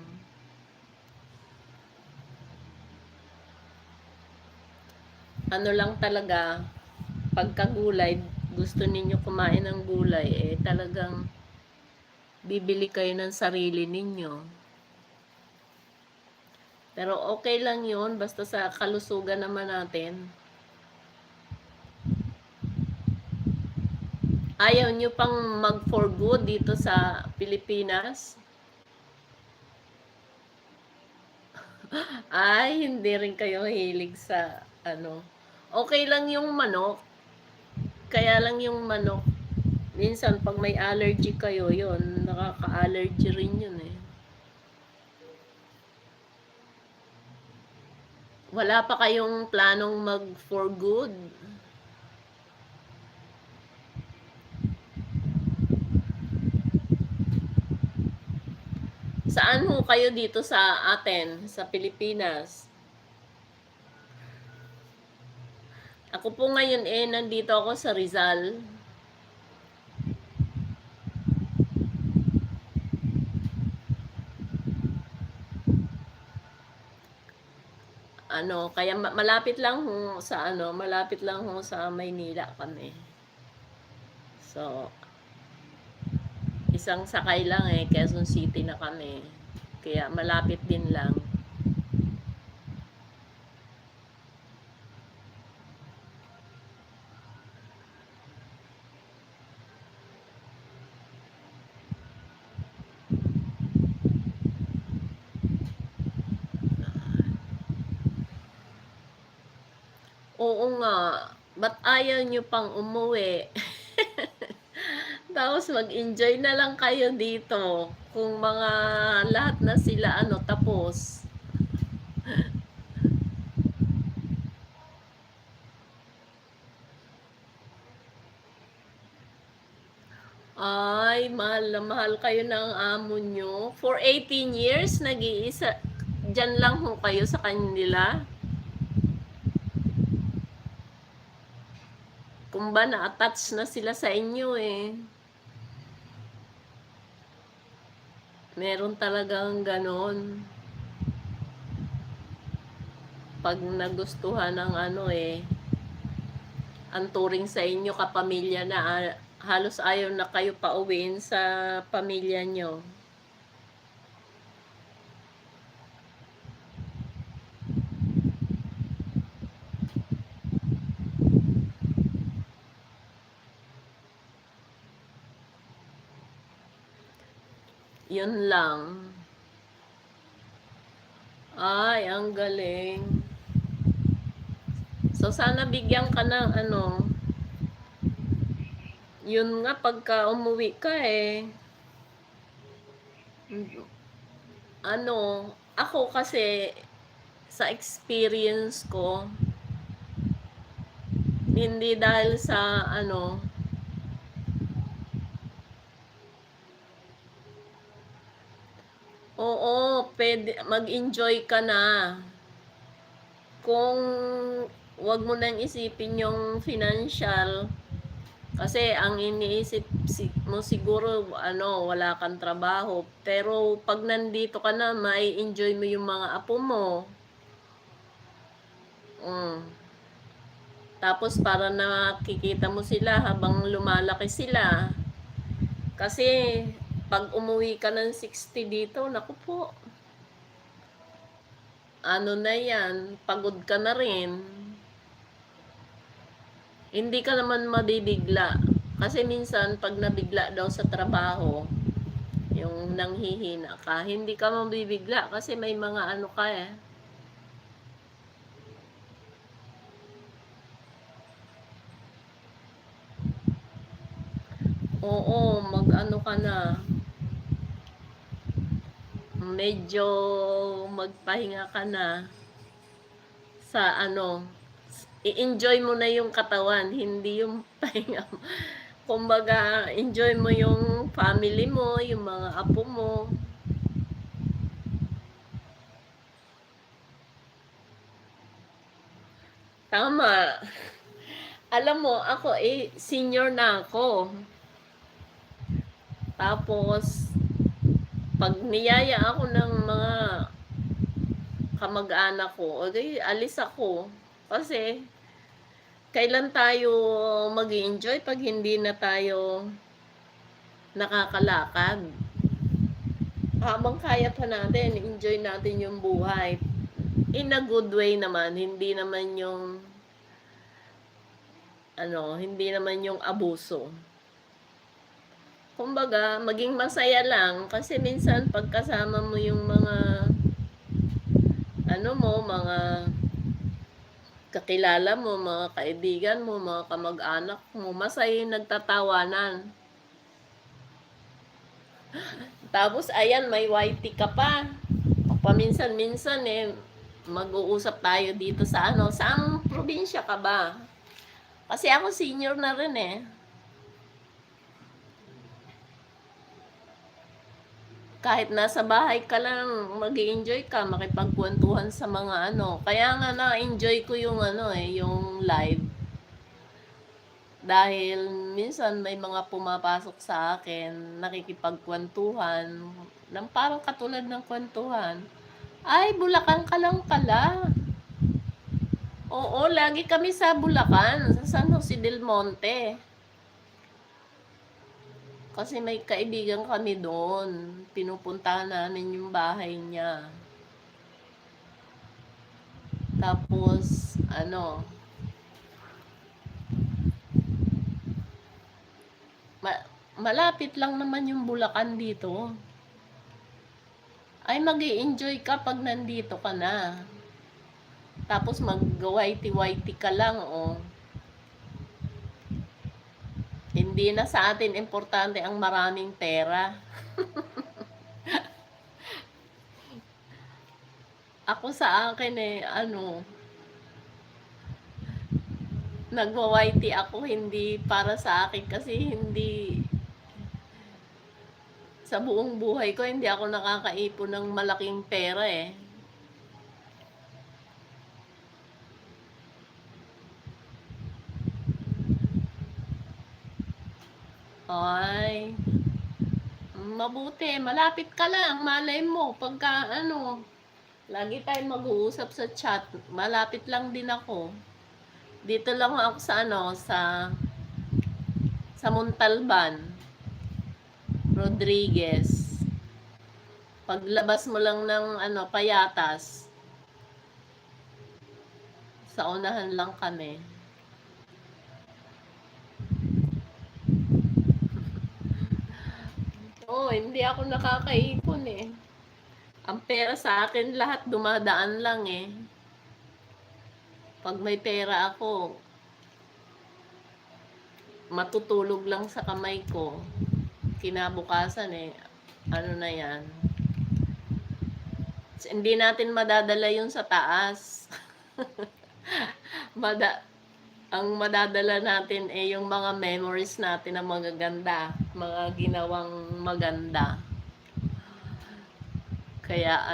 Lang talaga, pagkagulay, gusto ninyo kumain ng gulay, talagang bibili kayo ng sarili ninyo. Pero okay lang yun, basta sa kalusugan naman natin. Ayaw nyo pang mag for good dito sa Pilipinas? Ay, hindi rin kayo hilig sa okay lang yung manok. Kaya lang yung manok, minsan pag may allergy kayo, yun, nakaka-allergy rin yun eh. Wala pa kayong planong mag for good? Saan ho kayo dito sa atin, sa Pilipinas? Ako po ngayon nandito ako sa Rizal. Kaya malapit lang ho sa malapit lang ho sa Maynila kami. So, isang sakay lang Quezon City na kami. Kaya malapit din lang. Oo nga, ba't ayaw nyo pang umuwi? Tapos mag-enjoy na lang kayo dito kung mga lahat na sila tapos. Ay, mahal na mahal kayo ng amo nyo. For 18 years, nag-iisa, dyan lang ho kayo sa kanila. Kung ba na-attach na sila sa inyo Meron talagang ganon. Pag nagustuhan ng ang turing sa inyo kapamilya na halos ayaw na kayo pauwiin sa pamilya nyo. Yun lang. Ay, ang galing. So, sana bigyan ka ng yun nga, pagka umuwi ka ako kasi, sa experience ko, hindi dahil sa oo, pwede, mag-enjoy ka na. Kung wag mo nang isipin yung financial, kasi ang iniisip mo siguro, wala kang trabaho. Pero pag nandito ka na, may enjoy mo yung mga apo mo. Tapos para nakikita mo sila habang lumalaki sila. Kasi pag umuwi ka ng 60 dito, naku po. Na yan, pagod ka na rin. Hindi ka naman mabibigla. Kasi minsan, pag nabigla daw sa trabaho, yung nanghihina ka, hindi ka mabibigla kasi may mga ka Oo, ka na. Medyo magpahinga ka na sa i-enjoy mo na yung katawan, hindi yung pahinga mo. Kumbaga, enjoy mo yung family mo, yung mga apo mo. Tama. Alam mo, ako senior na ako. Tapos, pag niyaya ako ng mga kamag-anak ko, alis ako. Kasi, kailan tayo mag-enjoy pag hindi na tayo nakakalakad? Habang kaya pa natin, enjoy natin yung buhay. In a good way naman, hindi naman yung abuso. Kumbaga, maging masaya lang kasi minsan pagkasama mo yung mga mga kakilala mo, mga kaibigan mo, mga kamag-anak mo, masaya yung nagtatawanan. Tapos, ayan, may YT ka pa. Paminsan-minsan mag-uusap tayo dito sa saang probinsya ka ba? Kasi ako senior na rin kahit nasa bahay ka lang, mag-enjoy ka, makipagkwentuhan sa mga ano. Kaya nga na-enjoy ko yung ano yung live. Dahil minsan may mga pumapasok sa akin, nakikipagkwentuhan, ng parang katulad ng kwentuhan. Ay, Bulacan ka lang pala. Oo, lagi kami sa Bulacan, sa San Jose del Monte. Kasi may kaibigan kami doon. Pinupuntahan namin yung bahay niya. Tapos, malapit lang naman yung Bulacan dito. Ay, mag-i-enjoy ka pag nandito ka na. Tapos mag-whitey-whitey ka lang, oh. Hindi na sa atin importante ang maraming pera. Ako sa akin nagwa-whitey ako hindi para sa akin kasi hindi sa buong buhay ko hindi ako nakakaipon ng malaking pera eh. Ay, mabuti, malapit ka lang, malay mo, pagka lagi tayong mag-uusap sa chat, malapit lang din ako. Dito lang ako sa Montalban, Rodriguez. Paglabas mo lang ng Payatas, sa unahan lang kami. Hindi ako nakakaipon eh. Ang pera sa akin lahat dumadaan lang eh. Pag may pera ako, matutulog lang sa kamay ko. Kinabukasan na yan. Hindi natin madadala yun sa taas. Ang madadala natin yung mga memories natin na magaganda, mga ginawang maganda. Kaya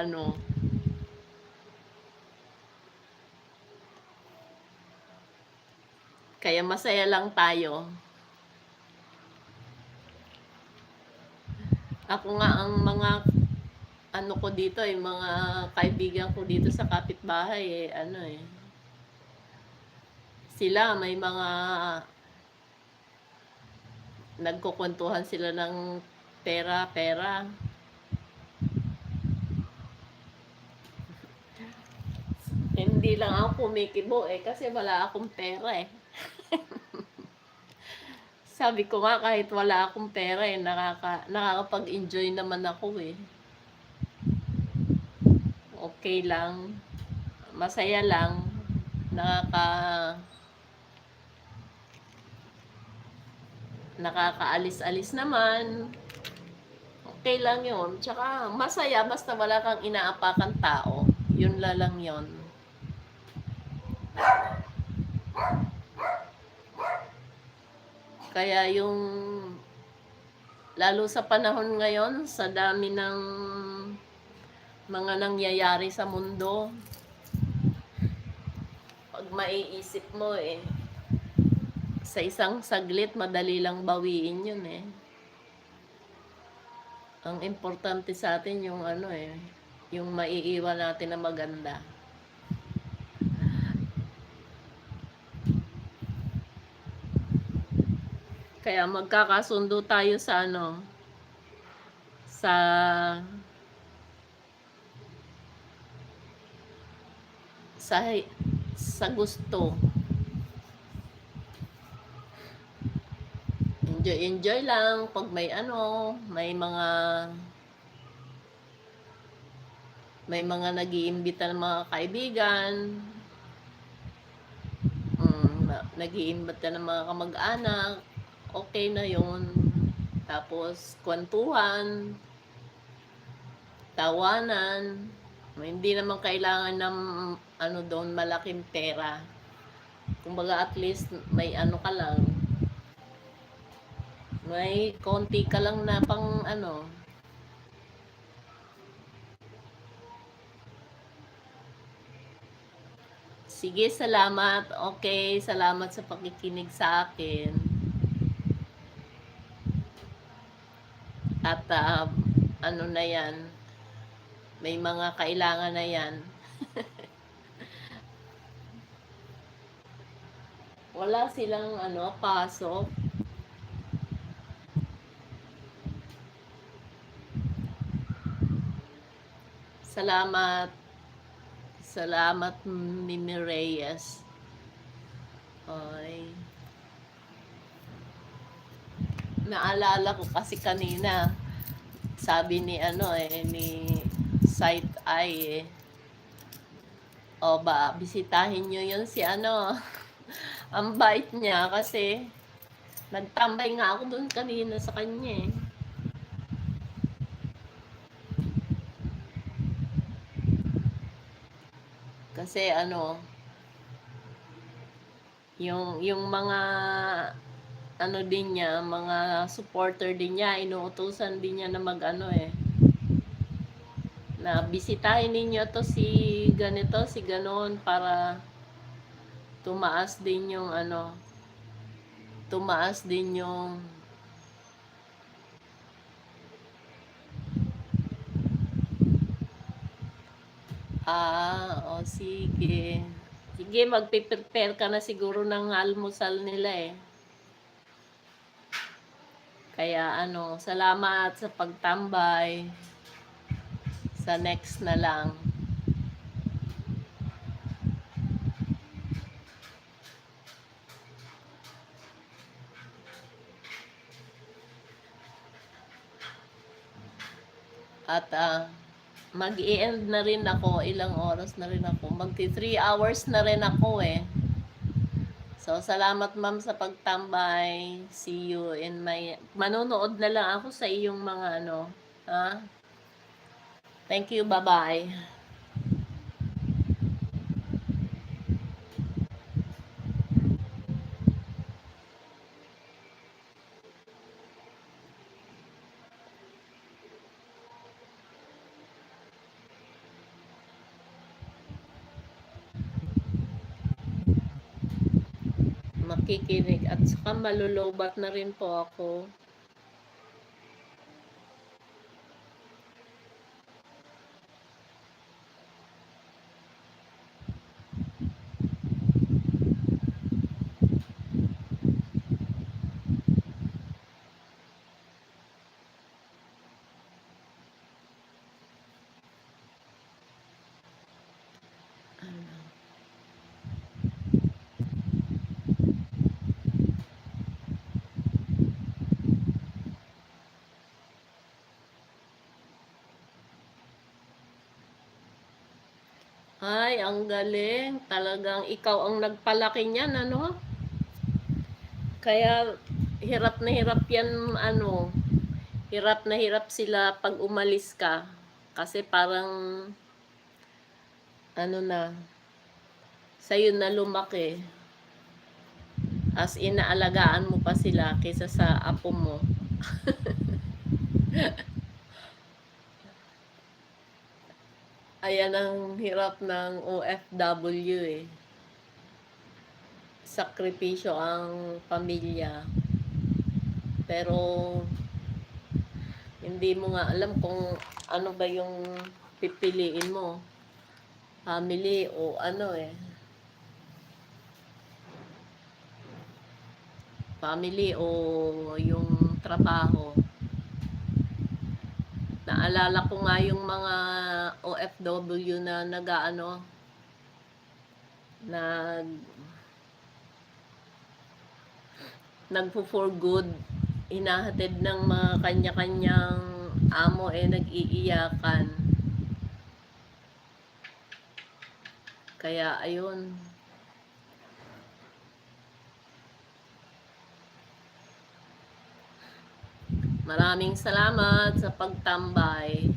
kaya masaya lang tayo. Ako nga ang mga ko dito mga kaibigan ko dito sa kapitbahay sila may mga nagkukwentuhan sila ng pera. Hindi lang ako kumikibo kasi wala akong pera Sabi ko nga kahit wala akong pera nakakapag-enjoy naman ako Okay lang. Masaya lang. Nakakaalis-alis naman. Okay lang yun. Tsaka masaya basta wala kang inaapakan tao. Yun lang yun. Kaya yung lalo sa panahon ngayon, sa dami ng mga nangyayari sa mundo, pag maiisip mo sa isang saglit madali lang bawiin yun Ang importante sa atin yung yung maiiwan natin na maganda. Kaya magkakasundo tayo sa sa gusto. Enjoy lang pag may mga nag-iimbita ng mga kaibigan, nag-iimbita ng mga kamag-anak, okay na yun. Tapos kwentuhan, tawanan, hindi naman kailangan ng doon malaking pera. Kumbaga at least may ka lang, may konti ka lang na pang Sige, salamat. Okay, salamat sa pakikinig sa akin. At ano na yan, may mga kailangan na yan. Wala silang pasok. Salamat. Salamat, Mimi Reyes. Ay. Naalala ko kasi kanina, sabi ni ni Sight Eye O ba, bisitahin nyo yun si ang bait niya kasi nagtambay nga ako doon kanina sa kanya eh. Kasi yung mga din niya, mga supporter din niya, inuutusan din niya na na bisitahin ninyo to si ganito, si ganon para tumaas din yung tumaas din yung sige. Sige, magpe-prepare ka na siguro ng almusal nila eh. Kaya salamat sa pagtambay. Sa next na lang. At mag-i-end na rin ako. Ilang oras na rin ako. Magti 3 hours na rin ako eh. So, salamat ma'am sa pagtambay. See you in my... Manonood na lang ako sa iyong mga ha? Thank you. Bye-bye. Makikinig at saka malulubat na rin po ako. Ay, ang galing. Talagang ikaw ang nagpalaki niyan, Kaya hirap na hirap yan, hirap na hirap sila pag umalis ka. Kasi parang, sa'yo na lumaki. As inaalagaan mo pa sila kaysa sa apo mo. Ayan ang hirap ng OFW eh. Sakripisyo ang pamilya. Pero hindi mo nga alam kung ano ba yung pipiliin mo. Family o family o yung trabaho. Naalala ko nga yung mga OFW na nagpo-for good, hinahatid ng mga kanya-kanyang amo nag-iiyakan. Kaya ayun. Maraming salamat sa pagtambay.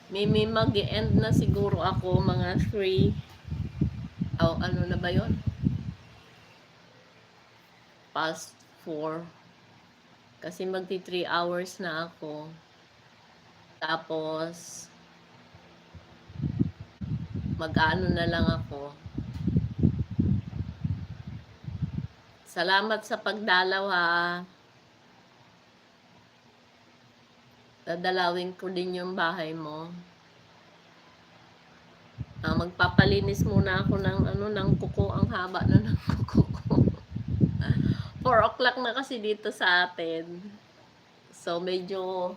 Mimi, mag-end na siguro ako mga 3. Ano na ba yon? 4:04. Kasi magti 3 hours na ako. Tapos, mag-ano na lang ako. Salamat sa pagdalaw ha. Dadalawin ko din yung bahay mo. Magpapalinis muna ako ng kuko. Ang haba na ng kuko ko. 4 o'clock na kasi dito sa atin. So, medyo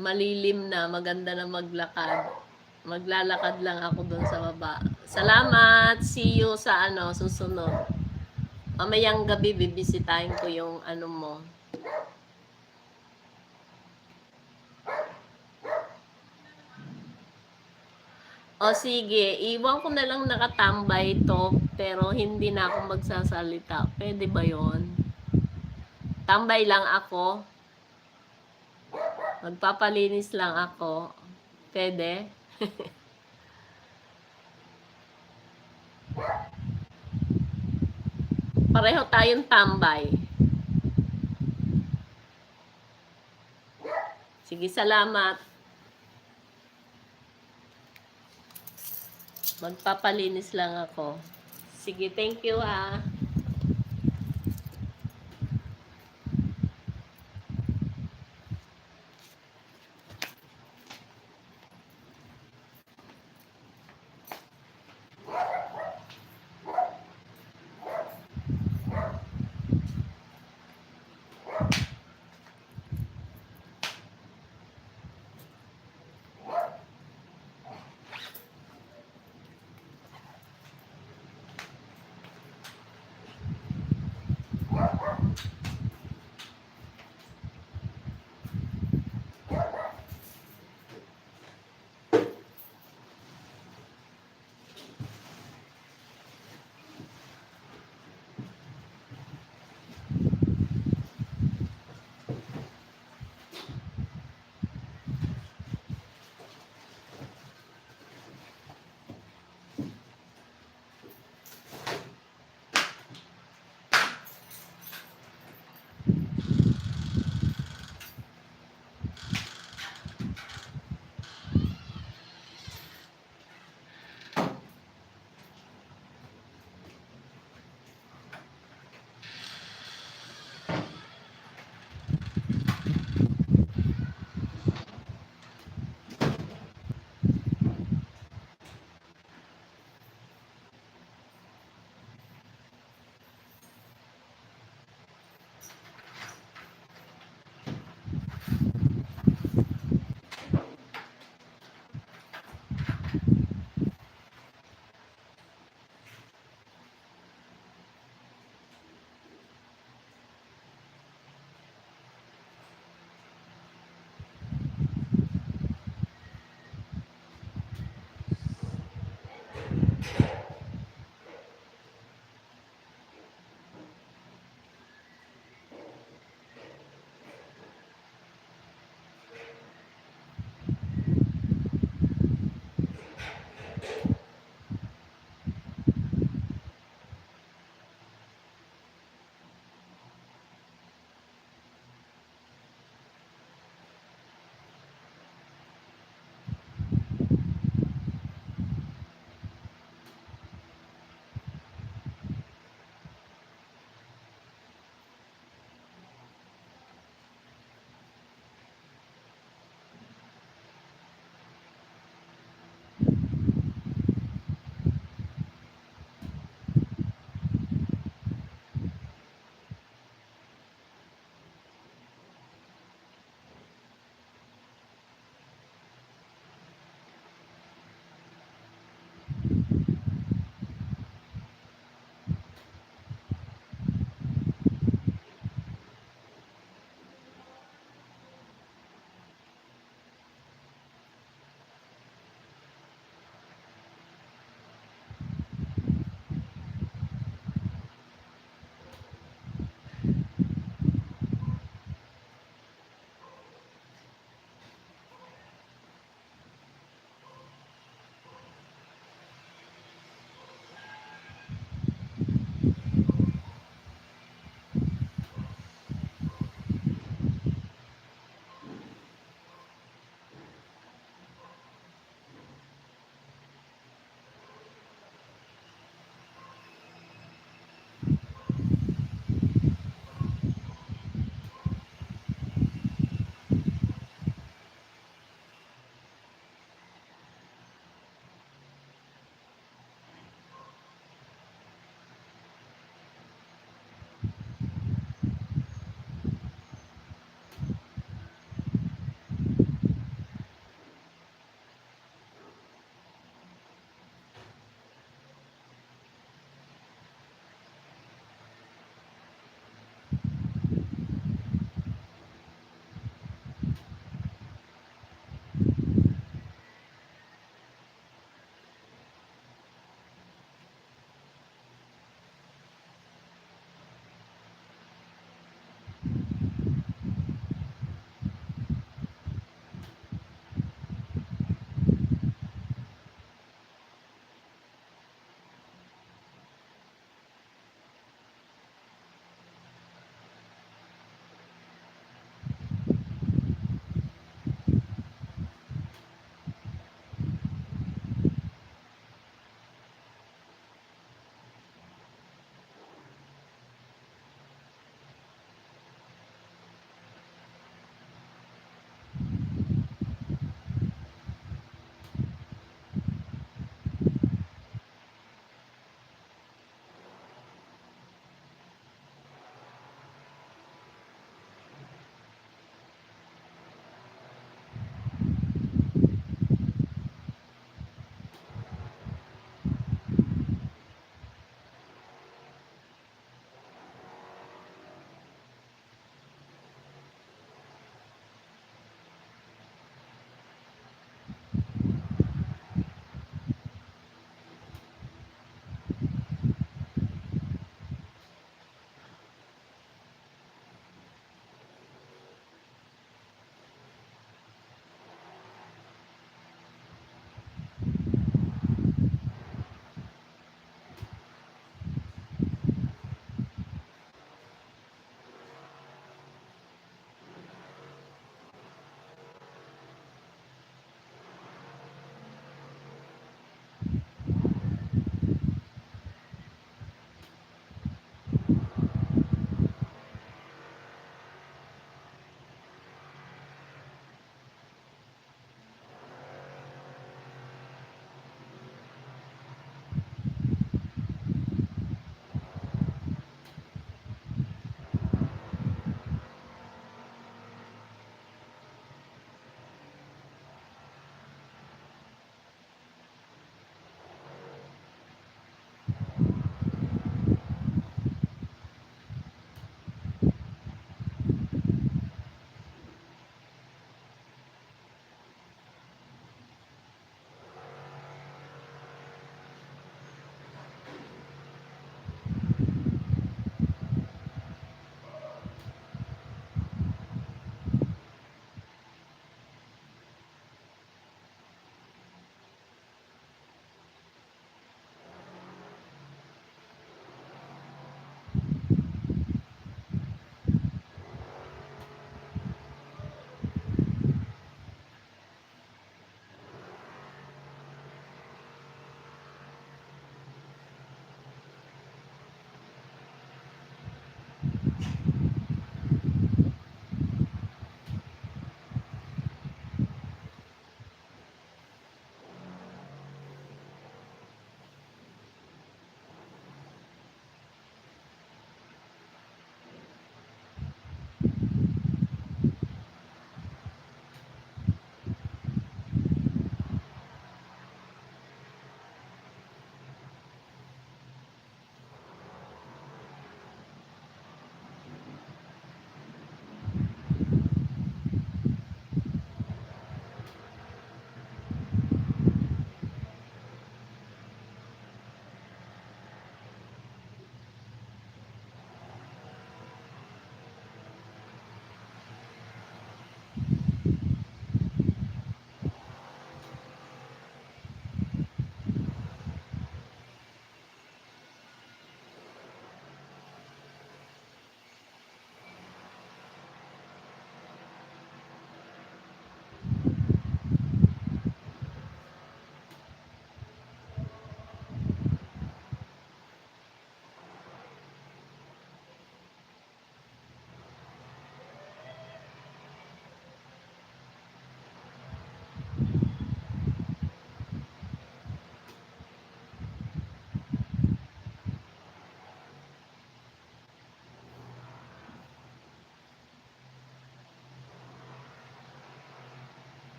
malilim na. Maganda na maglakad. Maglalakad lang ako doon sa baba. Salamat! See you sa susunod. Mamayang gabi, bibisitahin ko yung mo. O sige, iwan ko na lang nakatambay to, pero hindi na ako magsasalita. Pwede ba yon? Tambay lang ako. Magpapalinis lang ako. Pwede? Pareho tayong tambay. Sige, salamat. Magpapalinis lang ako. Sige, thank you ha.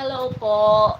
Hello po.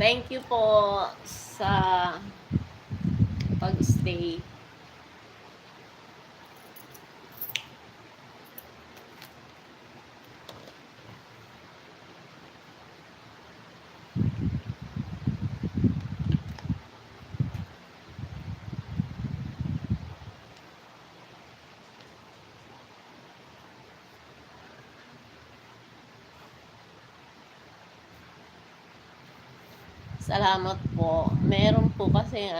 Thank you po sa pag-stay. Salamat po. Meron po kasi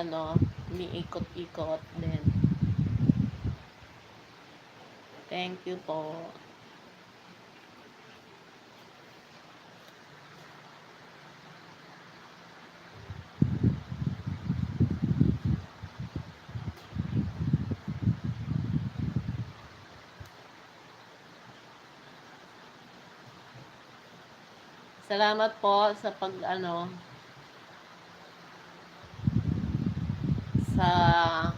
umiikot-ikot din. Thank you po. Salamat po sa sa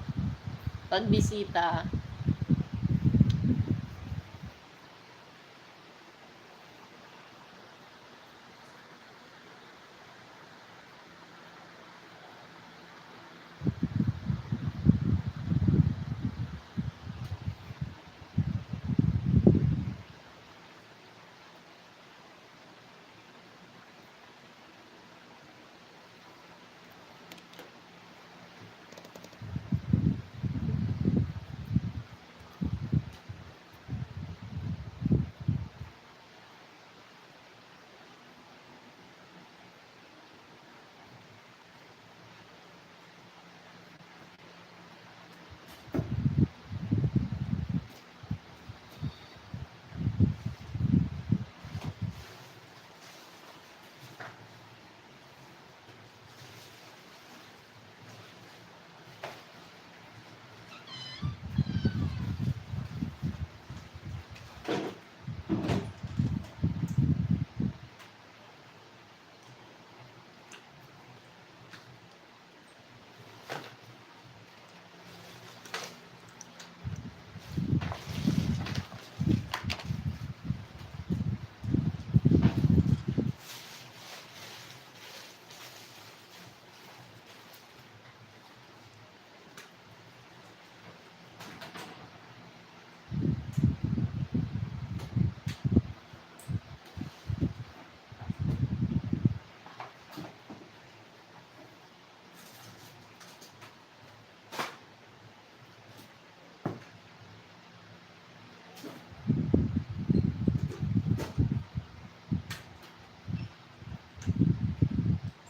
pagbisita.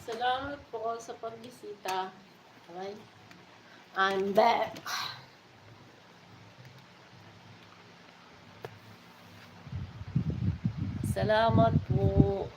Salamat po sa pagbisita. Okay. I'm back. Salamat po.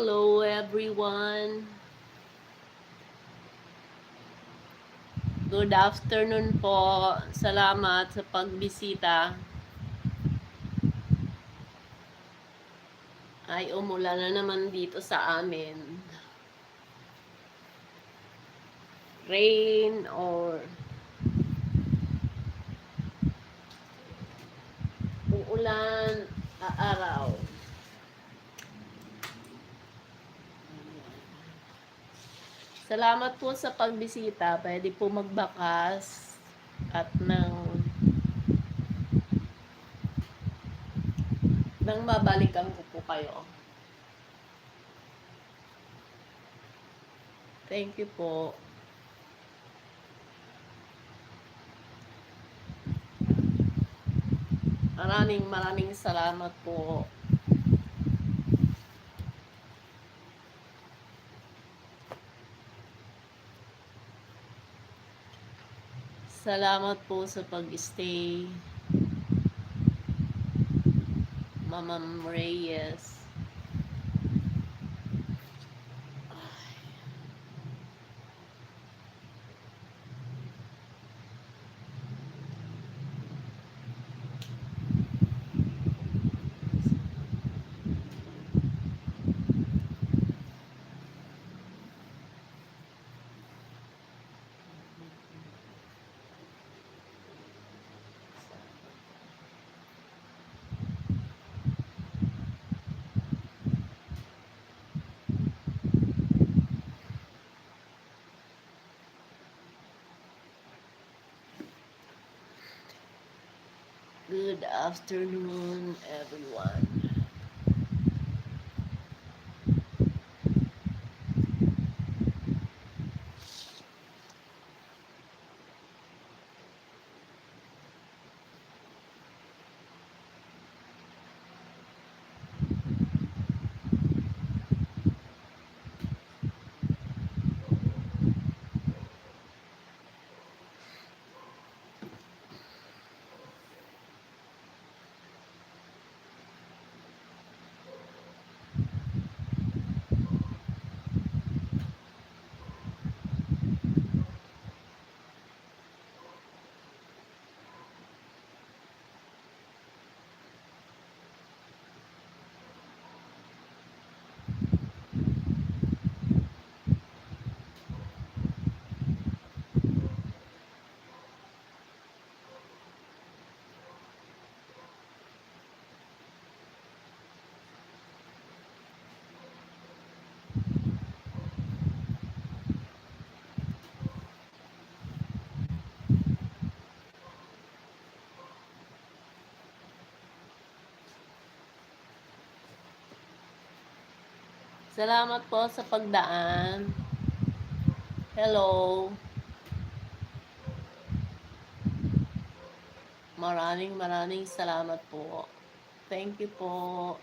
Hello everyone. Good afternoon po. Salamat sa pagbisita. Ay, umulan na naman dito sa amin. Rain or uulan, araw. Salamat po sa pagbisita. Pwede po magbakas at nang mabalikan ko po kayo. Thank you po. Maraming salamat po. Salamat po sa pag-stay. Mama Reyes. Good afternoon, everyone. Salamat po sa pagdaan. Hello. Maraming salamat po. Thank you po.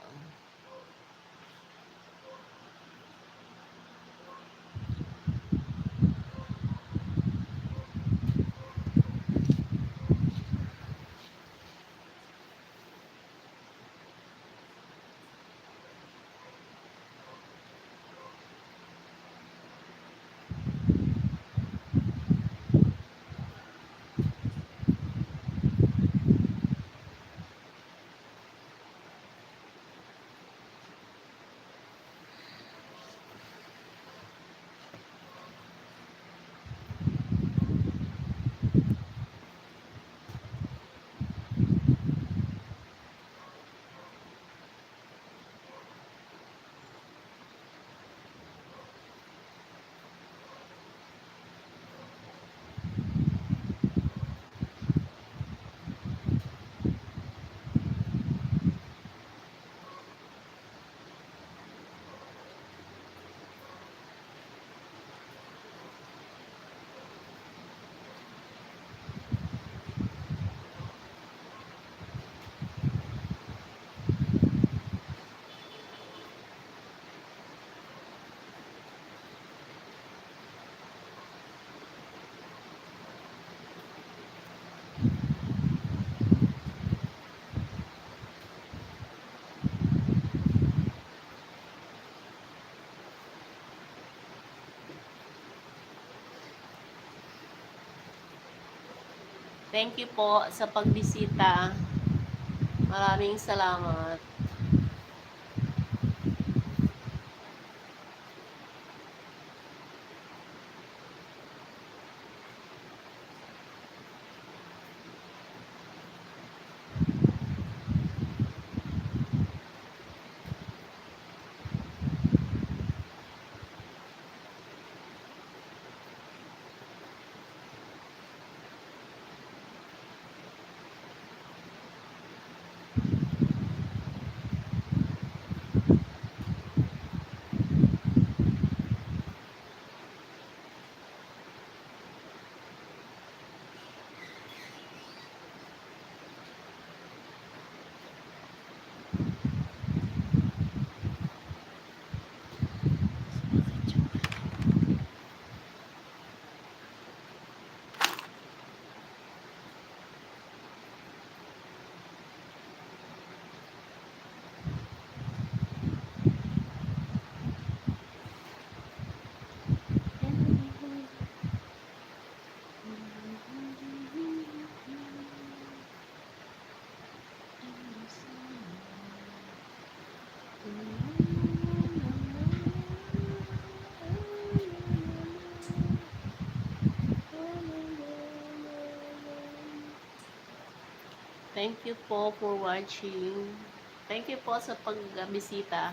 Thank you po sa pagbisita. Maraming salamat. Thank you po for watching. Thank you po sa pagbisita.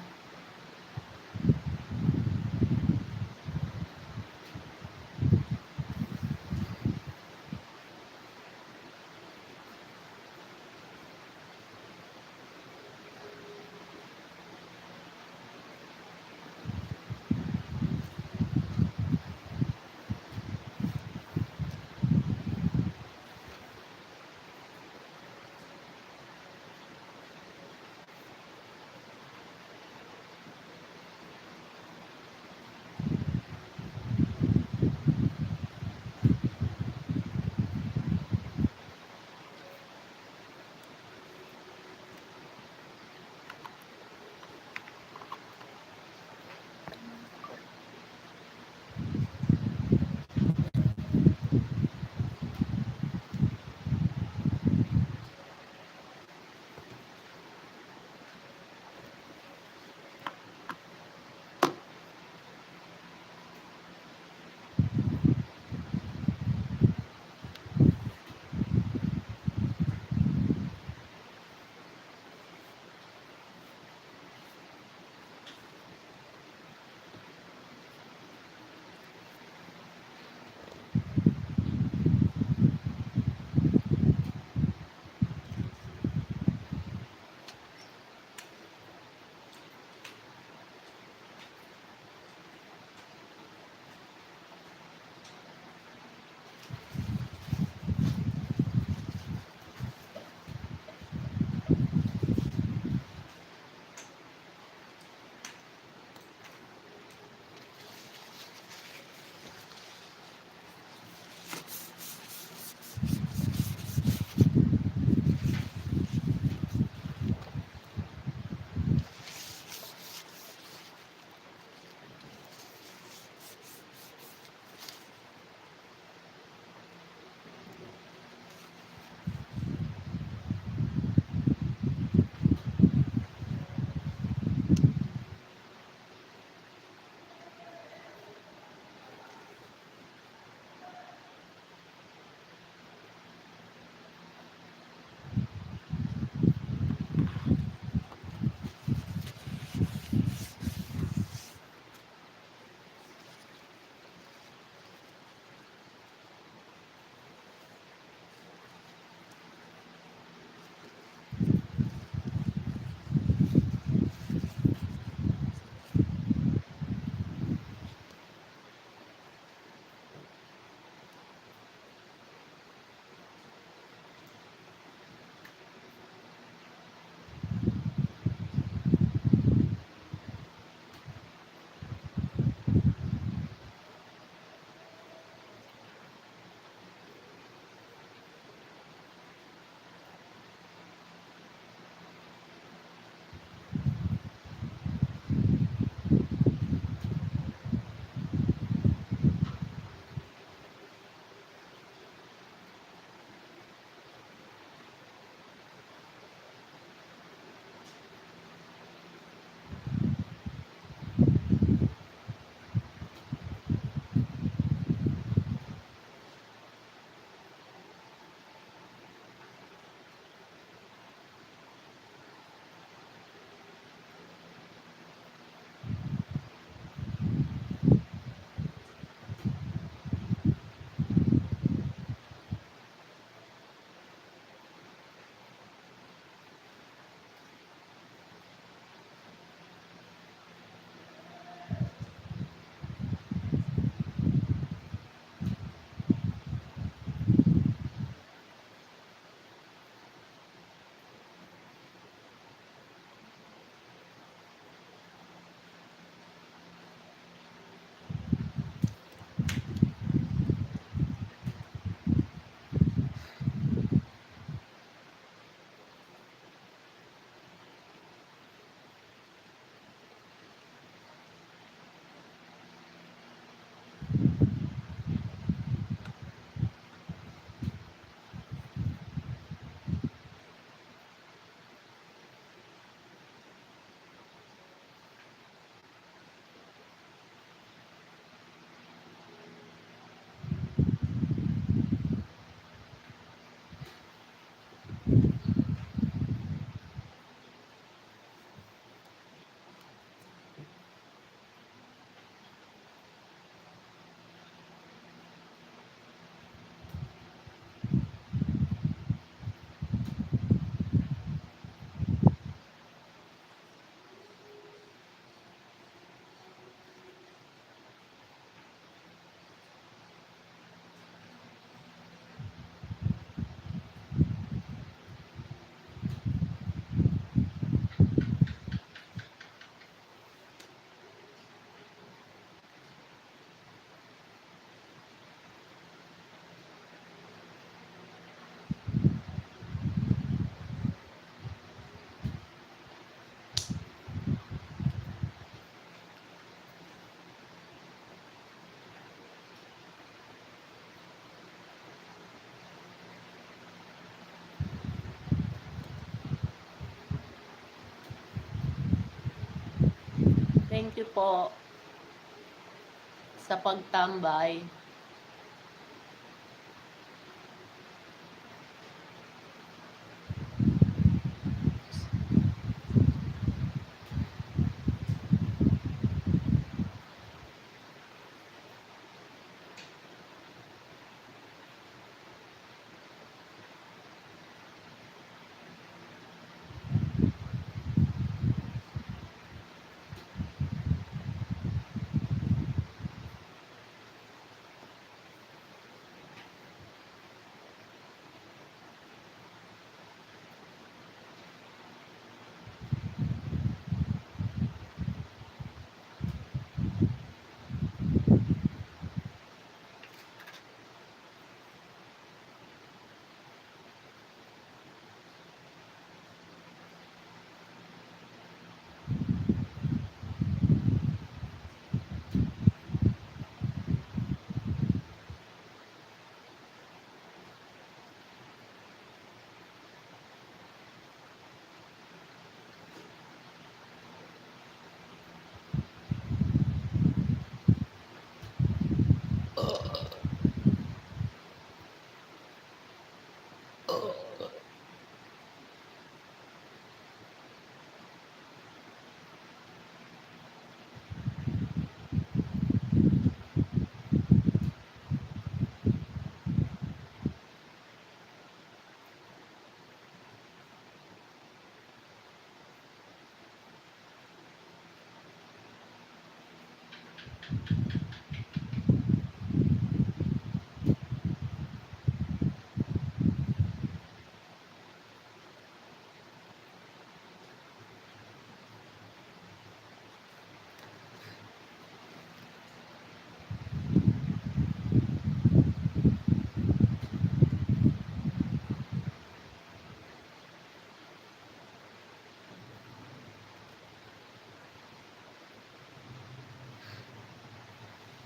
Thank you po sa pagtambay.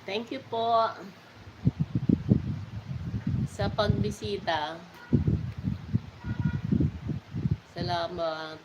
Thank you po sa pagbisita. Salamat.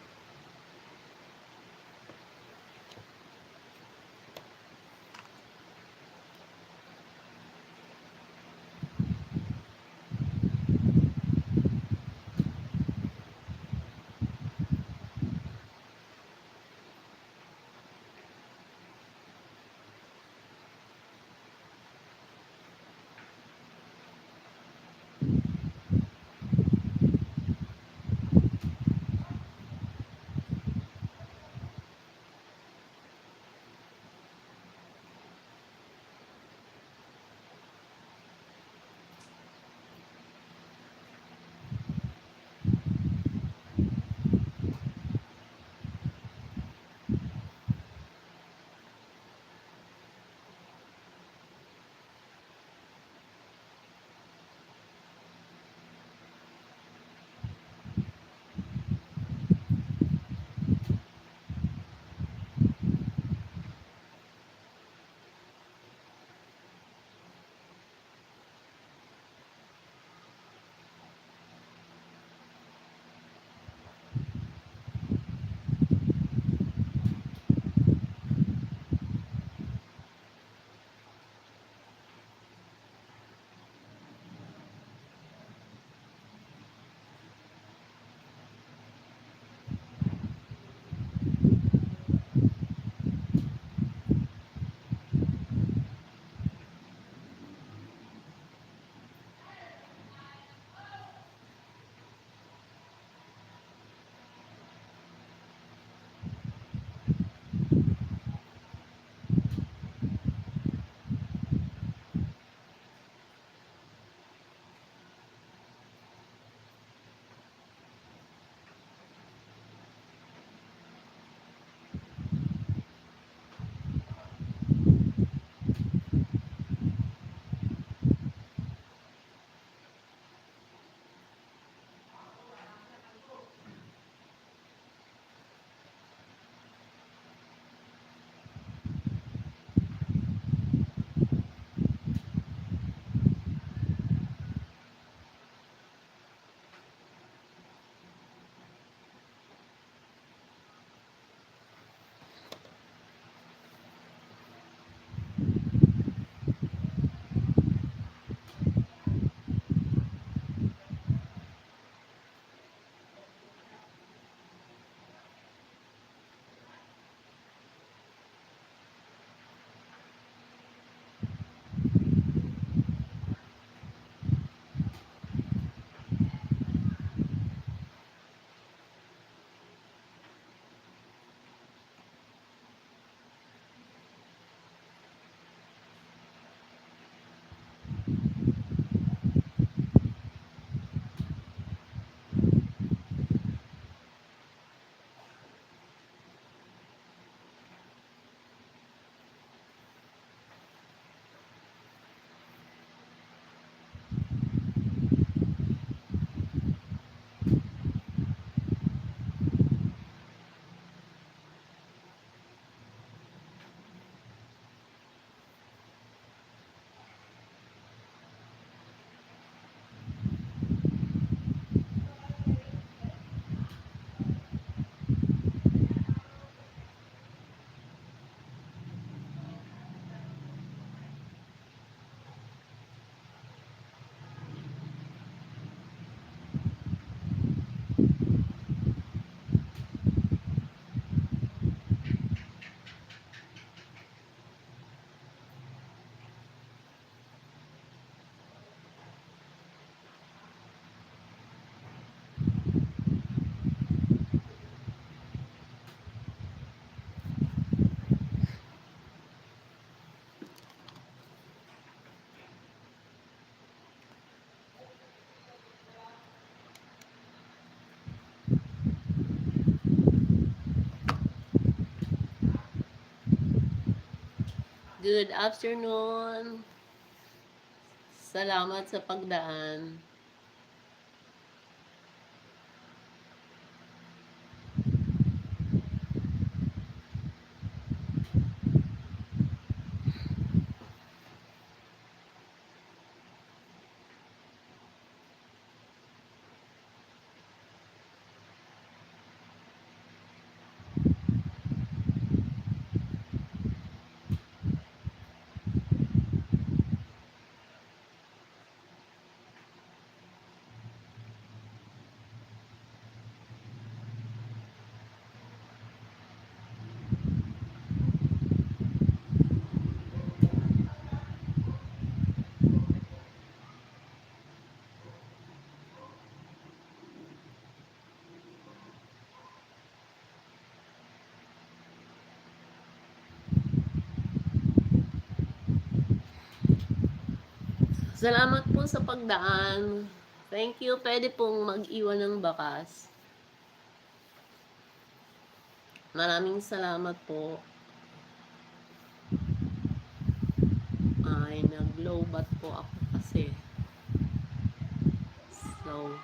Good afternoon. Salamat sa pagdaan. Salamat po sa pagdaan. Thank you. Pwede pong mag-iwan ng bakas. Maraming salamat po. Ay, nag-lowbat po ako kasi. So,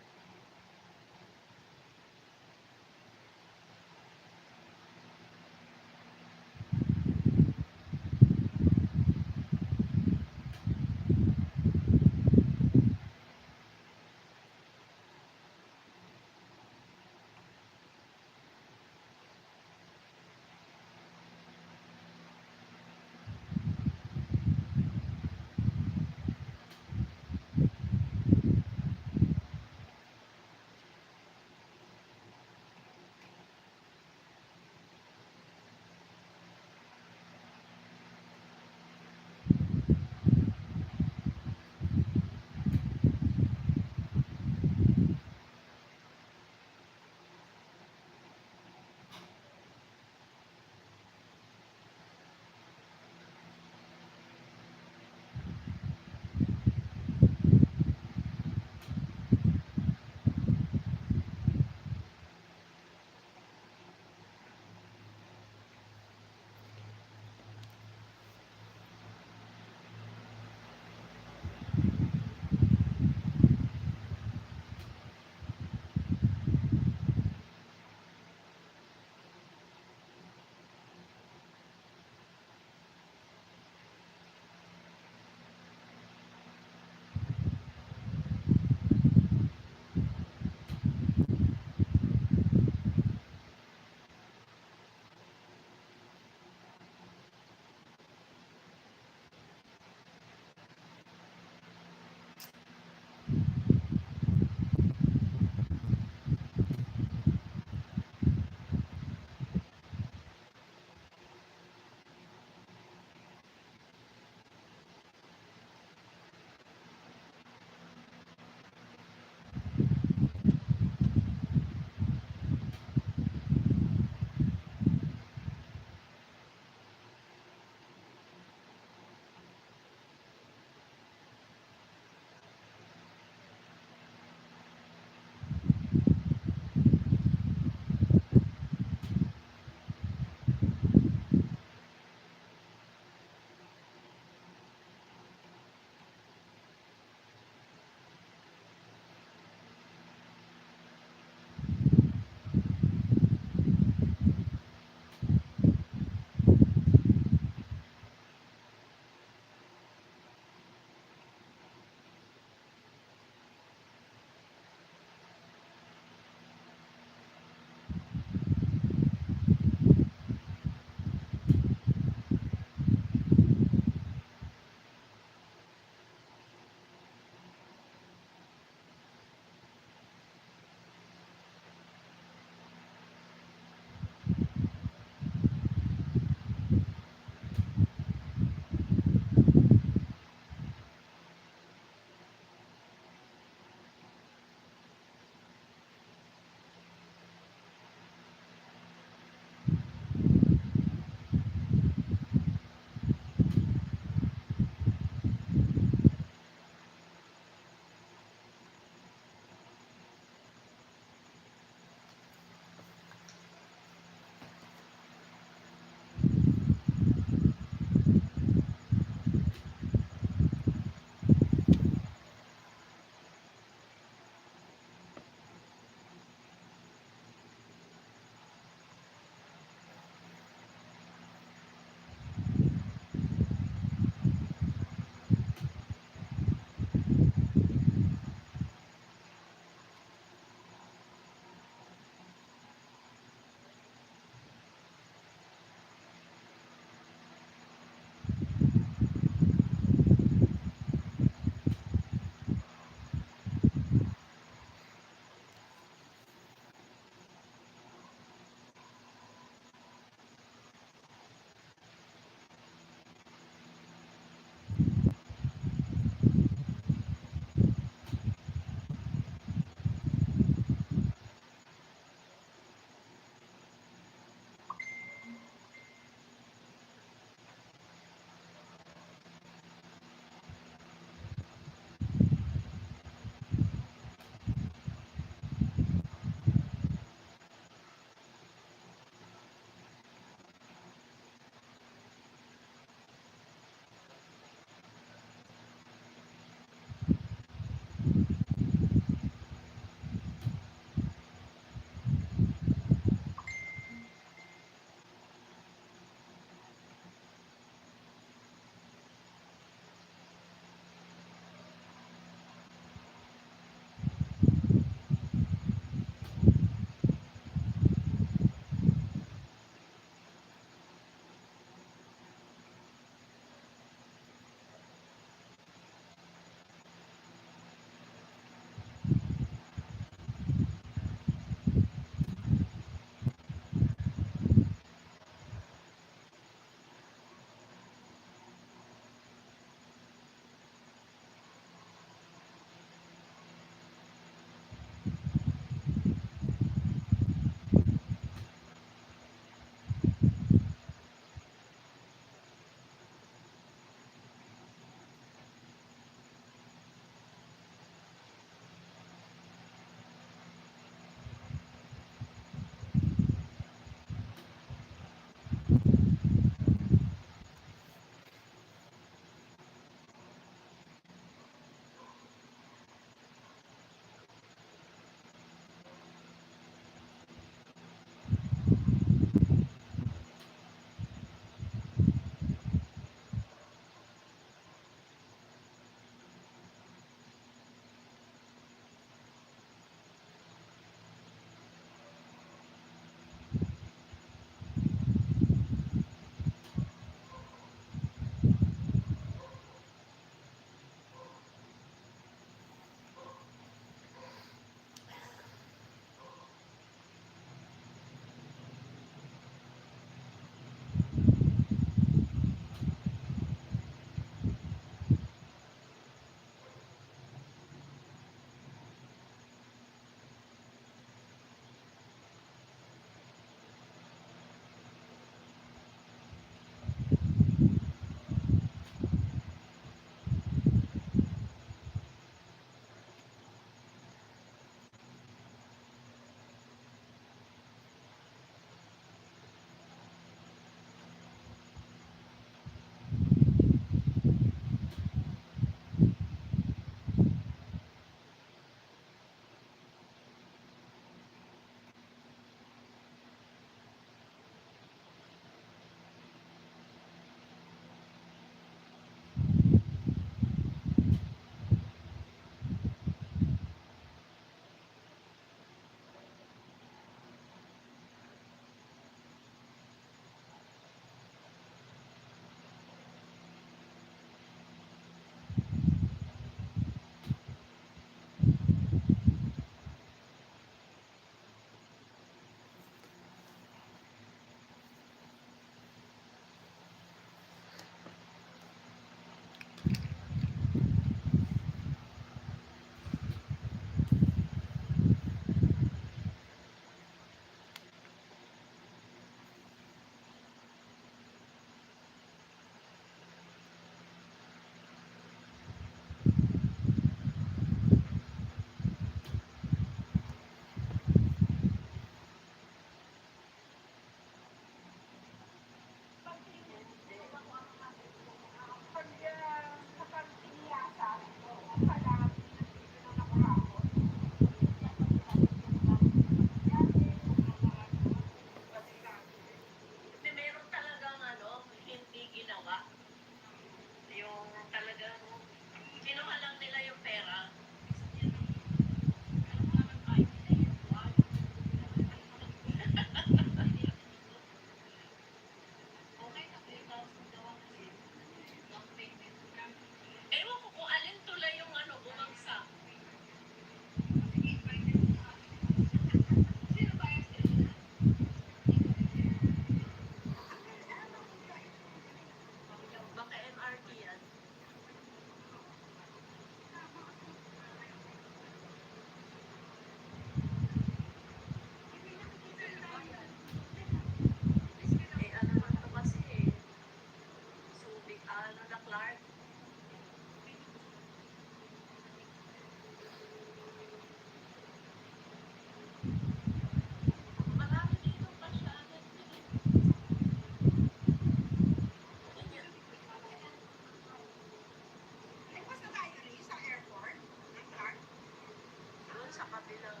kabilang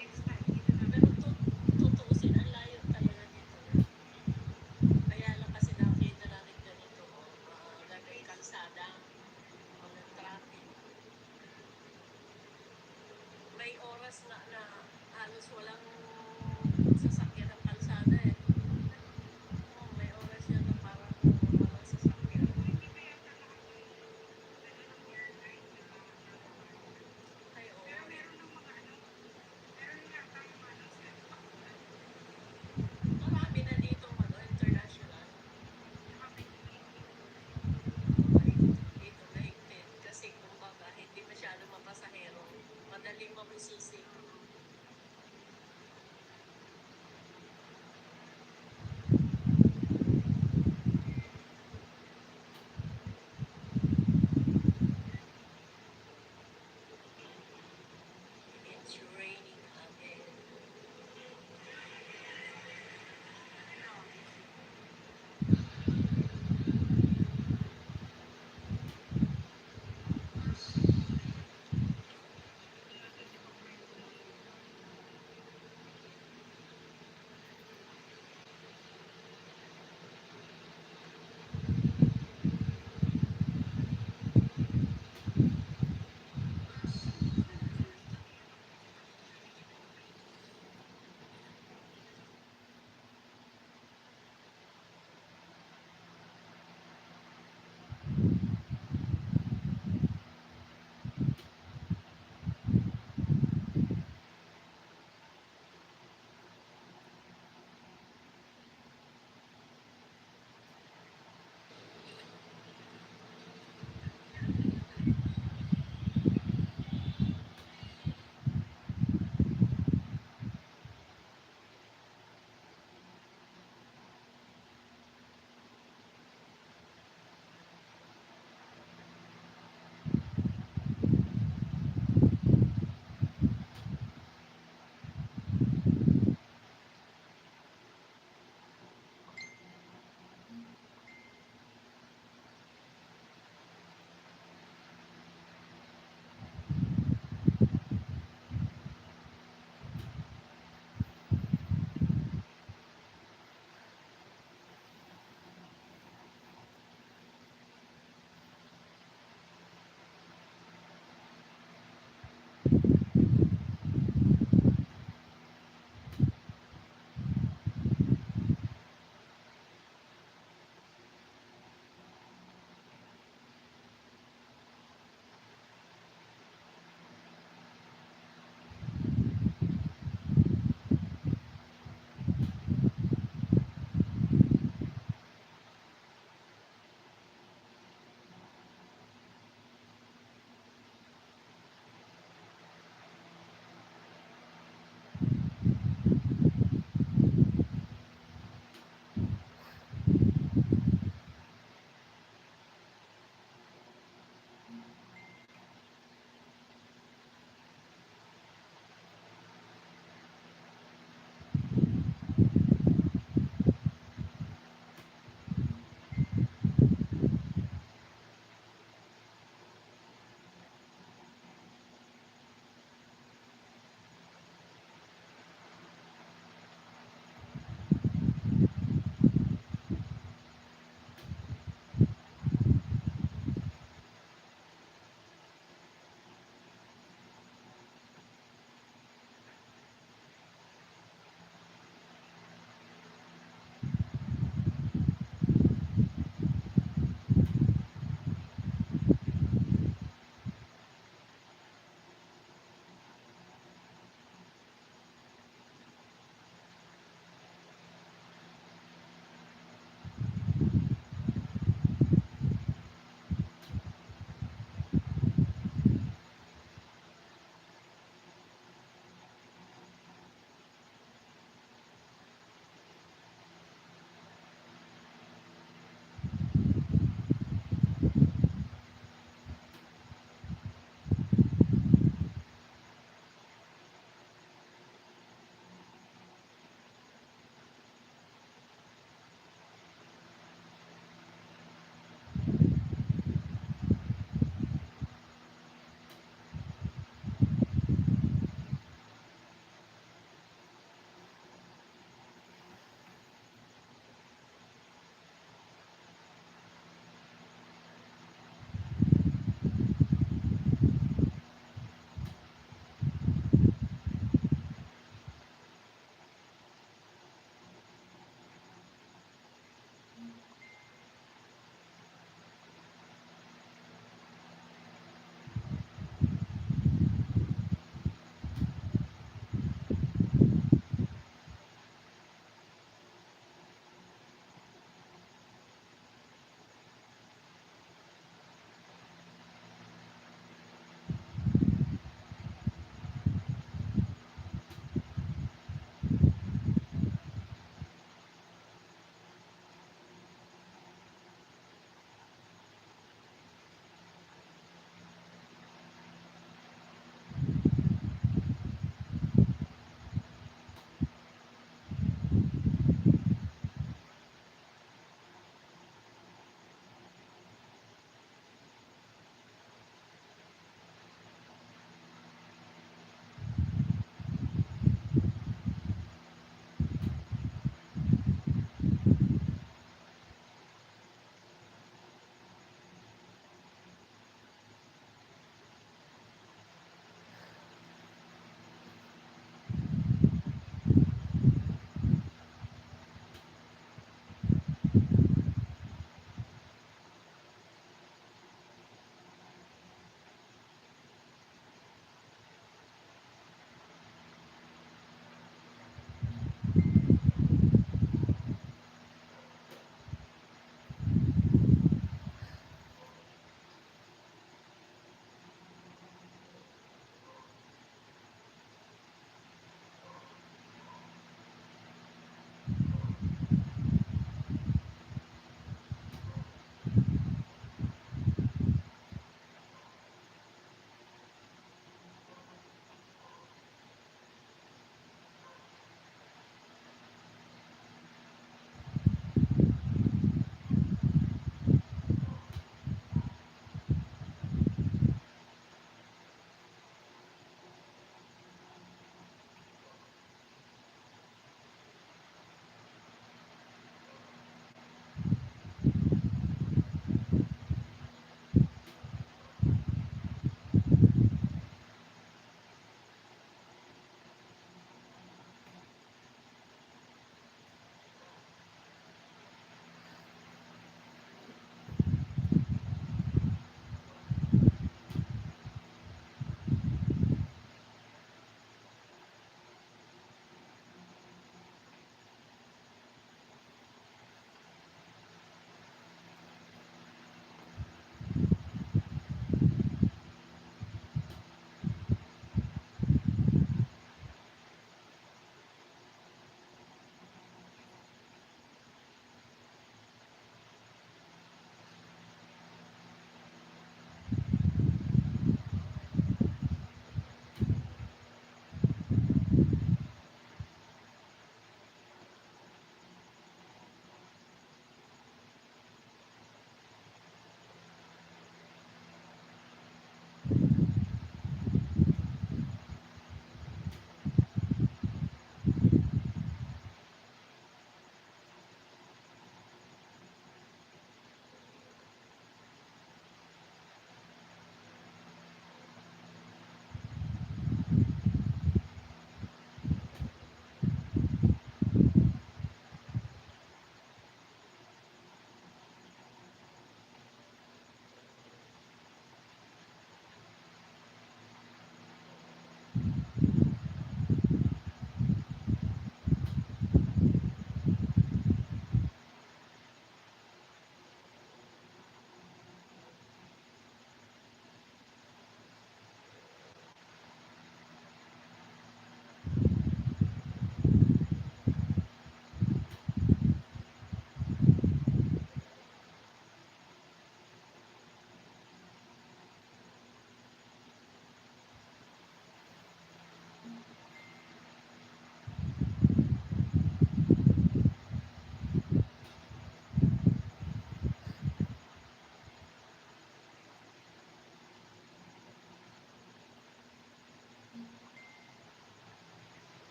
exit. Pero tutuusin, ang layo talaga nito. Kaya lang kasi nakita natin ganito, gano'y kalsada, walang traffic. May oras na halos walang